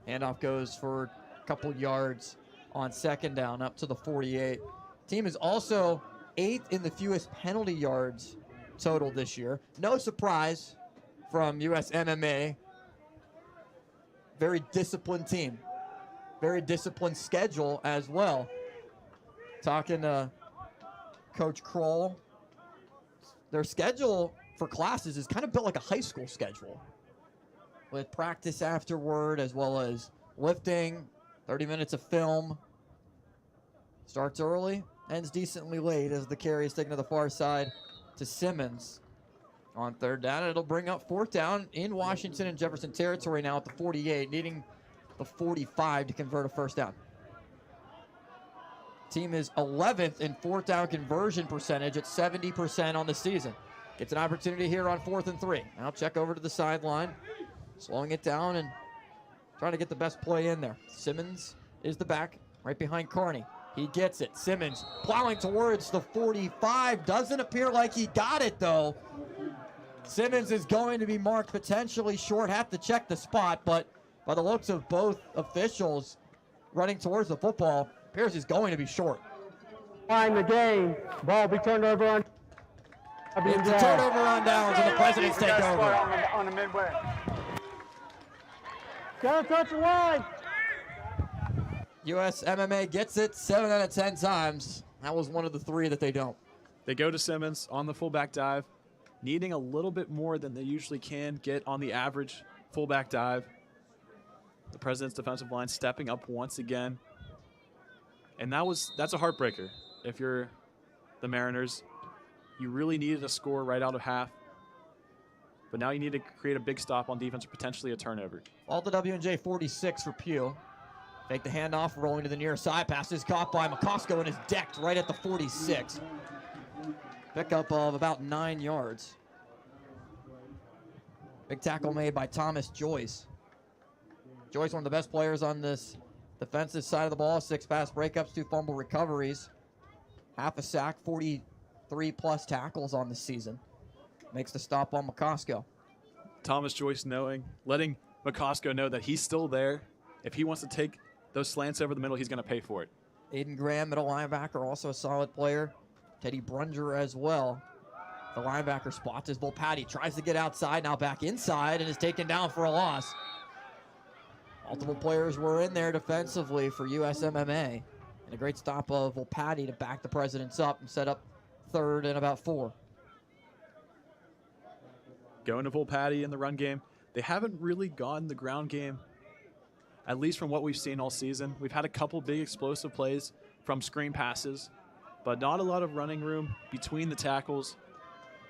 handoff goes for a couple yards on 2nd down up to the 48. Team is also 8th in the fewest penalty yards total this year. No surprise from USMMA. Very disciplined team. Very disciplined schedule as well. Talking to Coach Kroll, their schedule for classes is kind of built like a high school schedule, with practice afterward as well as lifting, 30 minutes of film. Starts early, ends decently late as the carry is taken to the far side to Simmons. On 3rd down, it'll bring up 4th down in Washington and Jefferson territory now at the 48, needing the 45 to convert a first down. Team is 11th in 4th down conversion percentage at 70% on the season. Gets an opportunity here on 4th and 3. Now check over to the sideline, slowing it down and trying to get the best play in there. Simmons is the back, right behind Carney. He gets it. Simmons plowing towards the 45. Doesn't appear like he got it, though. Simmons is going to be marked potentially short. Have to check the spot, but by the looks of both officials running towards the football, appears he's going to be short. Find the game. Ball be turned over on. It's a turnover on downs, and the Presidents take over. On the midway. Gotta touch the line. USMMA gets it 7 out of 10 times. That was one of the 3 that they don't. They go to Simmons on the fullback dive, needing a little bit more than they usually can get on the average fullback dive. The President's defensive line stepping up once again. And that's a heartbreaker. If you're the Mariners, you really needed a score right out of half. but now you need to create a big stop on defense or potentially a turnover. All the W&J 46 for Pugh. Fake the handoff, rolling to the near side. Pass is caught by McCosco and is decked right at the 46. Pickup of about 9 yards. Big tackle made by Thomas Joyce. Joyce, one of the best players on this defensive side of the ball. 6 pass breakups, 2 fumble recoveries. Half a sack, 43+ tackles on the season. Makes the stop on McCosco. Thomas Joyce letting McCosco know that he's still there. If he wants to take those slants over the middle, he's going to pay for it. Aiden Graham, middle linebacker, also a solid player. Teddy Brunger as well. The linebacker spots his Volpatti, tries to get outside, now back inside, and is taken down for a loss. Multiple players were in there defensively for USMMA. And a great stop of Volpatti to back the Presidents up and set up 3rd and about 4. Going to Volpatti in the run game. They haven't really gotten the ground game, at least from what we've seen all season. We've had a couple big explosive plays from screen passes, but not a lot of running room between the tackles.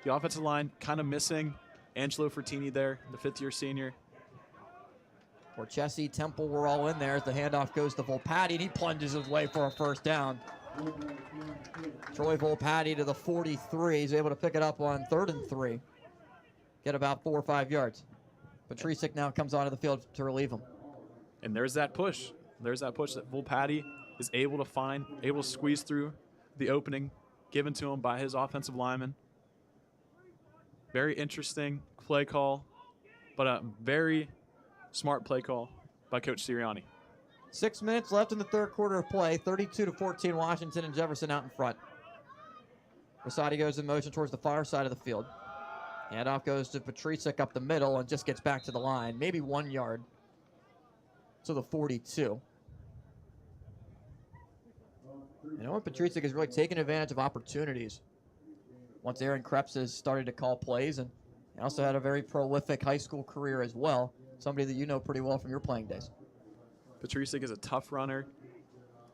The offensive line kind of missing Angelo Fertini there, the 5th-year senior. Porchesi, Temple were all in there as the handoff goes to Volpatti, and he plunges his way for a 1st down. Troy Volpatti to the 43. He's able to pick it up on 3rd and 3. Get about 4 or 5 yards. Patricic now comes onto the field to relieve him. And there's that push. There's that push that Volpatti is able to find, able to squeeze through the opening given to him by his offensive lineman. Very interesting play call, but a very smart play call by Coach Sirianni. 6 minutes left in the 3rd quarter of play. 32-14, Washington and Jefferson out in front. Rosati goes in motion towards the far side of the field. Handoff goes to Patricic up the middle and just gets back to the line. Maybe 1 yard to the 42. And Owen Patricic has really taken advantage of opportunities once Aaron Krebs has started to call plays, and he also had a very prolific high school career as well. Somebody that you know pretty well from your playing days. Patricic is a tough runner,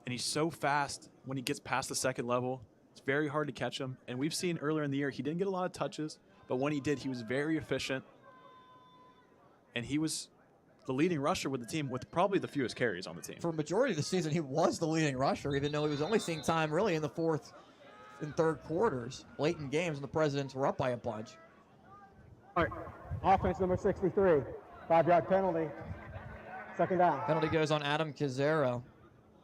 and he's so fast when he gets past the 2nd level. It's very hard to catch him, and we've seen earlier in the year he didn't get a lot of touches, but when he did, he was very efficient, and he was the leading rusher with the team with probably the fewest carries on the team. For a majority of the season, he was the leading rusher, even though he was only seeing time really in the 4th and 3rd quarters, late in games, and the Presidents were up by a bunch. All right, offense number 63, 5-yard penalty, 2nd down. Penalty goes on Adam Kazero,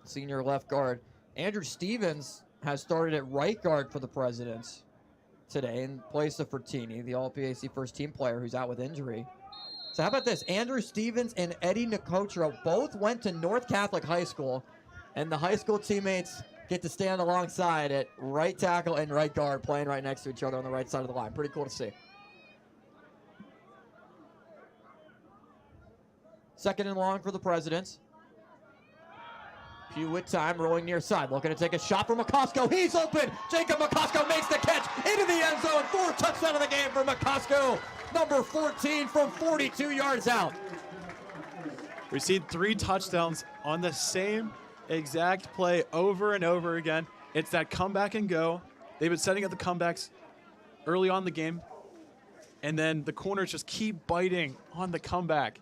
senior left guard. Andrew Stevens has started at right guard for the Presidents today in place of Fertini, the All-PAC first-team player who's out with injury. So how about this? Andrew Stevens and Eddie Nicotro both went to North Catholic High School, and the high school teammates get to stand alongside at right tackle and right guard, playing right next to each other on the right side of the line. Pretty cool to see. 2nd and long for the Presidents. Pugh with time, rolling near side, looking to take a shot from McCosco. He's open. Jacob McCosco makes the catch into the end zone. 4th touchdown of the game for McCosco. Number 14 from 42 yards out. We've seen 3 touchdowns on the same exact play over and over again. It's that comeback and go. They've been setting up the comebacks early on in the game, and then the corners just keep biting on the comeback.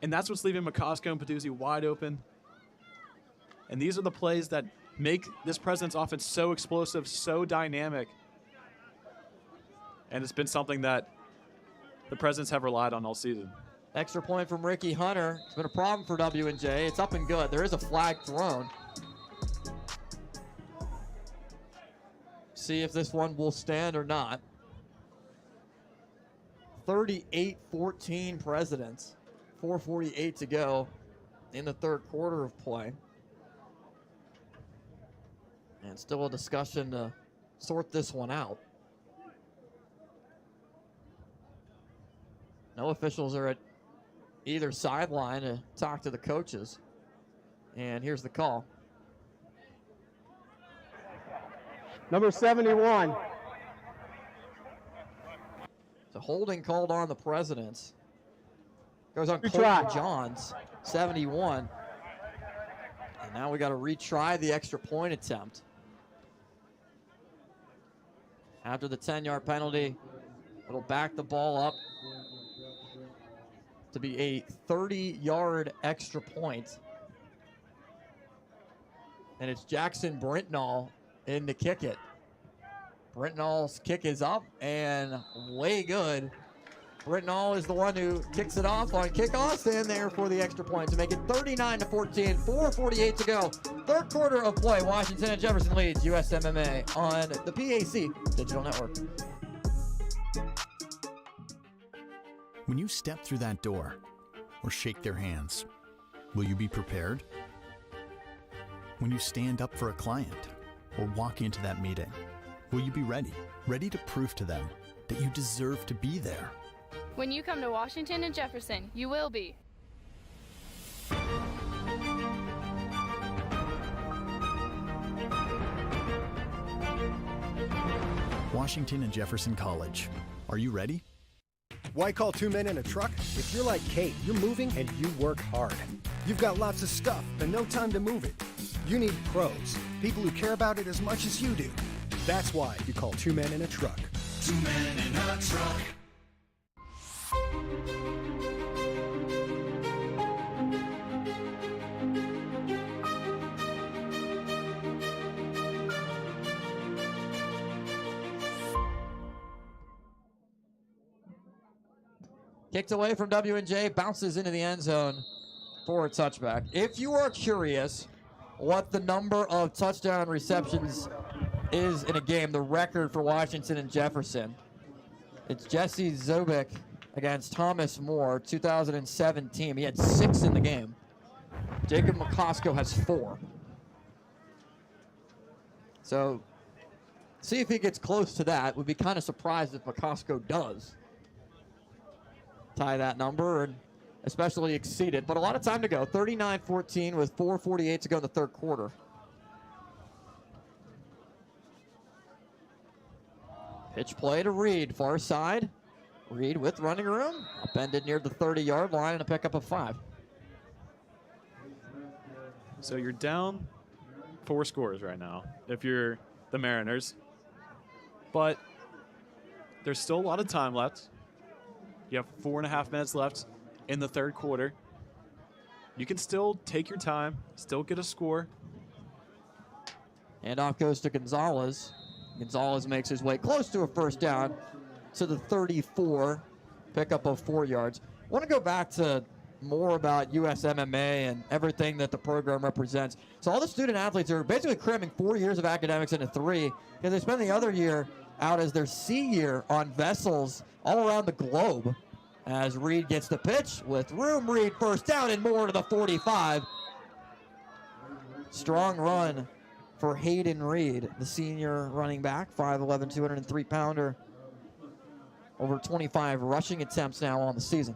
And that's what's leaving McCosco and Peduzzi wide open. And these are the plays that make this President's offense so explosive, so dynamic. And it's been something that the Presidents have relied on all season. Extra point from Ricky Hunter. It's been a problem for W&J. It's up and good. There is a flag thrown. See if this one will stand or not. 38-14 Presidents. 4:48 to go in the 3rd quarter of play. And still a discussion to sort this one out. No officials are at either sideline to talk to the coaches. And here's the call. Number 71. The holding called on the Presidents. Goes on Retry. Colton Johns, 71. And now we got to retry the extra point attempt. After the 10-yard penalty, it'll back the ball up to be a 30-yard extra point. And it's Jackson Brentnall in to kick it. Brentnall's kick is up and way good. Brentnall is the one who kicks it off on kickoff, and there for the extra point to make it 39-14, 4:48 to go. Third quarter of play, Washington and Jefferson leads USMMA on the PAC Digital Network. When you step through that door or shake their hands, will you be prepared? When you stand up for a client or walk into that meeting, will you be ready to prove to them that you deserve to be there? When you come to Washington and Jefferson, you will be. Washington and Jefferson College. Are you ready? Why call 2 men in a truck? If you're like Kate, you're moving and you work hard. You've got lots of stuff and no time to move it. You need pros, people who care about it as much as you do. That's why you call 2 men in a truck. 2 men in a truck. Kicked away from W&J, bounces into the end zone for a touchback. If you are curious what the number of touchdown receptions is in a game, the record for Washington and Jefferson, it's Jesse Zobik against Thomas Moore, 2017. He had 6 in the game. Jacob McCosco has 4. So see if he gets close to that. Would be kind of surprised if McCosco does tie that number and especially exceed it. But a lot of time to go. 39-14 with 4:48 to go in the third quarter. Pitch play to Reed, far side. Reed with running room. Upended near the 30-yard line and a pickup of 5. So you're down 4 scores right now if you're the Mariners. But there's still a lot of time left. You have 4.5 minutes left in the third quarter. You can still take your time, still get a score. Handoff goes to Gonzalez. Gonzalez makes his way close to a first down to the 34, pickup of 4 yards. I want to go back to more about USMMA and everything that the program represents. So all the student athletes are basically cramming 4 years of academics into 3 because they spend the other year out as their C year on vessels all around the globe. As Reed gets the pitch with room, Reed first down and more to the 45. Strong run for Hayden Reed, the senior running back, 5'11", 203-pounder. Over 25 rushing attempts now on the season.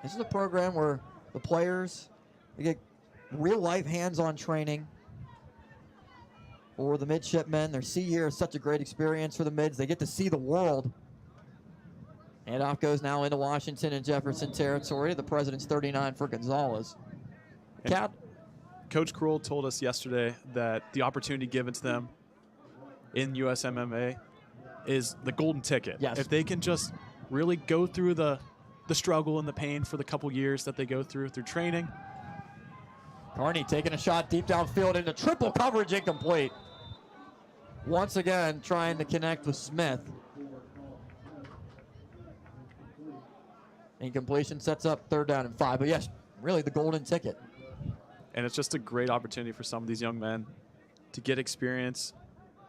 This is a program where the players they get real-life hands-on training. For the midshipmen, their C year is such a great experience for the mids. They get to see the world. Handoff goes now into Washington and Jefferson territory. The President's 39 for Gonzalez. Coach Kroll told us yesterday that the opportunity given to them in USMMA is the golden ticket. Yes. If they can just really go through the struggle and the pain for the couple years that they go through training. Carney taking a shot deep downfield into triple coverage, incomplete. Once again, trying to connect with Smith. Incompletion sets up 3rd down and 5. But yes, really the golden ticket. And it's just a great opportunity for some of these young men to get experience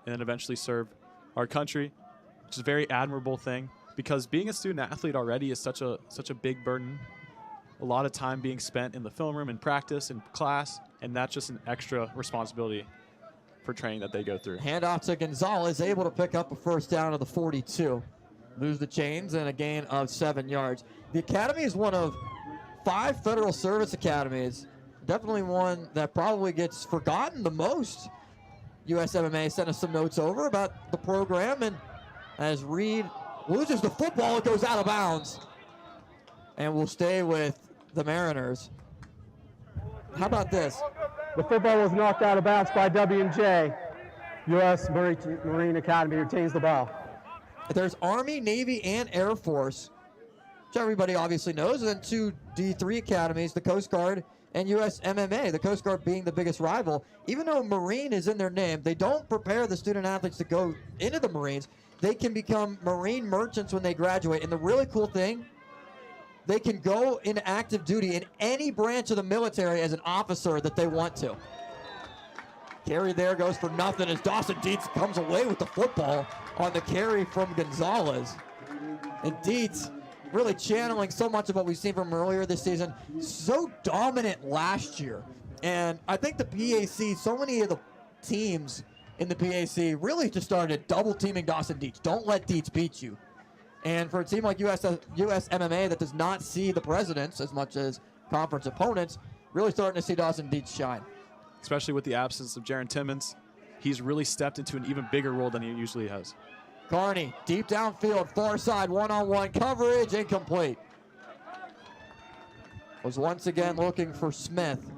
and then eventually serve our country, which is a very admirable thing because being a student athlete already is such a big burden. A lot of time being spent in the film room, in practice, in class, and that's just an extra responsibility for training that they go through. Handoff to Gonzalez, able to pick up a first down to the 42. Moves the chains and a gain of 7 yards. The academy is one of 5 federal service academies. Definitely one that probably gets forgotten the most. USMMA sent us some notes over about the program, and as Reed loses the football, it goes out of bounds. And we'll stay with the Mariners. How about this? The football was knocked out of bounds by W&J. U.S. Marine Academy retains the ball. There's Army, Navy, and Air Force which everybody obviously knows, and then 2 D3 academies, the Coast Guard and USMMA, the Coast Guard being the biggest rival. Even though Marine is in their name, they don't prepare the student athletes to go into the Marines. They can become Marine merchants when they graduate. And the really cool thing, they can go into active duty in any branch of the military as an officer that they want to. Carry there goes for nothing as Dawson Dietz comes away with the football on the carry from Gonzalez. And Dietz really channeling so much of what we've seen from earlier this season. So dominant last year. And I think the PAC, so many of the teams in the PAC really just started double teaming Dawson Dietz. Don't let Dietz beat you. And for a team like USMMA that does not see the presidents as much as conference opponents, really starting to see Dawson Dietz shine. Especially with the absence of Jaron Timmons, he's really stepped into an even bigger role than he usually has. Carney, deep downfield, far side, one-on-one coverage, incomplete. Was once again looking for Smith.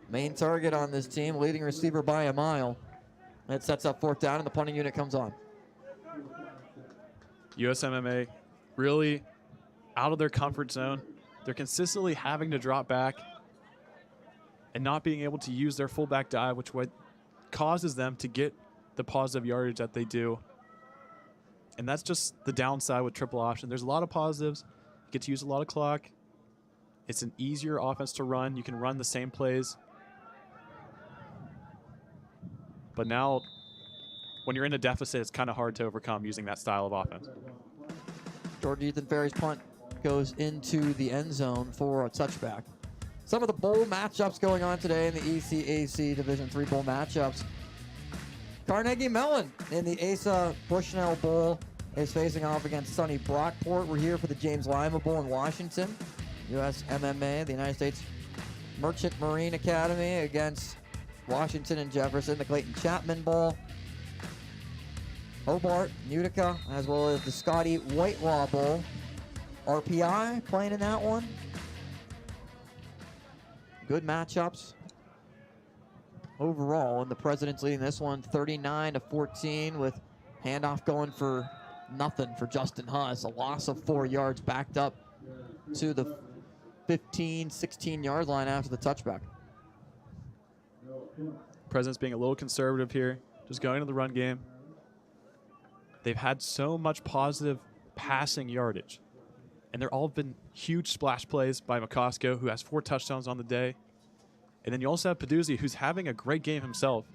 Main target on this team, leading receiver by a mile. That sets up 4th down, and the punting unit comes on. USMMA really out of their comfort zone. They're consistently having to drop back and not being able to use their fullback dive, which what causes them to get the positive yardage that they do. And that's just the downside with triple option. There's a lot of positives. You get to use a lot of clock. It's an easier offense to run. You can run the same plays. But now, when you're in a deficit, it's kind of hard to overcome using that style of offense. Jordan Ethan Ferry's punt goes into the end zone for a touchback. Some of the bowl matchups going on today in the ECAC Division III bowl matchups. Carnegie Mellon in the Asa Bushnell Bowl is facing off against Sonny Brockport. We're here for the James Lima Bowl in Washington. USMMA, the United States Merchant Marine Academy, against Washington and Jefferson, the Clayton Chapman Bowl. Hobart, Utica, as well as the Scotty Whitelaw Bowl. RPI playing in that one. Good matchups overall, and the President's leading this one 39-14 with handoff going for nothing for Justin Huss. A loss of 4 yards backed up to the 15, 16-yard line after the touchback. President's being a little conservative here, just going to the run game. They've had so much positive passing yardage, and they're all been huge splash plays by McCosco, who has 4 touchdowns on the day. And then you also have Peduzzi, who's having a great game himself,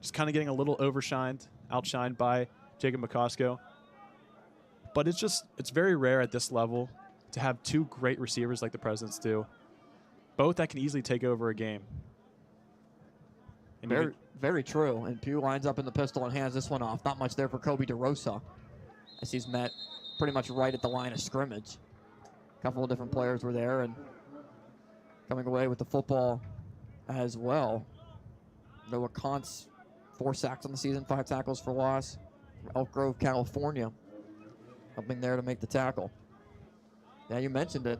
just kind of getting a little outshined by Jacob McCosco. But it's very rare at this level to have 2 great receivers like the Presidents do, both that can easily take over a game. And very true. And Pugh lines up in the pistol and hands this one off. Not much there for Kobe DeRosa, as he's met pretty much right at the line of scrimmage. A couple of different players were there and coming away with the football as well. Noah Kantz, 4 sacks on the season, 5 tackles for loss from Elk Grove, California, helping there to make the tackle. Yeah, you mentioned it.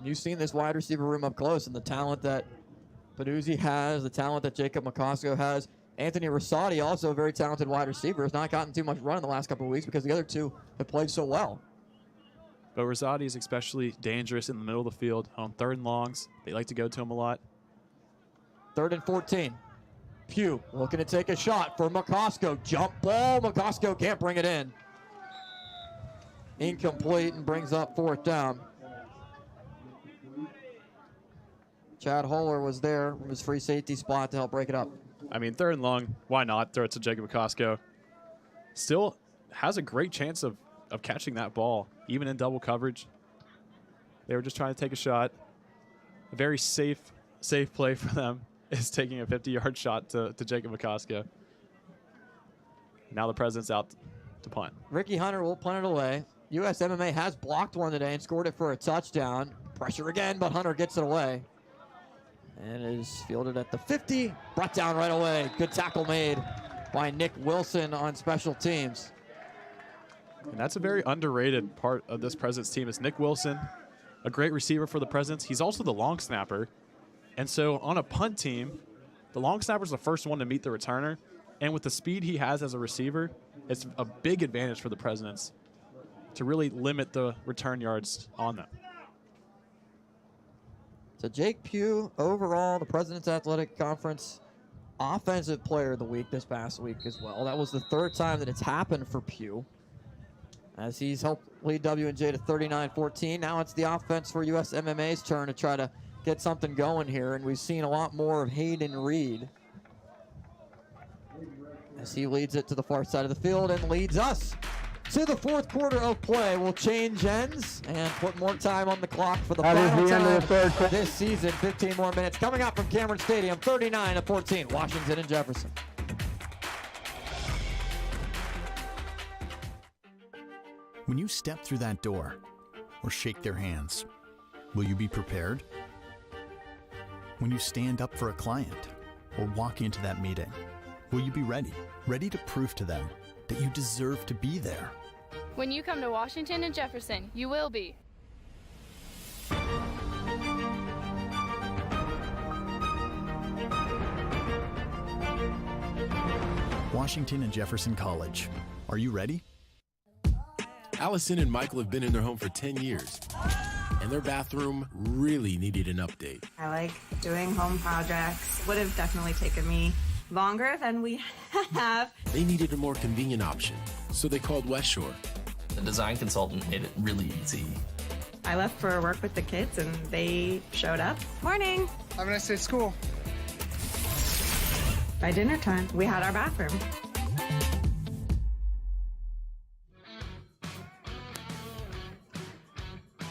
You've seen this wide receiver room up close and the talent that Peduzzi has, the talent that Jacob McCosco has. Anthony Rosati, also a very talented wide receiver, has not gotten too much run in the last couple of weeks because the other 2 have played so well. But Rosati is especially dangerous in the middle of the field on 3rd and longs. They like to go to him a lot. 3rd and 14. Pugh looking to take a shot for McCosco. Jump ball. McCosco can't bring it in. Incomplete and brings up 4th down. Chad Holler was there from his free safety spot to help break it up. I mean, 3rd and long, why not throw it to Jacob McCosco? Still has a great chance of catching that ball, even in double coverage. They were just trying to take a shot. A very safe play for them is taking a 50-yard shot to Jacob McCosco. Now the President's out to punt. Ricky Hunter will punt it away. USMMA has blocked one today and scored it for a touchdown. Pressure again, but Hunter gets it away. And it is fielded at the 50. Brought down right away. Good tackle made by Nick Wilson on special teams. And that's a very underrated part of this Presidents team is Nick Wilson, a great receiver for the Presidents. He's also the long snapper. And so on a punt team, the long snapper is the first one to meet the returner. And with the speed he has as a receiver, it's a big advantage for the Presidents. to really limit the return yards on them. So Jake Pugh, overall, the President's Athletic Conference Offensive Player of the Week this past week as well. That was the third time that it's happened for Pugh, as he's helped lead W&J to 39-14. Now it's the offense for USMMA's turn to try to get something going here, and we've seen a lot more of Hayden Reed as he leads it to the far side of the field and leads us to the fourth quarter of play. We'll change ends and put more time on the clock for the final time this season. 15 more minutes coming up from Cameron Stadium, 39-14, Washington and Jefferson. When you step through that door or shake their hands, will you be prepared? When you stand up for a client or walk into that meeting, will you be ready? Ready to prove to them that you deserve to be there? When you come to Washington and Jefferson, you will be. Washington and Jefferson College. Are you ready? Allison and Michael have been in their home for 10 years, and their bathroom really needed an update. I like doing home projects. Would have definitely taken me longer than we have. They needed a more convenient option, so they called West Shore. The design consultant made it really easy. I left for work with the kids and they showed up. Morning. Have a nice day at school. By dinner time, we had our bathroom.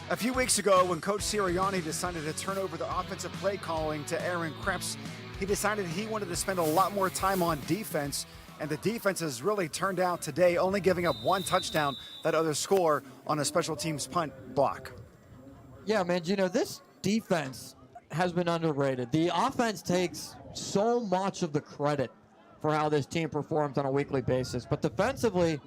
A few weeks ago, when Coach Sirianni decided to turn over the offensive play calling to Aaron Krebs, he decided he wanted to spend a lot more time on defense, and the defense has really turned out today, only giving up one touchdown, that other score on a special teams punt block. Yeah, man, you know, this defense has been underrated. The offense takes so much of the credit for how this team performs on a weekly basis, but defensively,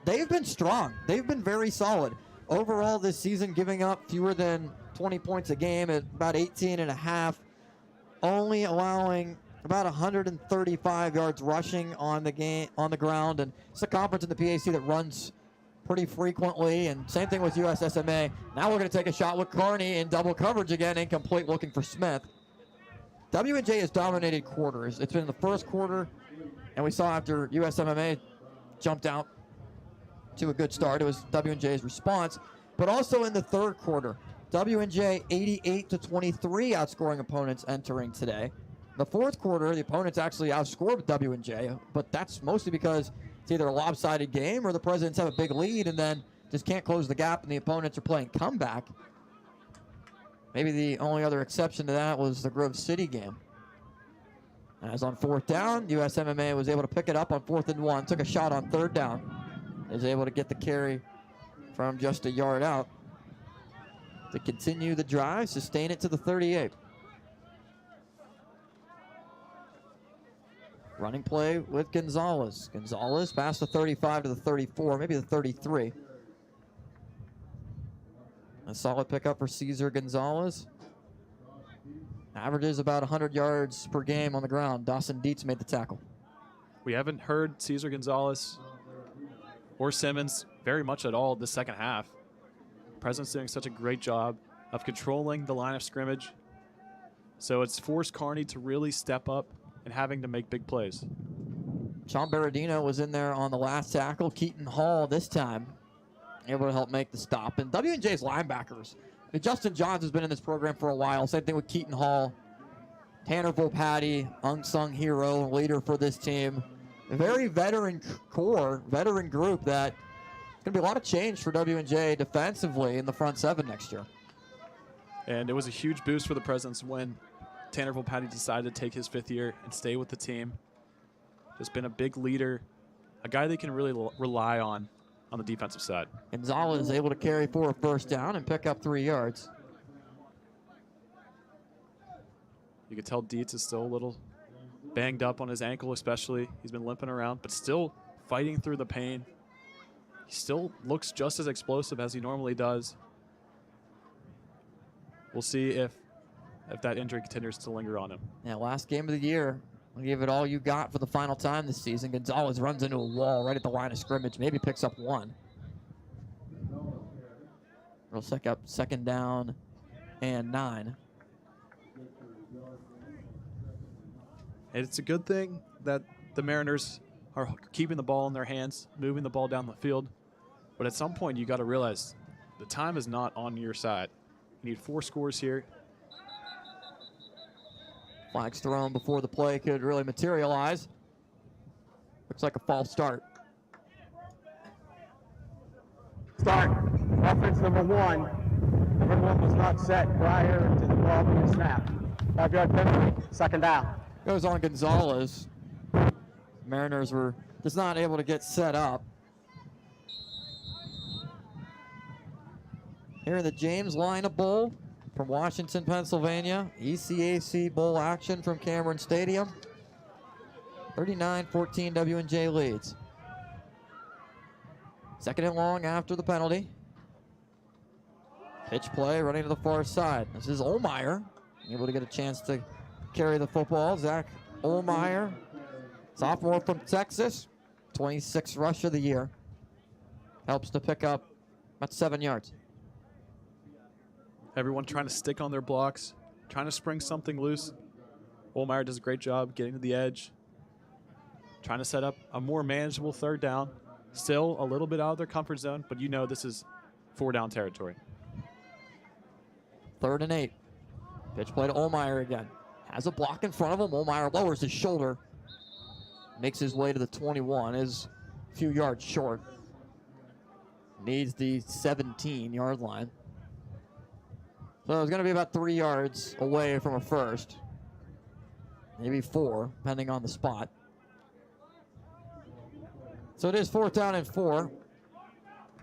they've been strong. They've been very solid. Overall this season, giving up fewer than 20 points a game at about 18.5, only allowing about 135 yards rushing on the ground, and it's a conference in the PAC that runs pretty frequently, and same thing with USSMA. Now we're going to take a shot with Kearney in double coverage again, incomplete, looking for Smith. W&J has dominated quarters. It's been the first quarter, and we saw after USMMA jumped out to a good start, it was W&J's response, but also in the third quarter, W&J 88-23 outscoring opponents entering today. The fourth quarter, the opponents actually outscored W&J, but that's mostly because it's either a lopsided game or the Presidents have a big lead and then just can't close the gap and the opponents are playing comeback. Maybe the only other exception to that was the Grove City game. As on fourth down, USMMA was able to pick it up on 4th and 1, took a shot on 3rd down. Is able to get the carry from just a yard out to continue the drive, sustain it to the 38. Running play with Gonzalez. Gonzalez past the 35 to the 34, maybe the 33. A solid pickup for Cesar Gonzalez. Averages about 100 yards per game on the ground. Dawson Dietz made the tackle. We haven't heard Cesar Gonzalez or Simmons very much at all this second half. President's doing such a great job of controlling the line of scrimmage. So it's forced Kearney to really step up and having to make big plays. Sean Berardino was in there on the last tackle. Keaton Hall this time able to help make the stop. And W&J's linebackers. I mean, Justin Johns has been in this program for a while. Same thing with Keaton Hall. Tanner Volpatti, unsung hero, leader for this team. A very veteran core, veteran group that it's going to be a lot of change for W&J defensively in the front seven next year. And it was a huge boost for the Presidents when Tanner Volpatti decided to take his 5th year and stay with the team. Just been a big leader, a guy they can really rely on the defensive side. Gonzalez is able to carry for a 1st down and pick up 3 yards. You can tell Dietz is still a little banged up on his ankle especially. He's been limping around, but still fighting through the pain. He still looks just as explosive as he normally does. We'll see if that injury continues to linger on him. Yeah, last game of the year. Give it all you got for the final time this season. Gonzalez runs into a wall right at the line of scrimmage, maybe picks up 1. It'll set up 2nd down and 9. And it's a good thing that the Mariners are keeping the ball in their hands, moving the ball down the field. But at some point, you got to realize the time is not on your side. You need 4 scores here. Flags thrown before the play could really materialize. Looks like a false start. Start. Offense number 1. Number 1 was not set prior to the ball being snapped. 5-yard penalty. 2nd down. Goes on Gonzalez. Mariners were just not able to get set up. Here in the James Lynah Bowl from Washington, Pennsylvania. ECAC Bowl action from Cameron Stadium. 39-14 W&J leads. 2nd and long after the penalty. Pitch play running to the far side. This is Ohlmeyer, able to get a chance to carry the football. Zach Ohlmeyer, sophomore from Texas, 26th rush of the year. Helps to pick up about 7 yards. Everyone trying to stick on their blocks, trying to spring something loose. Ohlmeyer does a great job getting to the edge, trying to set up a more manageable 3rd down. Still a little bit out of their comfort zone, but you know this is 4-down territory. 3rd and 8. Pitch play to Ohlmeyer again. Has a block in front of him. Ohlmeyer lowers his shoulder. Makes his way to the 21. Is a few yards short. Needs the 17-yard line. So it's going to be about 3 yards away from a first. Maybe 4, depending on the spot. So it is 4th down and 4.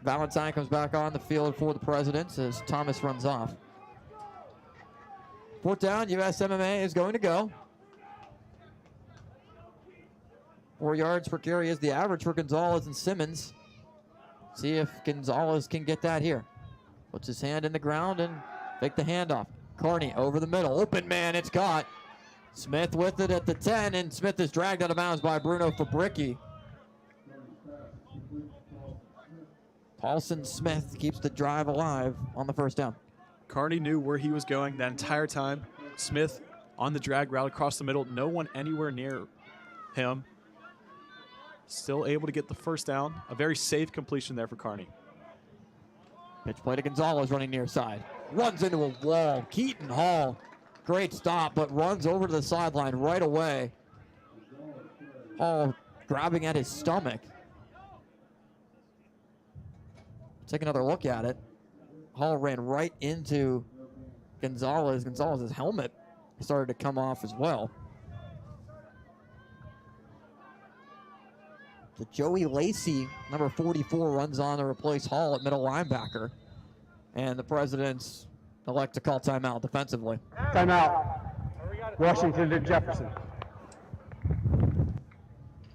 Valentine comes back on the field for the Presidents as Thomas runs off. 4th down, USMMA is going to go. 4 yards per carry is the average for Gonzalez and Simmons. See if Gonzalez can get that here. Puts his hand in the ground and fake the handoff. Carney over the middle. Open man, it's caught. Smith with it at the 10, and Smith is dragged out of bounds by Bruno Fabricki. Paulson Smith keeps the drive alive on the 1st down. Carney knew where he was going that entire time. Smith on the drag route across the middle. No one anywhere near him. Still able to get the 1st down. A very safe completion there for Carney. Pitch play to Gonzalez running near side. Runs into a wall. Keaton Hall. Great stop, but runs over to the sideline right away. Hall grabbing at his stomach. Take another look at it. Hall ran right into Gonzalez. Gonzalez's helmet started to come off as well. So Joey Lacey, number 44, runs on to replace Hall at middle linebacker. And the Presidents elect to call timeout defensively. Timeout. Washington to Jefferson.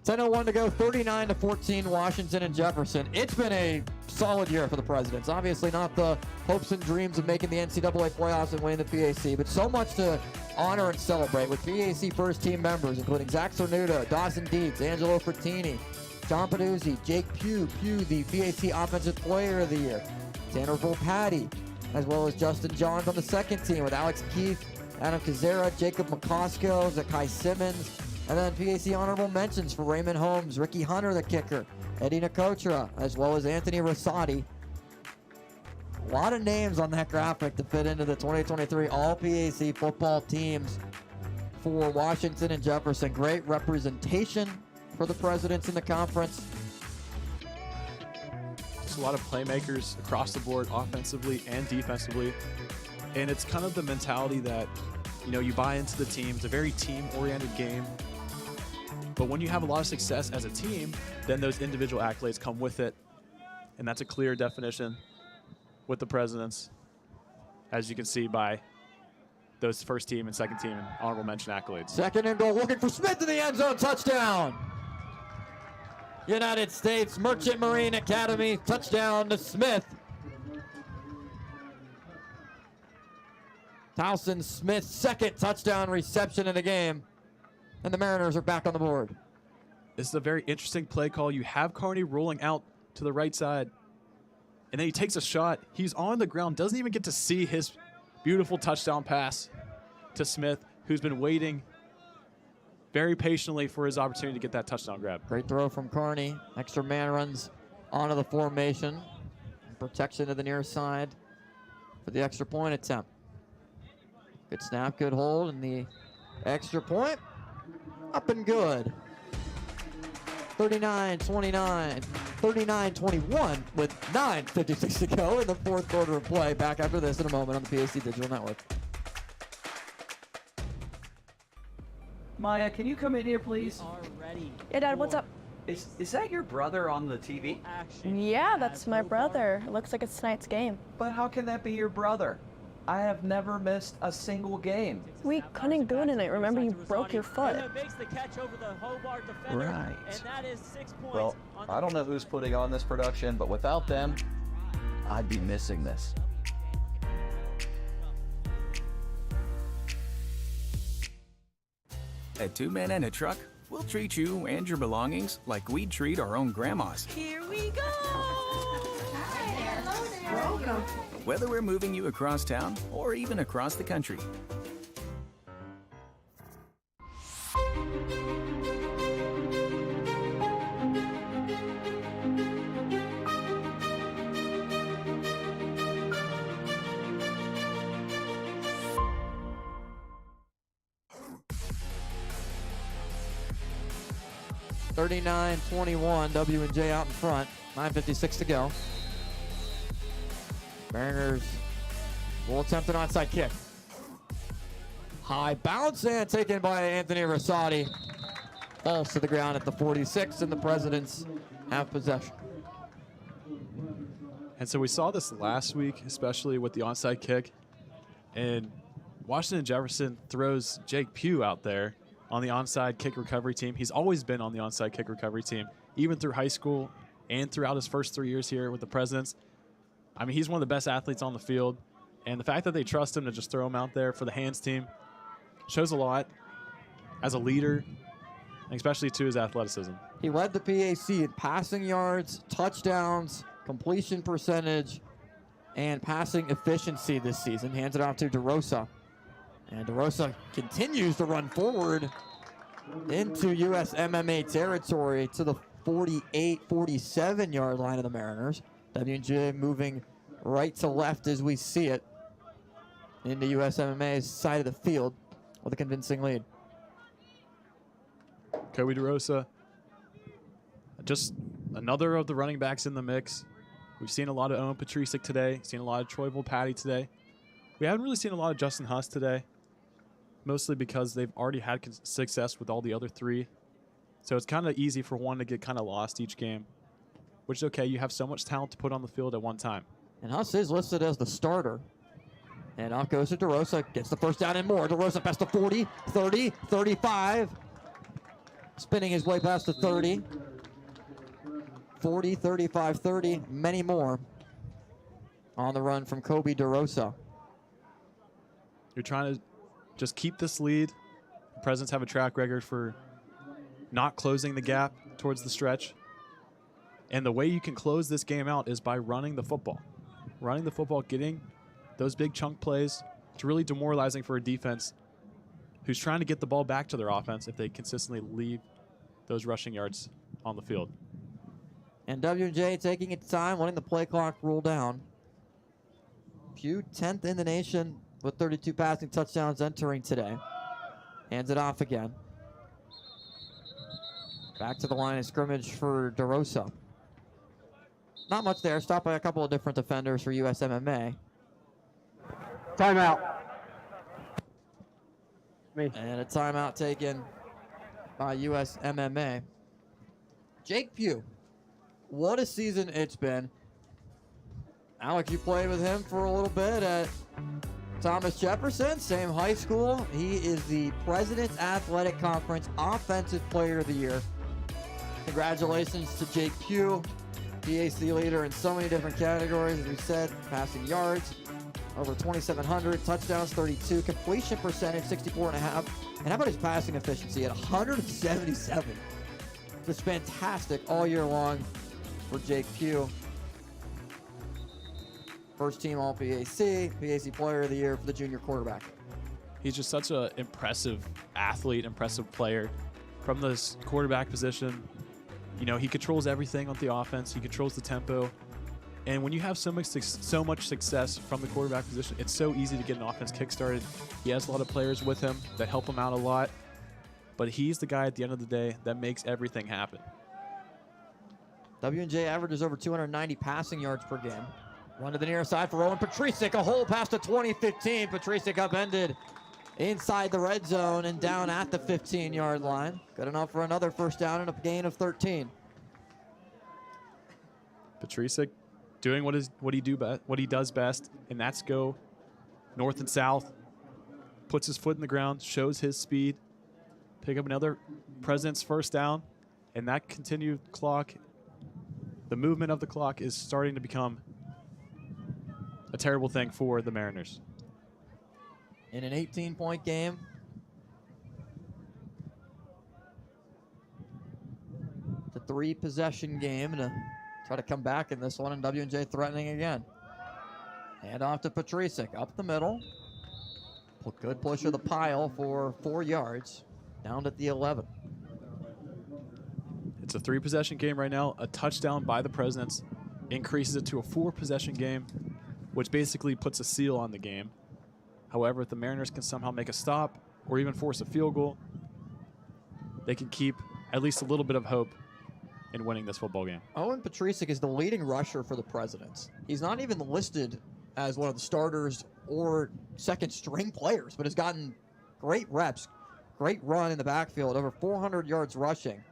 10:01 to go, 39-14, Washington and Jefferson. It's been a solid year for the Presidents. Obviously not the hopes and dreams of making the NCAA playoffs and winning the PAC, but so much to honor and celebrate with PAC first team members, including Zach Cernuda, Dawson Dietz, Angelo Frattini, John Peduzzi, Jake Pugh, the PAC Offensive Player of the Year, Tanner Volpatti, as well as Justin Johns on the 2nd team with Alex Keith, Adam Kazera, Jacob McCosco, Zakai Simmons, and then PAC honorable mentions for Raymond Holmes, Ricky Hunter, the kicker, Eddie Nicotra, as well as Anthony Rosati. A lot of names on that graphic to fit into the 2023 All-PAC football teams for Washington and Jefferson. Great representation for the Presidents in the conference. Just a lot of playmakers across the board, offensively and defensively. And it's kind of the mentality that, you know, you buy into the team. It's a very team-oriented game. But when you have a lot of success as a team, then those individual accolades come with it. And that's a clear definition with the Presidents, as you can see by those 1st team and 2nd team and honorable mention accolades. 2nd and goal, looking for Smith in the end zone, touchdown. United States Merchant Marine Academy, touchdown to Smith. Towson Smith's 2nd touchdown reception in the game. And the Mariners are back on the board. This is a very interesting play call. You have Carney rolling out to the right side. And then he takes a shot. He's on the ground, doesn't even get to see his beautiful touchdown pass to Smith, who's been waiting very patiently for his opportunity to get that touchdown grab. Great throw from Carney. Extra man runs onto the formation. Protection to the near side for the extra point attempt. Good snap, good hold, and the extra point up and good. 39-29, 39-21 with 9:56 to go in the fourth quarter of play. Back after this in a moment on the PAC Digital Network. Maya, can you come in here, please? Yeah, Dad, what's up? Is that your brother on the TV? Yeah, that's my brother. It looks like it's tonight's game. But how can that be your brother? I have never missed a single game. We couldn't go tonight. Remember, you broke your foot. Right. Well, I don't know who's putting on this production, but without them, I'd be missing this. At 2 Men and a Truck, we'll treat you and your belongings like we'd treat our own grandmas. Here we go. Hi there. Hello there. Welcome. Whether we're moving you across town or even across the country. (39-21), W&J out in front. 9:56 to go. Mariners will attempt an onside kick. High bounce and taken by Anthony Rosati. Falls to the ground at the 46, and the Presidents have possession. And so we saw this last week, especially with the onside kick. And Washington Jefferson throws Jake Pugh out there on the onside kick recovery team. He's always been on the onside kick recovery team, even through high school and throughout his first 3 years here with the Presidents. I mean, he's one of the best athletes on the field. And the fact that they trust him to just throw him out there for the hands team shows a lot as a leader, especially to his athleticism. He led the PAC in passing yards, touchdowns, completion percentage, and passing efficiency this season. Hands it off to DeRosa. And DeRosa continues to run forward into USMMA territory to the 47-yard line of the Mariners. W&J moving right to left as we see it into USMMA's side of the field with a convincing lead. Kobe DeRosa, just another of the running backs in the mix. We've seen a lot of Owen Patricic today, seen a lot of Troy Volpatti today. We haven't really seen a lot of Justin Huss today, mostly because they've already had success with all the other three. So it's kind of easy for one to get kind of lost each game, which is okay. You have so much talent to put on the field at one time. And Huss is listed as the starter. And off goes to DeRosa, gets the first down and more. DeRosa past the 40, 30, 35. Spinning his way past the 30. 40, 35, 30, many more on the run from Kobe DeRosa. You're trying to just keep this lead. The Presidents have a track record for not closing the gap towards the stretch. And the way you can close this game out is by running the football. Running the football, getting those big chunk plays. It's really demoralizing for a defense who's trying to get the ball back to their offense if they consistently leave those rushing yards on the field. And W&J taking its time, letting the play clock roll down. Pugh 10th in the nation with 32 passing touchdowns entering today. Hands it off again. Back to the line of scrimmage for DeRosa. Not much there, stopped by a couple of different defenders for USMMA. Timeout. And a timeout taken by USMMA. Jake Pugh, what a season it's been. Alec, you played with him for a little bit at Thomas Jefferson, same high school. He is the President's Athletic Conference Offensive Player of the Year. Congratulations to Jake Pugh, PAC leader in so many different categories, as we said, passing yards, over 2,700, touchdowns 32, completion percentage 64.5, and how about his passing efficiency at 177? Just fantastic all year long for Jake Pugh. First team All PAC, PAC Player of the Year for the junior quarterback. He's just such an impressive athlete, impressive player. From this quarterback position, you know, he controls everything on the offense. He controls the tempo. And when you have so much success from the quarterback position, it's so easy to get an offense kickstarted. He has a lot of players with him that help him out a lot. But he's the guy at the end of the day that makes everything happen. W&J averages over 290 passing yards per game. Run to the near side for Owen Patricic. A hole past the 20-15. Patricic upended inside the red zone and down at the 15-yard line. Good enough for another first down and a gain of 13. Patricic doing what he does best, and that's go north and south. Puts his foot in the ground, shows his speed. Pick up another President's first down, and that continued clock, the movement of the clock is starting to become a terrible thing for the Mariners. In an 18-point game, it's a 3-possession game to try to come back in this one, and W&J threatening again. Hand off to Patricic, up the middle. Good push of the pile for 4 yards, down at the 11. It's a 3-possession game right now. A touchdown by the Presidents increases it to a 4-possession game, which basically puts a seal on the game. However, if the Mariners can somehow make a stop or even force a field goal, they can keep at least a little bit of hope in winning this football game. Owen Patricic is the leading rusher for the Presidents. He's not even listed as one of the starters or second-string players, but has gotten great reps, great run in the backfield, over 400 yards rushing,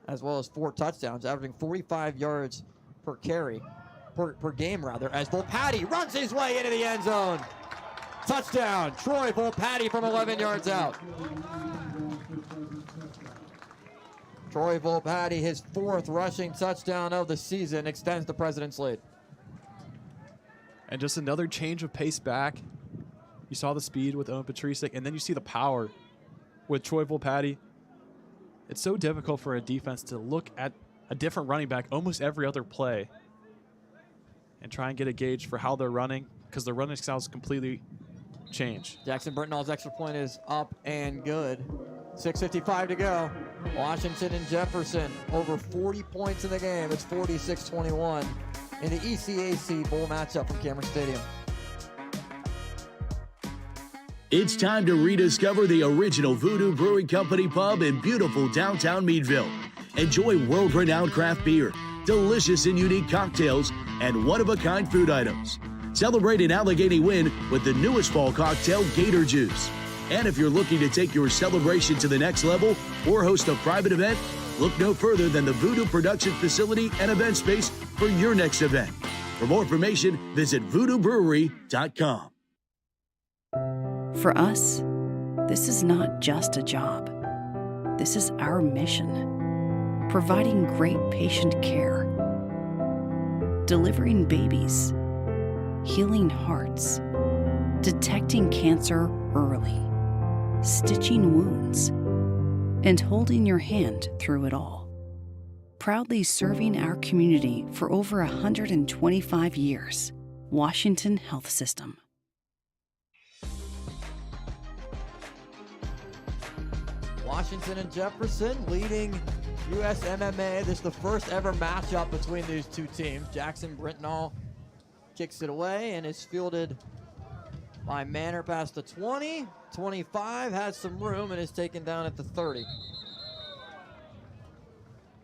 as well as 4 touchdowns, averaging 45 yards per carry, per game rather, as Volpatti runs his way into the end zone. Touchdown, Troy Volpatti from 11 yards out. Troy Volpatti, his 4th rushing touchdown of the season, extends the President's lead. And just another change of pace back. You saw the speed with Owen Patricic, and then you see the power with Troy Volpatti. It's so difficult for a defense to look at a different running back almost every other play and try and get a gauge for how they're running, because their running styles completely change. Jackson Brittenall's extra point is up and good. 6:55 to go. Washington and Jefferson over 40 points in the game. It's 46-21 in the ECAC Bowl matchup from Cameron Stadium. It's time to rediscover the original Voodoo Brewing Company pub in beautiful downtown Meadville. Enjoy world-renowned craft beer, delicious and unique cocktails, and one-of-a-kind food items. Celebrate an Allegheny win with the newest fall cocktail, Gator Juice. And if you're looking to take your celebration to the next level or host a private event, look no further than the Voodoo Production Facility and Event Space for your next event. For more information, visit VoodooBrewery.com. For us, this is not just a job. This is our mission. Providing great patient care. Delivering babies. Healing hearts. Detecting cancer early. Stitching wounds. And holding your hand through it all. Proudly serving our community for over 125 years. Washington Health System. Washington and Jefferson leading USMMA. This is the first ever matchup between these two teams. Jackson Brittenall kicks it away and is fielded by Manor past the 20. 25 has some room and is taken down at the 30.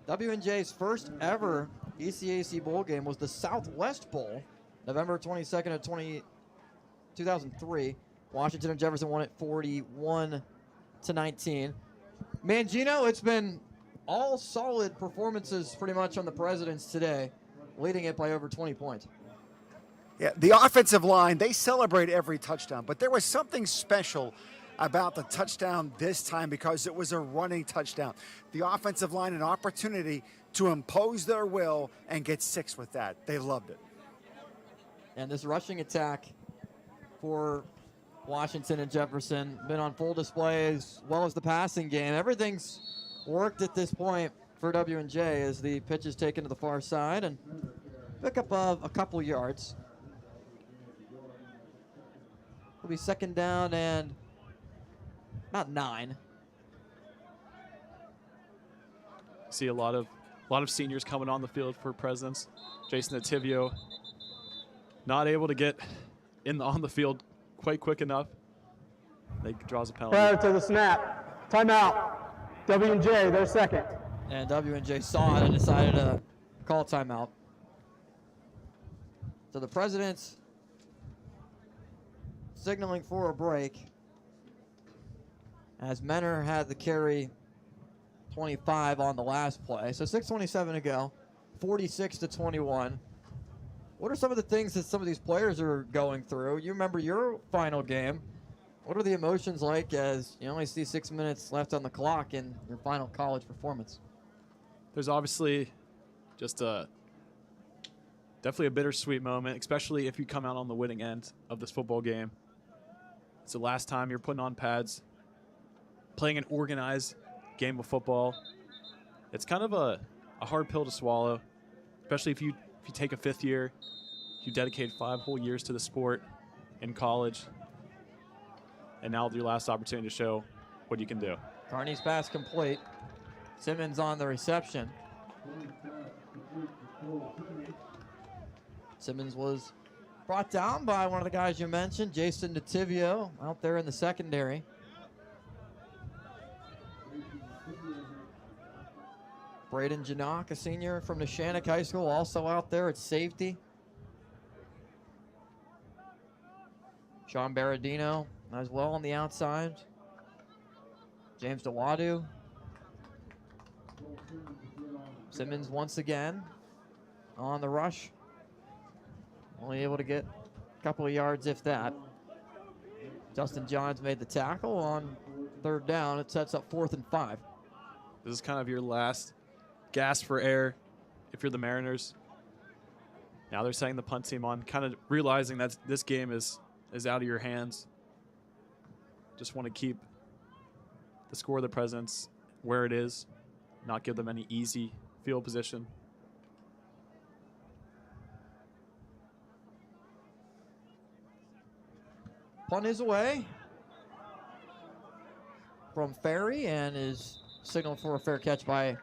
W&J's first ever ECAC bowl game was the Southwest Bowl, November 22nd of 2003. Washington and Jefferson won it 41-19. Mangino, it's been all solid performances pretty much on the Presidents today, leading it by over 20 points. Yeah, the offensive line, they celebrate every touchdown, but there was something special about the touchdown this time because it was a running touchdown. The offensive line, an opportunity to impose their will and get 6 with that. They loved it. And this rushing attack for Washington and Jefferson been on full display, as well as the passing game. Everything's worked at this point for W&J as the pitch is taken to the far side and pick up of a couple yards. It'll be second down and about 9. See a lot of seniors coming on the field for Presidents. Jason Ativio not able to get on the field quite quick enough. They draws a penalty. Prior to the snap, timeout. W&J, their second. And W&J saw it and decided to call timeout. So the Presidents signaling for a break as Menor had the carry 25 on the last play. So 6:27 to go, 46-21. What are some of the things that some of these players are going through? You remember your final game. What are the emotions like as you only see 6 minutes left on the clock in your final college performance? There's obviously just definitely a bittersweet moment, especially if you come out on the winning end of this football game. It's the last time you're putting on pads, playing an organized game of football. It's kind of a hard pill to swallow, especially if you take a 5th year, you dedicate 5 whole years to the sport in college, and now your last opportunity to show what you can do. Carney's pass complete. Simmons on the reception. Simmons was brought down by one of the guys you mentioned, Jason Nativio, out there in the secondary. Braden Janak, a senior from Neshannock High School, also out there at safety. Sean Berardino as well on the outside. James Dewadu. Simmons once again on the rush. Only able to get a couple of yards, if that. Justin Johns made the tackle on 3rd down. It sets up 4th and 5. This is kind of your last gasp for air if you're the Mariners. Now they're setting the punt team on, kind of realizing that this game is out of your hands. Just want to keep the score of the Presidents where it is, not give them any easy field position. Punt is away from Ferry and is signaled for a fair catch by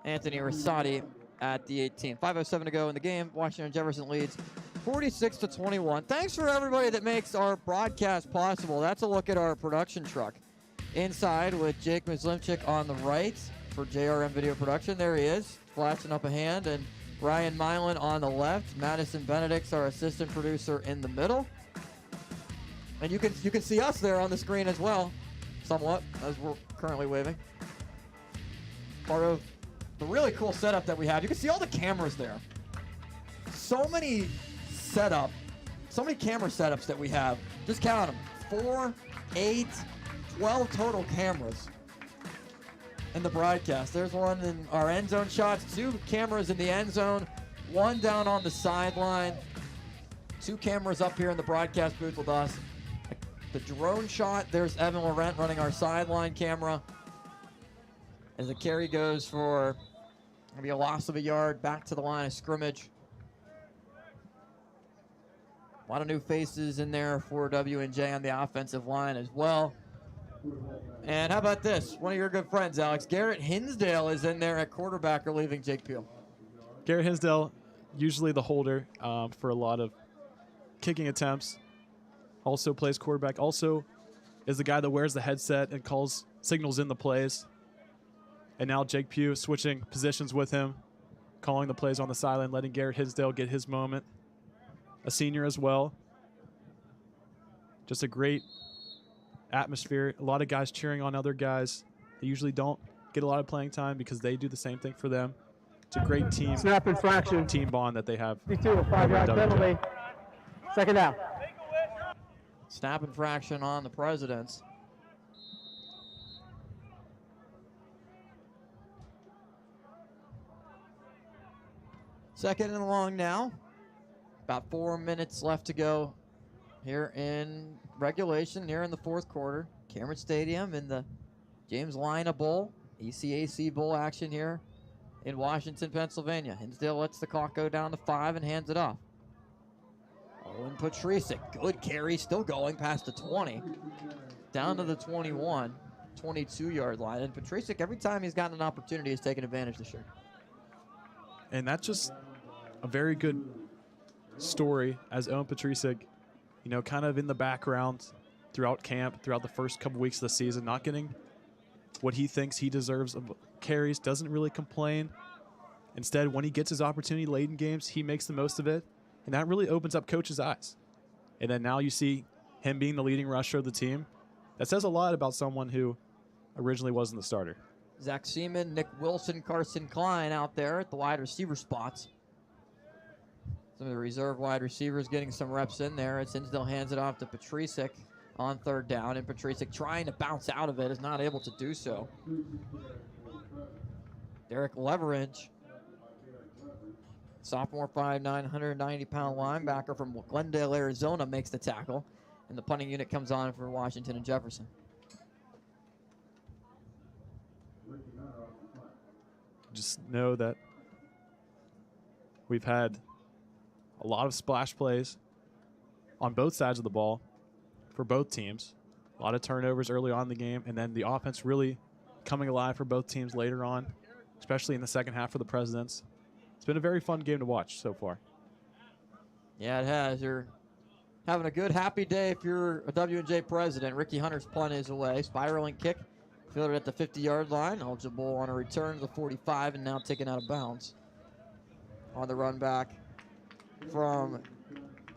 Anthony Rosati at the 18. 5:07 to go in the game. Washington Jefferson leads 46-21. Thanks for everybody that makes our broadcast possible. That's a look at our production truck. Inside with Jake Muslimchik on the right for JRM Video Production. There he is, flashing up a hand. And Ryan Milan on the left. Madison Benedict's our assistant producer in the middle. And you can see us there on the screen as well, somewhat, as we're currently waving. Part of the really cool setup that we have. You can see all the cameras there. So many camera setups that we have. Just count them. 4, 8, 12 total cameras in the broadcast. There's one in our end zone shots, 2 cameras in the end zone, 1 down on the sideline, 2 cameras up here in the broadcast booth with us. The drone shot, there's Evan Laurent running our sideline camera. As the carry goes for maybe a loss of a yard back to the line of scrimmage. A lot of new faces in there for W&J on the offensive line as well. And how about this? One of your good friends, Alex. Garrett Hinsdale is in there at quarterback, relieving Jake Peel. Garrett Hinsdale, usually the holder for a lot of kicking attempts. Also plays quarterback. Also is the guy that wears the headset and calls signals in the plays. And now Jake Pugh switching positions with him, calling the plays on the sideline, letting Garrett Hinsdale get his moment. A senior as well. Just a great atmosphere. A lot of guys cheering on other guys. They usually don't get a lot of playing time because they do the same thing for them. It's a great team. Snap infraction. Team bond that they have. 52, a 5-yard penalty. Second down. Snap infraction on the Presidents. Second and long now. About 4 minutes left to go here in regulation, here in the 4th quarter. Cameron Stadium in the James Lynah Bowl, ECAC Bowl action here in Washington, Pennsylvania. Hinsdale lets the clock go down to 5 and hands it off. Owen Patricic, good carry, still going past the 20. Down to the 21, 22-yard line. And Patricic, every time he's gotten an opportunity, has taken advantage this year. And that's just a very good story as Owen Patricic, you know, kind of in the background throughout camp, throughout the first couple weeks of the season, not getting what he thinks he deserves of carries, doesn't really complain. Instead, when he gets his opportunity late in games, he makes the most of it, and that really opens up coaches' eyes. And then now you see him being the leading rusher of the team. That says a lot about someone who originally wasn't the starter. Zach Seaman, Nick Wilson, Carson Klein out there at the wide receiver spots. Some of the reserve wide receivers getting some reps in there. As Hinsdale hands it off to Patricic on third down, and Patricic trying to bounce out of it is not able to do so. Derek Leveridge, sophomore 5'9", 190-pound linebacker from Glendale, Arizona, makes the tackle, and the punting unit comes on for Washington and Jefferson. Just know that we've had a lot of splash plays on both sides of the ball for both teams. A lot of turnovers early on in the game, and then the offense really coming alive for both teams later on, especially in the second half for the Presidents. It's been a very fun game to watch so far. Yeah, it has. You're having a good, happy day if you're a W&J President. Ricky Hunter's punt is away. Spiraling kick, fielded at the 50-yard line. Eligible on a return to the 45, and now taken out of bounds. On the run back from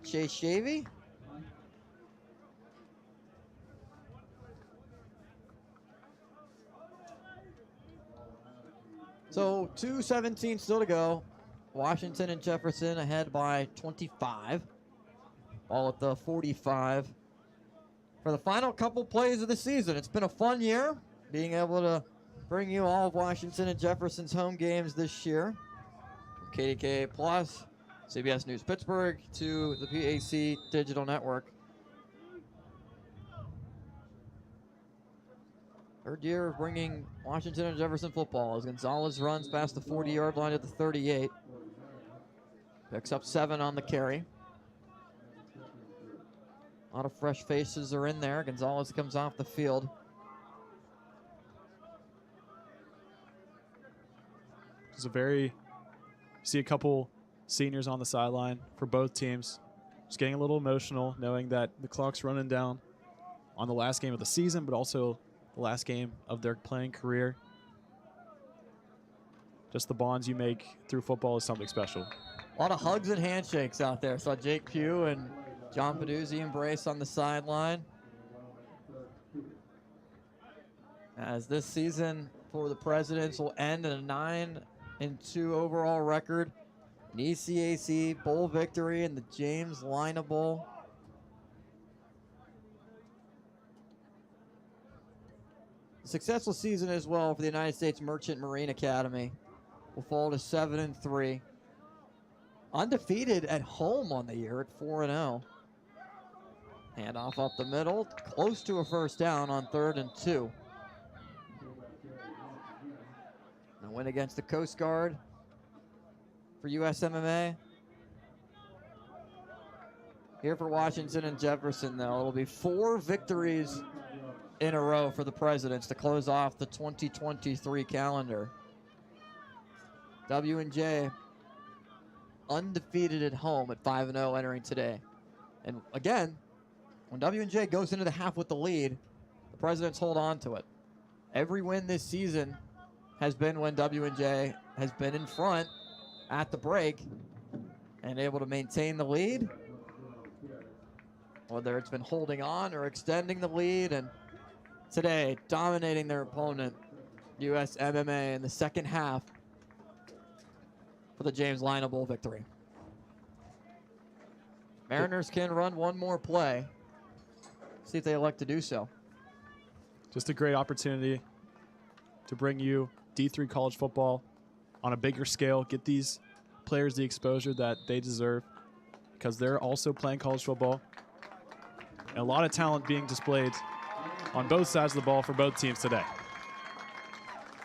Chase Shavy. So 2:17 still to go. Washington and Jefferson ahead by 25. Ball at the 45. For the final couple plays of the season, it's been a fun year being able to bring you all of Washington and Jefferson's home games this year. From KDKA Plus, CBS News Pittsburgh to the PAC Digital Network. Third year of bringing Washington and Jefferson football as Gonzalez runs past the 40-yard line at the 38. Picks up 7 on the carry. A lot of fresh faces are in there. Gonzalez comes off the field. It's see a couple seniors on the sideline for both teams. Just getting a little emotional knowing that the clock's running down on the last game of the season, but also the last game of their playing career. Just the bonds you make through football is something special. A lot of hugs and handshakes out there. Saw Jake Pugh and John Peduzzi embrace on the sideline. As this season for the Presidents will end in a 9-2 overall record. An ECAC bowl victory in the James Lynah Bowl. A successful season as well for the United States Merchant Marine Academy. Will fall to 7-3. Undefeated at home on the year at 4-0. Handoff up the middle, close to a first down on 3rd and 2. A win against the Coast Guard for USMMA. Here for Washington and Jefferson, though, it'll be 4 victories in a row for the Presidents to close off the 2023 calendar. W&J undefeated at home at 5-0 entering today. And again, when W&J goes into the half with the lead, the Presidents hold on to it. Every win this season has been when W&J has been in front at the break and able to maintain the lead. Whether it's been holding on or extending the lead, and today dominating their opponent, USMMA, in the second half for the James Lynah Bowl victory. Mariners can run one more play. See if they elect to do so. Just a great opportunity to bring you D3 college football on a bigger scale, get these players the exposure that they deserve because they're also playing college football. And a lot of talent being displayed on both sides of the ball for both teams today.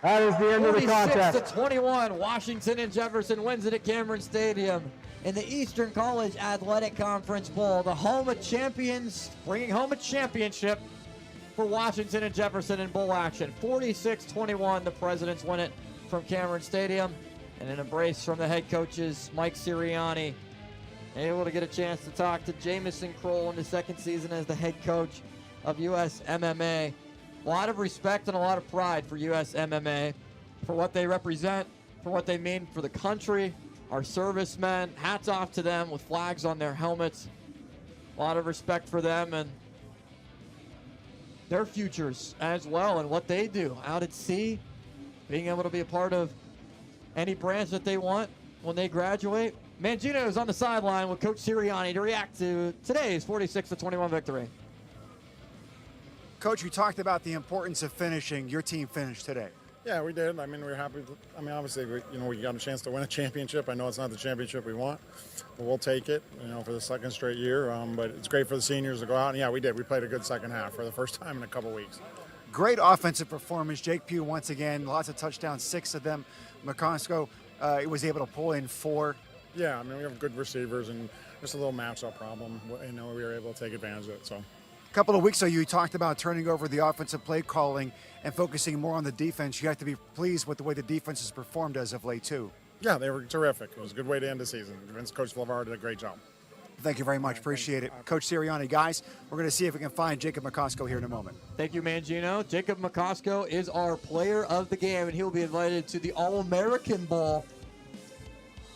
That is the end of the contest. 46-21, Washington and Jefferson wins it at Cameron Stadium. in the Eastern College Athletic Conference Bowl. The home of champions, bringing home a championship for Washington and Jefferson in bowl action. 46-21, the Presidents win it from Cameron Stadium. And an embrace from the head coaches, Mike Sirianni, able to get a chance to talk to Jamison Kroll in his second season as the head coach of USMMA. A lot of respect and a lot of pride for USMMA, for what they represent, for what they mean for the country, our servicemen. Hats off to them with flags on their helmets. A lot of respect for them and their futures as well and what they do out at sea, being able to be a part of any branch that they want when they graduate. Mangino is on the sideline with Coach Sirianni to react to today's 46-21 victory. Coach, you talked about the importance of finishing. Your team finished today. Yeah, we did. I mean, we were happy. Obviously, we got a chance to win a championship. I know it's not the championship we want, but we'll take it, for the second straight year. But it's great for the seniors to go out. And, yeah, we did. We played a good second half for the first time in a couple weeks. Great offensive performance. Jake Pugh, once again, lots of touchdowns, 6 of them. McCosco was able to pull in 4. Yeah, we have good receivers and just a little matchup problem. We were able to take advantage of it. So, a couple of weeks ago, you talked about turning over the offensive play calling and focusing more on the defense. You have to be pleased with the way the defense has performed as of late, too. Yeah, they were terrific. It was a good way to end the season. Coach LeVar did a great job. Thank you very much. Appreciate it. Coach Sirianni, guys, we're going to see if we can find Jacob McCosco here in a moment. Thank you, Mangino. Jacob McCosco is our player of the game, and he'll be invited to the All-American Bowl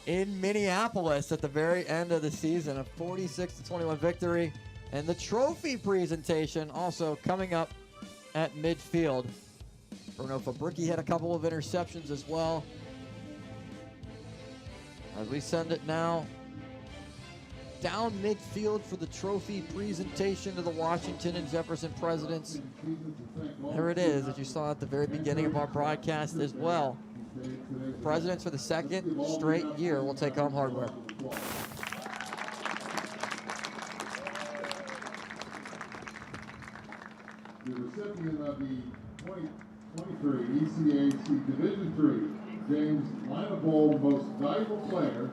in Minneapolis at the very end of the season. A 46-21 victory. And the trophy presentation also coming up at midfield. Bruno Fabricki had a couple of interceptions as well. As we send it now down midfield for the trophy presentation to the Washington and Jefferson Presidents. There it is, as you saw at the very beginning of our broadcast as well. Presidents for the second straight year will take home hardware. The recipient of the 2023 ECAC Division III James Lynah Bowl Most Valuable Player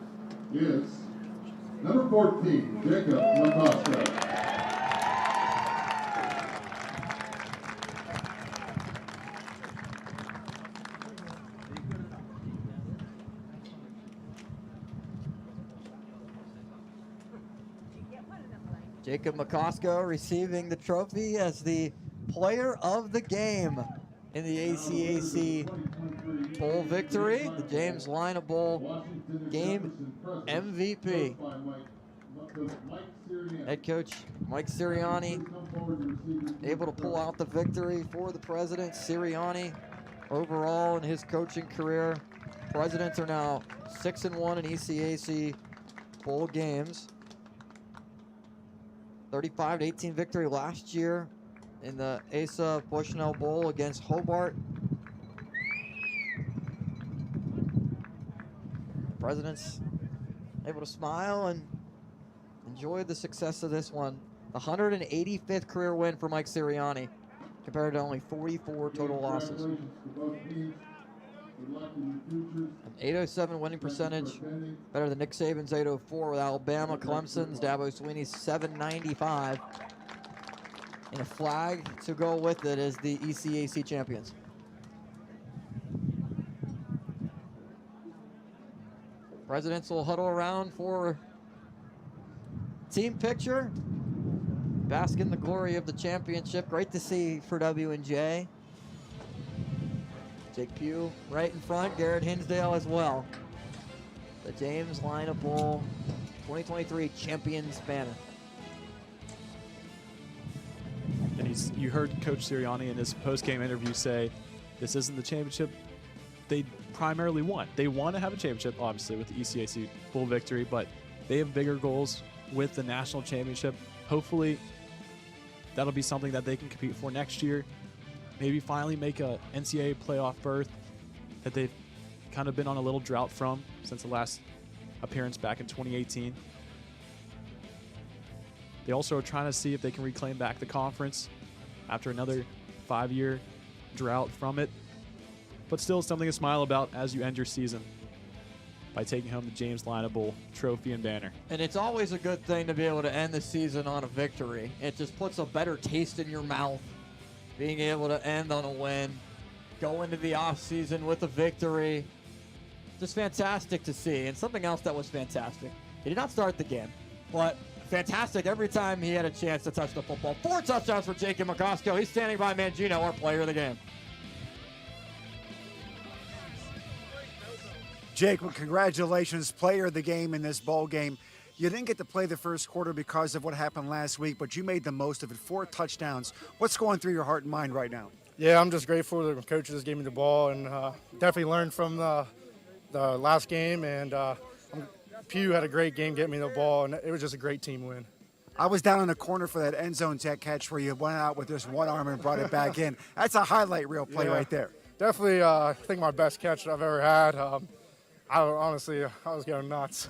is number 14, Jacob McCosco. Jacob McCosco receiving the trophy as the player of the game in the ACAC Bowl victory, the James Lynah Bowl game MVP. Head coach Mike Sirianni able to pull out the victory for the Presidents. Sirianni overall in his coaching career, Presidents are now 6-1 in ECAC Bowl games. 35-18 victory last year in the Asa Bushnell Bowl against Hobart. Presidents able to smile and enjoy the success of this one. The 185th career win for Mike Sirianni compared to only 44 total losses. An 807 winning percentage, better than Nick Saban's 804 with Alabama. Clemson's Dabo Swinney's 795. And a flag to go with it as the ECAC champions. Presidents will huddle around for team picture. Bask in the glory of the championship. Great to see for W&J. Jake Pugh right in front, Garrett Hinsdale as well. The James Lynah Bowl 2023 champions banner. And you heard Coach Sirianni in his post-game interview say, this isn't the championship they primarily want. They want to have a championship, obviously, with the ECAC Bowl victory, but they have bigger goals with the national championship. Hopefully, that'll be something that they can compete for next year. Maybe finally make a NCAA playoff berth that they've kind of been on a little drought from since the last appearance back in 2018. They also are trying to see if they can reclaim back the conference after another 5-year drought from it. But still something to smile about as you end your season. by taking home the James Lynah Bowl trophy and banner. And it's always a good thing to be able to end the season on a victory. It just puts a better taste in your mouth, being able to end on a win, go into the offseason with a victory. Just fantastic to see. And something else that was fantastic, he did not start the game, but fantastic every time he had a chance to touch the football. 4 touchdowns for Jacob McCosco. He's standing by Mangino, our player of the game. Jake, well, congratulations, player of the game in this bowl game. You didn't get to play the first quarter because of what happened last week, but you made the most of it. 4 touchdowns. What's going through your heart and mind right now? Yeah, I'm just grateful the coaches gave me the ball, and definitely learned from the last game. And Pew had a great game getting me the ball, and it was just a great team win. I was down in the corner for that end zone catch where you went out with just one arm and brought it back in. That's a highlight reel play right there. Definitely, I think my best catch I've ever had. I was going nuts.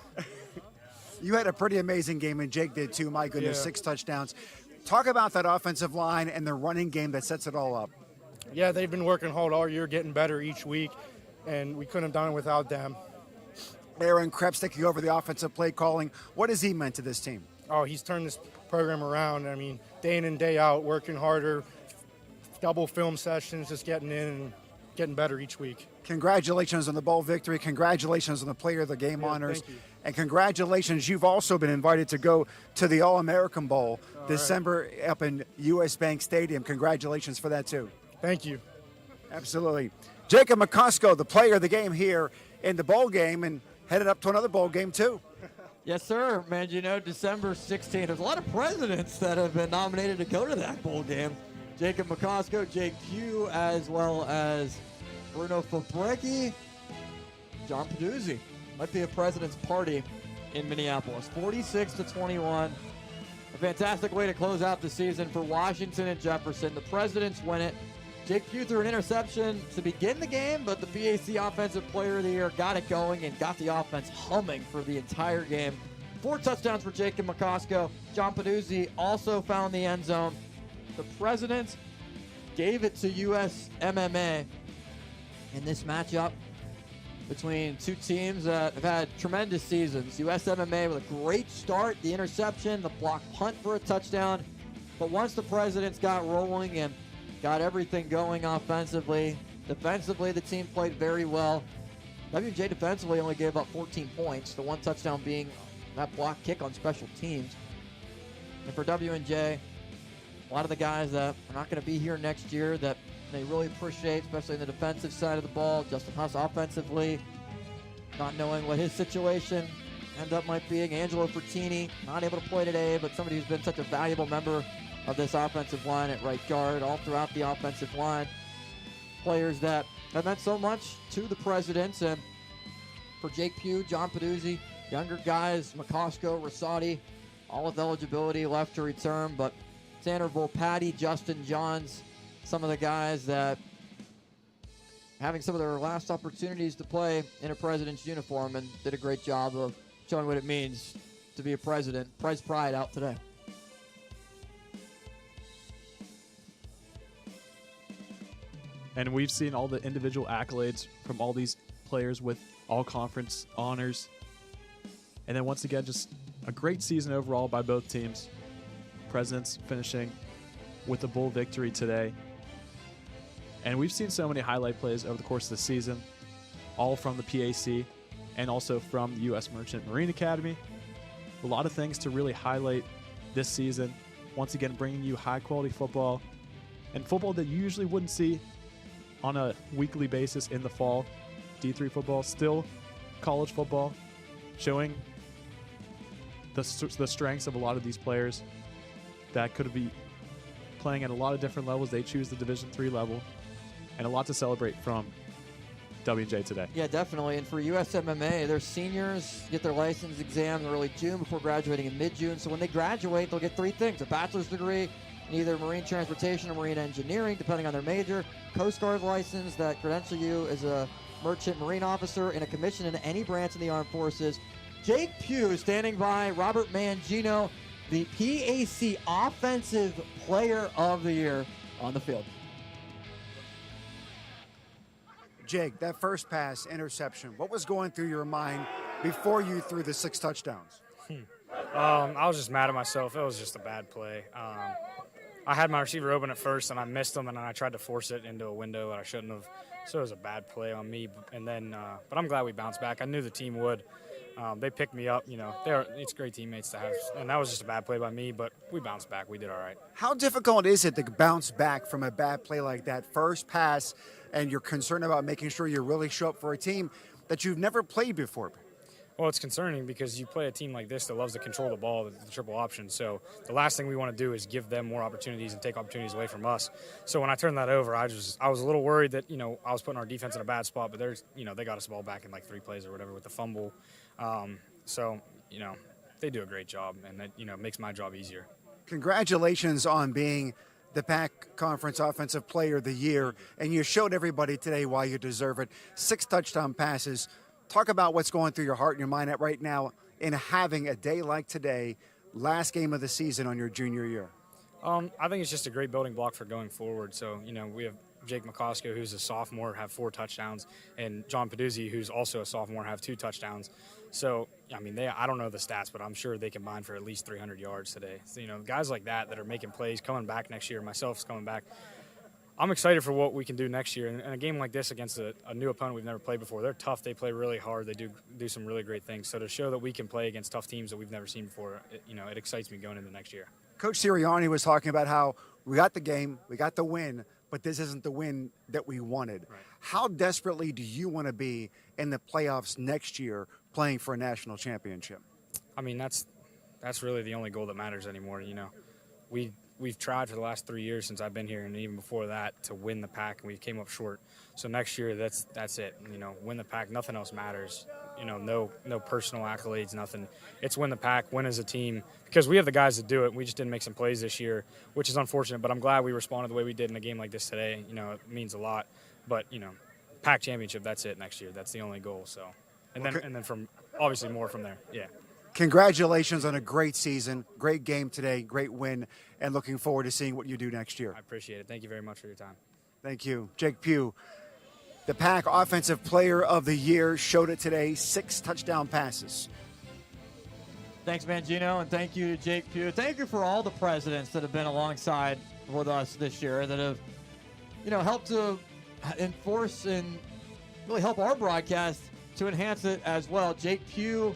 You had a pretty amazing game, and Jake did too. My goodness, 6 touchdowns. Talk about that offensive line and the running game that sets it all up. Yeah, they've been working hard all year, getting better each week, and we couldn't have done it without them. Aaron Krebs taking over the offensive play calling. What has he meant to this team? Oh, he's turned this program around. I mean, day in and day out, working harder, double film sessions, just getting in and getting better each week. Congratulations on the bowl victory. Congratulations on the player of the game honors. Thank you. And congratulations, you've also been invited to go to the All-American Bowl December up in US Bank Stadium. Congratulations for that too. Thank you. Absolutely. Jacob McCosco, the player of the game here in the bowl game, and headed up to another bowl game too. Yes, sir. Man, you know, December 16th, there's a lot of presidents that have been nominated to go to that bowl game. Jacob McCosco, Jake Pugh, as well as Bruno Fabrecki, John Peduzzi. Might be a president's party in Minneapolis. 46-21. A fantastic way to close out the season for Washington and Jefferson. The Presidents win it. Jake Pugh threw an interception to begin the game, but the BAC Offensive Player of the Year got it going and got the offense humming for the entire game. 4 touchdowns for Jacob McCosco. John Peduzzi also found the end zone. The Presidents gave it to USMMA in this matchup between two teams that have had tremendous seasons. USMMA with a great start, the interception, the block punt for a touchdown. But once the Presidents got rolling and got everything going offensively, defensively the team played very well. WJ defensively only gave up 14 points, the 1 touchdown being that block kick on special teams. And for W&J, a lot of the guys that are not going to be here next year that they really appreciate, especially in the defensive side of the ball. Justin Huss offensively, not knowing what his situation end up might being. Angelo Fertini, not able to play today, but somebody who's been such a valuable member of this offensive line at right guard, all throughout the offensive line. Players that have meant so much to the Presidents. And for Jake Pugh, John Peduzzi, younger guys, McCosco, Rosati, all with eligibility left to return. But Tanner Volpatti, Justin Johns, some of the guys that having some of their last opportunities to play in a President's uniform and did a great job of showing what it means to be a President. Prize Pride out today. And we've seen all the individual accolades from all these players with all conference honors. And then once again, just a great season overall by both teams. Presidents finishing with a bowl victory today. And we've seen so many highlight plays over the course of the season, all from the PAC and also from the U.S. Merchant Marine Academy. A lot of things to really highlight this season. Once again, bringing you high-quality football and football that you usually wouldn't see on a weekly basis in the fall. D3 football, still college football, showing the strengths of a lot of these players that could be playing at a lot of different levels. They choose the Division III level, and a lot to celebrate from W&J today. Yeah, definitely. And for USMMA, their seniors get their license exam in early June before graduating in mid-June. So when they graduate, they'll get 3 things: a bachelor's degree in either marine transportation or marine engineering, depending on their major, Coast Guard license that credential you as a merchant marine officer, and a commission in any branch of the armed forces. Jake Pugh standing by Robert Mangino, the PAC Offensive Player of the Year on the field. Jake, that first pass interception, what was going through your mind before you threw the 6 touchdowns? I was just mad at myself. It was just a bad play. I had my receiver open at first, and I missed him, and then I tried to force it into a window that I shouldn't have. So it was a bad play on me. And then, but I'm glad we bounced back. I knew the team would. They picked me up. You know, it's great teammates to have. And that was just a bad play by me, but we bounced back. We did all right. How difficult is it to bounce back from a bad play like that? First pass, and you're concerned about making sure you really show up for a team that you've never played before. Well, it's concerning because you play a team like this that loves to control the ball, the triple option. So the last thing we want to do is give them more opportunities and take opportunities away from us. So when I turned that over, I was a little worried that, you know, I was putting our defense in a bad spot, but they got us the ball back in like 3 plays or whatever with the fumble. So, you know, they do a great job, and that, you know, makes my job easier. Congratulations on being the PAC Conference Offensive Player of the Year, and you showed everybody today why you deserve it. 6 touchdown passes. Talk about what's going through your heart and your mind right now in having a day like today, last game of the season on your junior year. I think it's just a great building block for going forward. So, you know, we have Jake McCosco, who's a sophomore, have 4 touchdowns, and John Peduzzi, who's also a sophomore, have 2 touchdowns. So, I mean, I don't know the stats, but I'm sure they combined for at least 300 yards today. So, you know, guys like that are making plays, coming back next year, myself's coming back. I'm excited for what we can do next year. And a game like this against a new opponent we've never played before, they're tough. They play really hard. They do some really great things. So to show that we can play against tough teams that we've never seen before, it excites me going into next year. Coach Sirianni was talking about how we got the game, we got the win, but this isn't the win that we wanted. Right. How desperately do you want to be in the playoffs next year playing for a national championship? I mean, that's really the only goal that matters anymore. You know, we've tried for the last 3 years since I've been here, and even before that, to win the PAC, and we came up short. So next year, that's it. You know, win the PAC. Nothing else matters. You know, no personal accolades, nothing. It's win the PAC, win as a team, because we have the guys to do it. We just didn't make some plays this year, which is unfortunate. But I'm glad we responded the way we did in a game like this today. You know, it means a lot. But you know, PAC championship. That's it next year. That's the only goal. So, and then from obviously more from there. Yeah. Congratulations on a great season, great game today, great win, and looking forward to seeing what you do next year. I appreciate it. Thank you very much for your time. Thank you. Jake Pugh, the PAC Offensive Player of the Year, showed it today, 6 touchdown passes. Thanks, Mangino, and thank you to Jake Pugh. Thank you for all the presidents that have been alongside with us this year that have, helped to enforce and really help our broadcast to enhance it as well. Jake Pugh,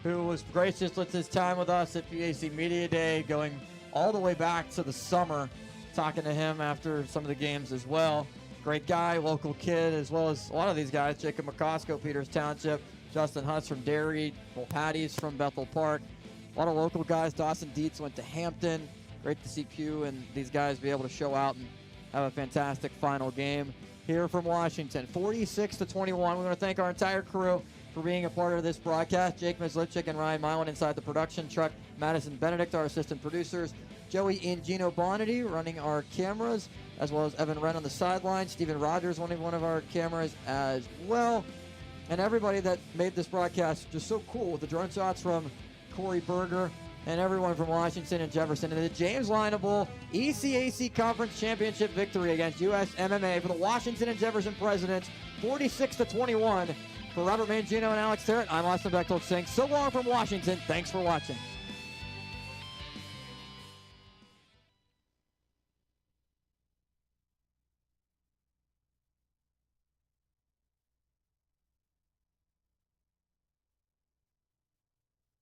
who was gracious with his time with us at PAC Media Day, going all the way back to the summer, talking to him after some of the games as well. Great guy, local kid, as well as a lot of these guys. Jacob McCosco, Peters Township, Justin Huss from Derry, Will Patty's from Bethel Park. A lot of local guys. Dawson Dietz went to Hampton. Great to see Pugh and these guys be able to show out and have a fantastic final game here from Washington. 46-21. We want to thank our entire crew for being a part of this broadcast. Jake Mislipchik and Ryan Milan inside the production truck. Madison Benedict, our assistant producers. Joey and Gino Bonity running our cameras, as well as Evan Wren on the sideline. Stephen Rogers running one of our cameras as well. And everybody that made this broadcast just so cool with the drone shots from Corey Berger and everyone from Washington and Jefferson. And the James Lynah Bowl ECAC Conference Championship victory against USMMA for the Washington and Jefferson Presidents, 46-21. For Robert Mangino and Alex Terrett, I'm Austin Bechtold saying so long from Washington. Thanks for watching.